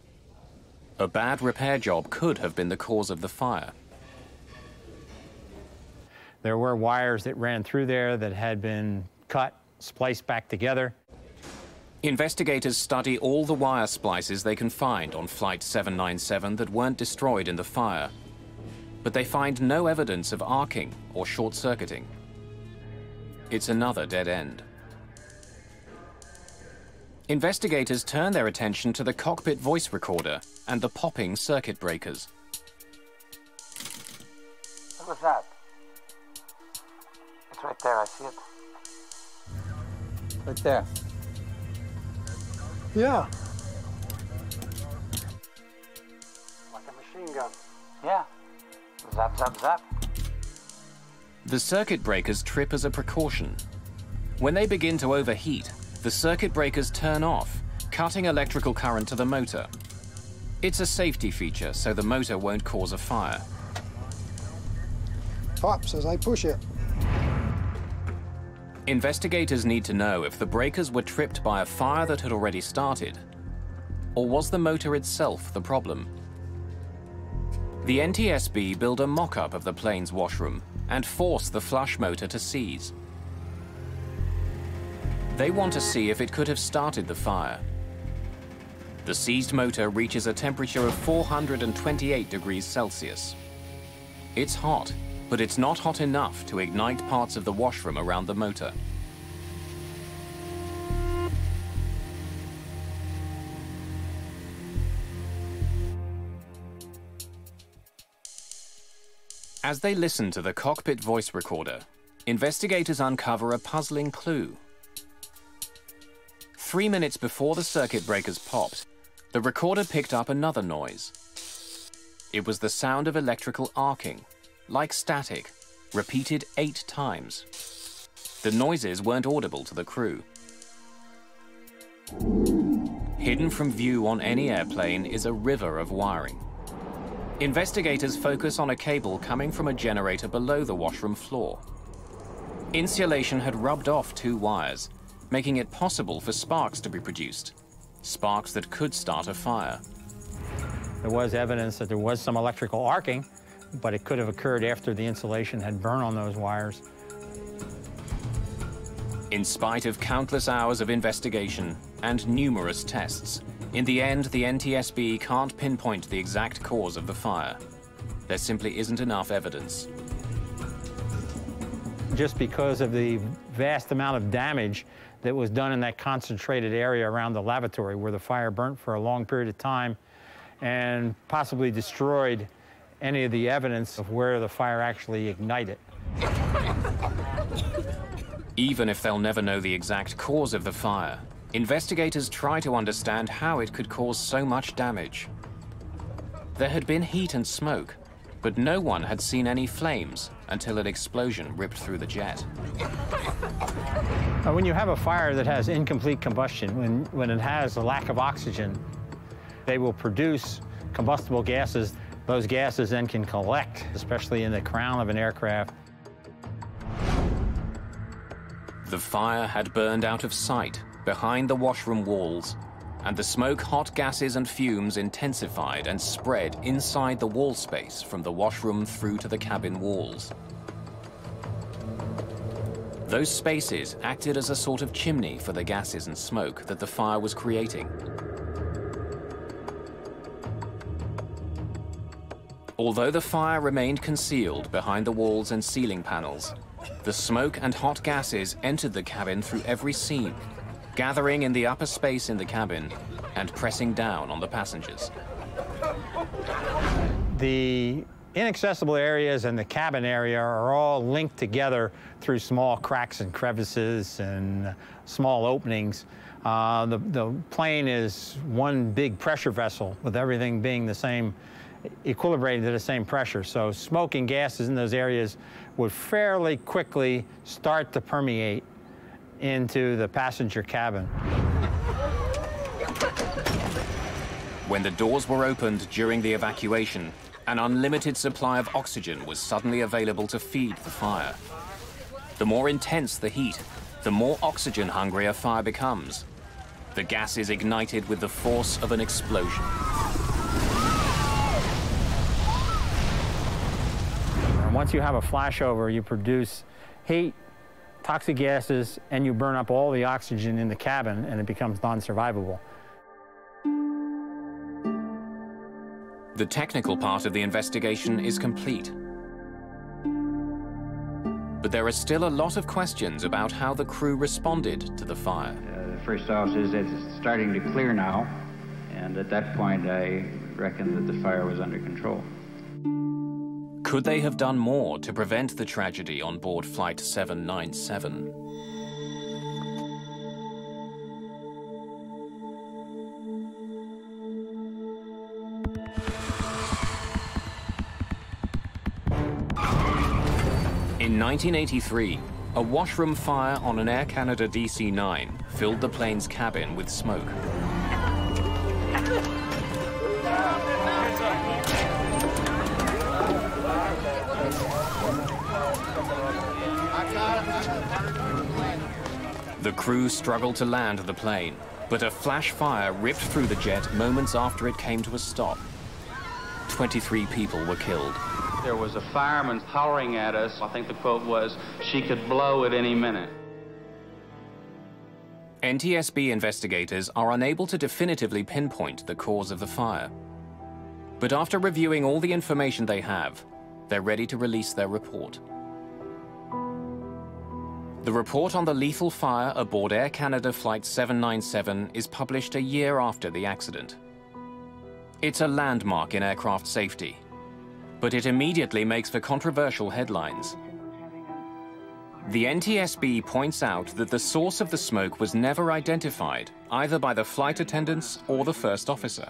A bad repair job could have been the cause of the fire. There were wires that ran through there that had been cut, spliced back together. Investigators study all the wire splices they can find on Flight 797 that weren't destroyed in the fire, but they find no evidence of arcing or short-circuiting. It's another dead end. Investigators turn their attention to the cockpit voice recorder and the popping circuit breakers. What was that? It's right there, I see it. Right there. Yeah. Like a machine gun. Yeah. Zap, zap, zap. The circuit breakers trip as a precaution. When they begin to overheat, the circuit breakers turn off, cutting electrical current to the motor. It's a safety feature, so the motor won't cause a fire. pops as I push it. Investigators need to know if the breakers were tripped by a fire that had already started, or was the motor itself the problem? The NTSB build a mock-up of the plane's washroom and force the flush motor to seize. They want to see if it could have started the fire. The seized motor reaches a temperature of 428 degrees Celsius. It's hot, but it's not hot enough to ignite parts of the washroom around the motor. As they listen to the cockpit voice recorder, investigators uncover a puzzling clue. 3 minutes before the circuit breakers popped, the recorder picked up another noise. It was the sound of electrical arcing, like static, repeated 8 times. The noises weren't audible to the crew. Hidden from view on any airplane is a river of wiring. Investigators focus on a cable coming from a generator below the washroom floor. Insulation had rubbed off 2 wires, making it possible for sparks to be produced, sparks that could start a fire. There was evidence that there was some electrical arcing, but it could have occurred after the insulation had burned on those wires. In spite of countless hours of investigation and numerous tests, in the end, the NTSB can't pinpoint the exact cause of the fire. There simply isn't enough evidence. Just because of the vast amount of damage that was done in that concentrated area around the lavatory where the fire burnt for a long period of time and possibly destroyed any of the evidence of where the fire actually ignited. Even if they'll never know the exact cause of the fire, investigators try to understand how it could cause so much damage. There had been heat and smoke, but no one had seen any flames until an explosion ripped through the jet. When you have a fire that has incomplete combustion, when it has a lack of oxygen, they will produce combustible gases. Those gases then can collect, especially in the crown of an aircraft. The fire had burned out of sight behind the washroom walls, and the smoke, hot gases and fumes intensified and spread inside the wall space from the washroom through to the cabin walls. Those spaces acted as a sort of chimney for the gases and smoke that the fire was creating. Although the fire remained concealed behind the walls and ceiling panels, the smoke and hot gases entered the cabin through every seam, gathering in the upper space in the cabin and pressing down on the passengers. The inaccessible areas and the cabin area are all linked together through small cracks and crevices and small openings. The plane is one big pressure vessel with everything being the same, equilibrated to the same pressure. So smoke and gases in those areas would fairly quickly start to permeate into the passenger cabin. When the doors were opened during the evacuation, an unlimited supply of oxygen was suddenly available to feed the fire. The more intense the heat, the more oxygen hungry a fire becomes. The gas is ignited with the force of an explosion. Once you have a flashover, you produce heat, toxic gases, and you burn up all the oxygen in the cabin, and it becomes non-survivable. The technical part of the investigation is complete. But there are still a lot of questions about how the crew responded to the fire. The first officer says it's starting to clear now, and at that point I reckon that the fire was under control. Could they have done more to prevent the tragedy on board Flight 797? In 1983, a washroom fire on an Air Canada DC-9 filled the plane's cabin with smoke. The crew struggled to land the plane, but a flash fire ripped through the jet moments after it came to a stop. 23 people were killed. There was a fireman hollering at us. I think the quote was, "She could blow at any minute." NTSB investigators are unable to definitively pinpoint the cause of the fire. But after reviewing all the information they have, they're ready to release their report. The report on the lethal fire aboard Air Canada Flight 797 is published a year after the accident. It's a landmark in aircraft safety, but it immediately makes for controversial headlines. The NTSB points out that the source of the smoke was never identified, either by the flight attendants or the first officer.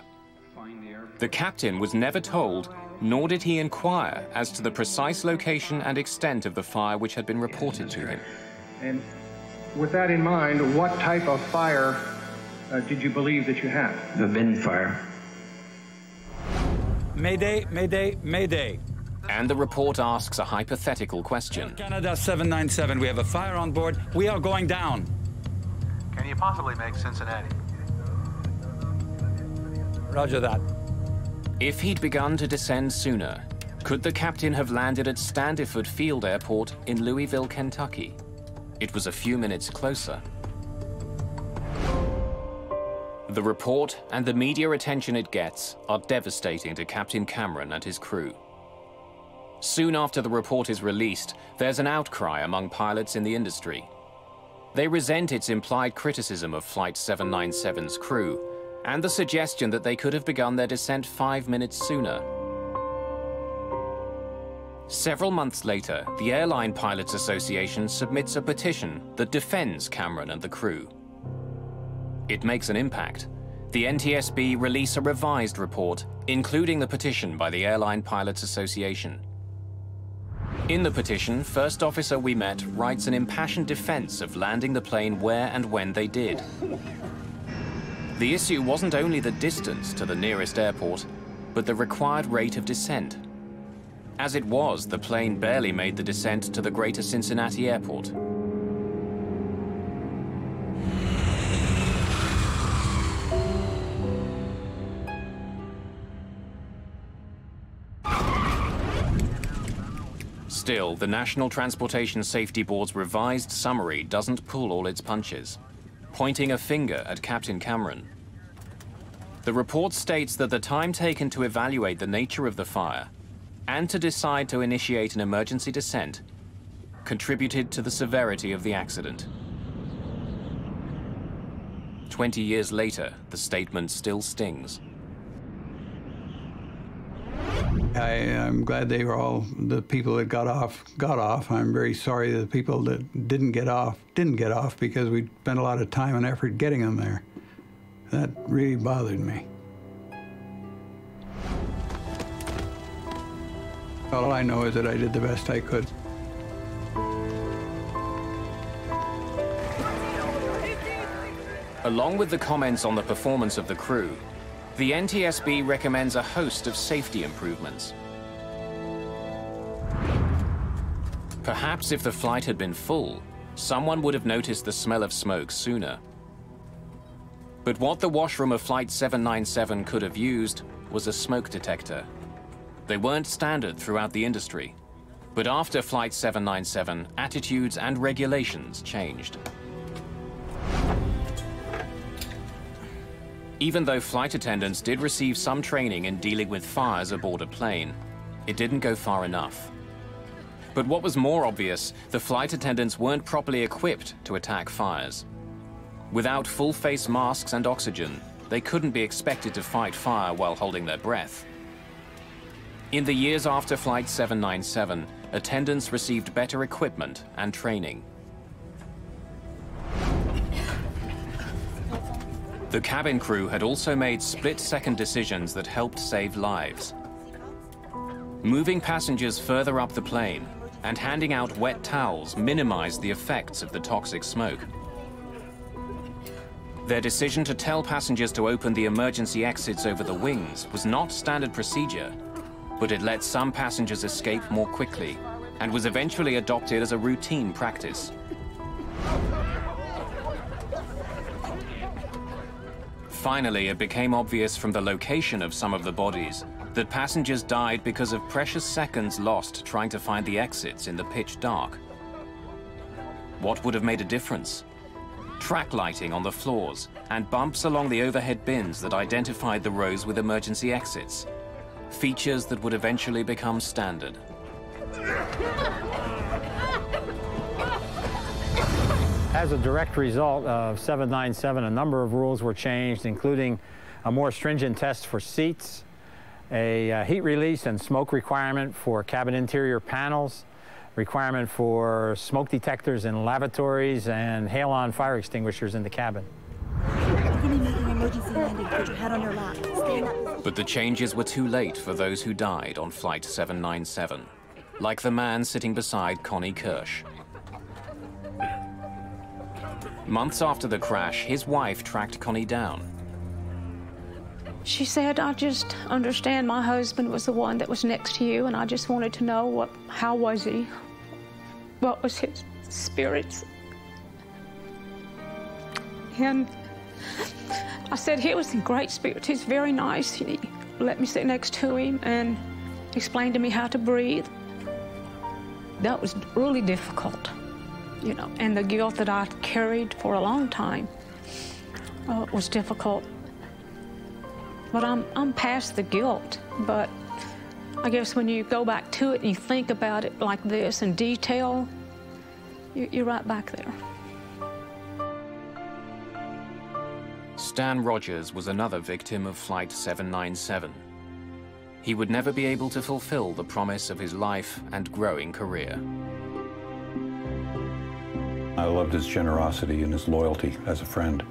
The captain was never told, nor did he inquire as to the precise location and extent of the fire which had been reported to him. And with that in mind, what type of fire did you believe that you had? The bin fire. Mayday, Mayday, Mayday. And the report asks a hypothetical question. Canada 797, we have a fire on board. We are going down. Can you possibly make Cincinnati? Roger that. If he'd begun to descend sooner, could the captain have landed at Standiford Field Airport in Louisville, Kentucky? It was a few minutes closer. The report and the media attention it gets are devastating to Captain Cameron and his crew. Soon after the report is released, there's an outcry among pilots in the industry. They resent its implied criticism of Flight 797's crew and the suggestion that they could have begun their descent 5 minutes sooner. Several months later, the Airline Pilots Association submits a petition that defends Cameron and the crew. It makes an impact. The NTSB release a revised report, including the petition by the Airline Pilots Association. In the petition, First Officer we met writes an impassioned defense of landing the plane where and when they did. The issue wasn't only the distance to the nearest airport, but the required rate of descent. As it was, the plane barely made the descent to the greater Cincinnati airport. Still, the National Transportation Safety Board's revised summary doesn't pull all its punches, pointing a finger at Captain Cameron. The report states that the time taken to evaluate the nature of the fire and to decide to initiate an emergency descent contributed to the severity of the accident. 20 years later, the statement still stings. I'm glad they were all, the people that got off. I'm very sorry that the people that didn't get off because we spent a lot of time and effort getting them there. That really bothered me. All I know is that I did the best I could. Along with the comments on the performance of the crew, the NTSB recommends a host of safety improvements. Perhaps if the flight had been full, someone would have noticed the smell of smoke sooner. But what the washroom of Flight 797 could have used was a smoke detector. They weren't standard throughout the industry, but after Flight 797, attitudes and regulations changed. Even though flight attendants did receive some training in dealing with fires aboard a plane, it didn't go far enough. But what was more obvious, the flight attendants weren't properly equipped to attack fires. Without full-face masks and oxygen, they couldn't be expected to fight fire while holding their breath. In the years after Flight 797, attendants received better equipment and training. The cabin crew had also made split-second decisions that helped save lives. Moving passengers further up the plane and handing out wet towels minimized the effects of the toxic smoke. Their decision to tell passengers to open the emergency exits over the wings was not standard procedure, but it let some passengers escape more quickly and was eventually adopted as a routine practice. Finally, it became obvious from the location of some of the bodies that passengers died because of precious seconds lost trying to find the exits in the pitch dark. What would have made a difference? Track lighting on the floors and bumps along the overhead bins that identified the rows with emergency exits. Features that would eventually become standard. As a direct result of 797, a number of rules were changed, including a more stringent test for seats, a heat release and smoke requirement for cabin interior panels, requirement for smoke detectors in lavatories, and halon fire extinguishers in the cabin. We're going to make an emergency landing. Put your head on your lap. Stay in that position. But the changes were too late for those who died on Flight 797, like the man sitting beside Connie Kirsch. Months after the crash, his wife tracked Connie down. She said, I just understand my husband was the one that was next to you, and I just wanted to know how was he? What was his spirits? And I said, he was in great spirits. He's very nice. He let me sit next to him and explained to me how to breathe. That was really difficult, you know, and the guilt that I carried for a long time was difficult. But I'm past the guilt, but I guess when you go back to it and you think about it like this in detail, you're right back there. Stan Rogers was another victim of Flight 797. He would never be able to fulfill the promise of his life and growing career. I loved his generosity and his loyalty as a friend.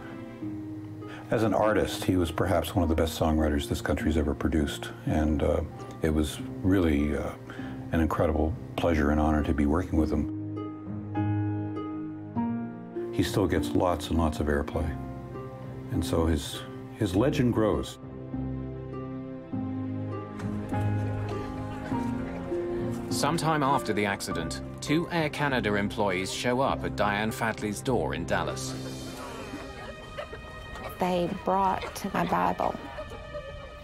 As an artist, he was perhaps one of the best songwriters this country's ever produced, and it was really an incredible pleasure and honor to be working with him. He still gets lots and lots of airplay, and so his legend grows. Sometime after the accident, 2 Air Canada employees show up at Diane Fadley's door in Dallas. They brought my Bible.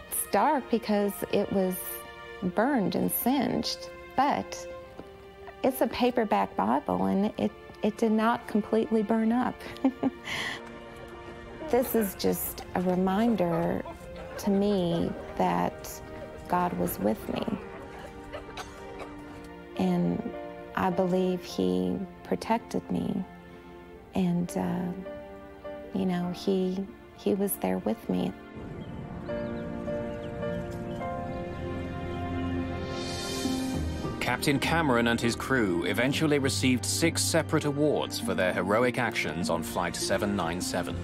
It's dark because it was burned and singed, but it's a paperback Bible, and it did not completely burn up. This is just a reminder to me that God was with me. And I believe He protected me, and you know, He was there with me. Captain Cameron and his crew eventually received 6 separate awards for their heroic actions on Flight 797,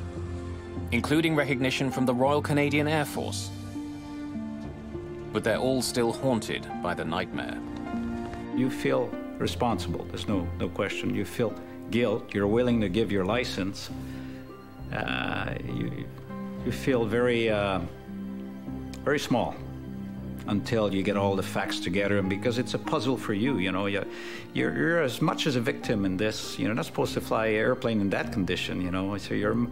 including recognition from the Royal Canadian Air Force. But they're all still haunted by the nightmare. You feel responsible, there's no question. You feel guilt, you're willing to give your license. You feel very, very small until you get all the facts together, and because it's a puzzle for you, you know, you're as much as a victim in this. You're not supposed to fly an airplane in that condition, you know, so you're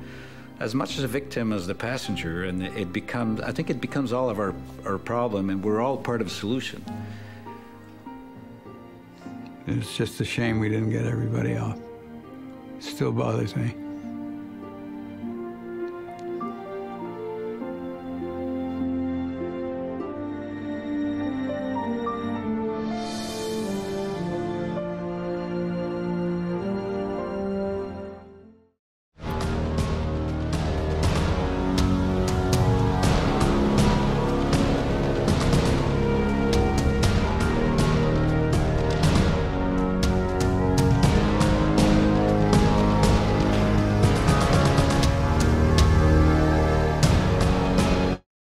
as much as a victim as the passenger, and I think it becomes all of our problem, and we're all part of the solution. It's just a shame we didn't get everybody off. It still bothers me.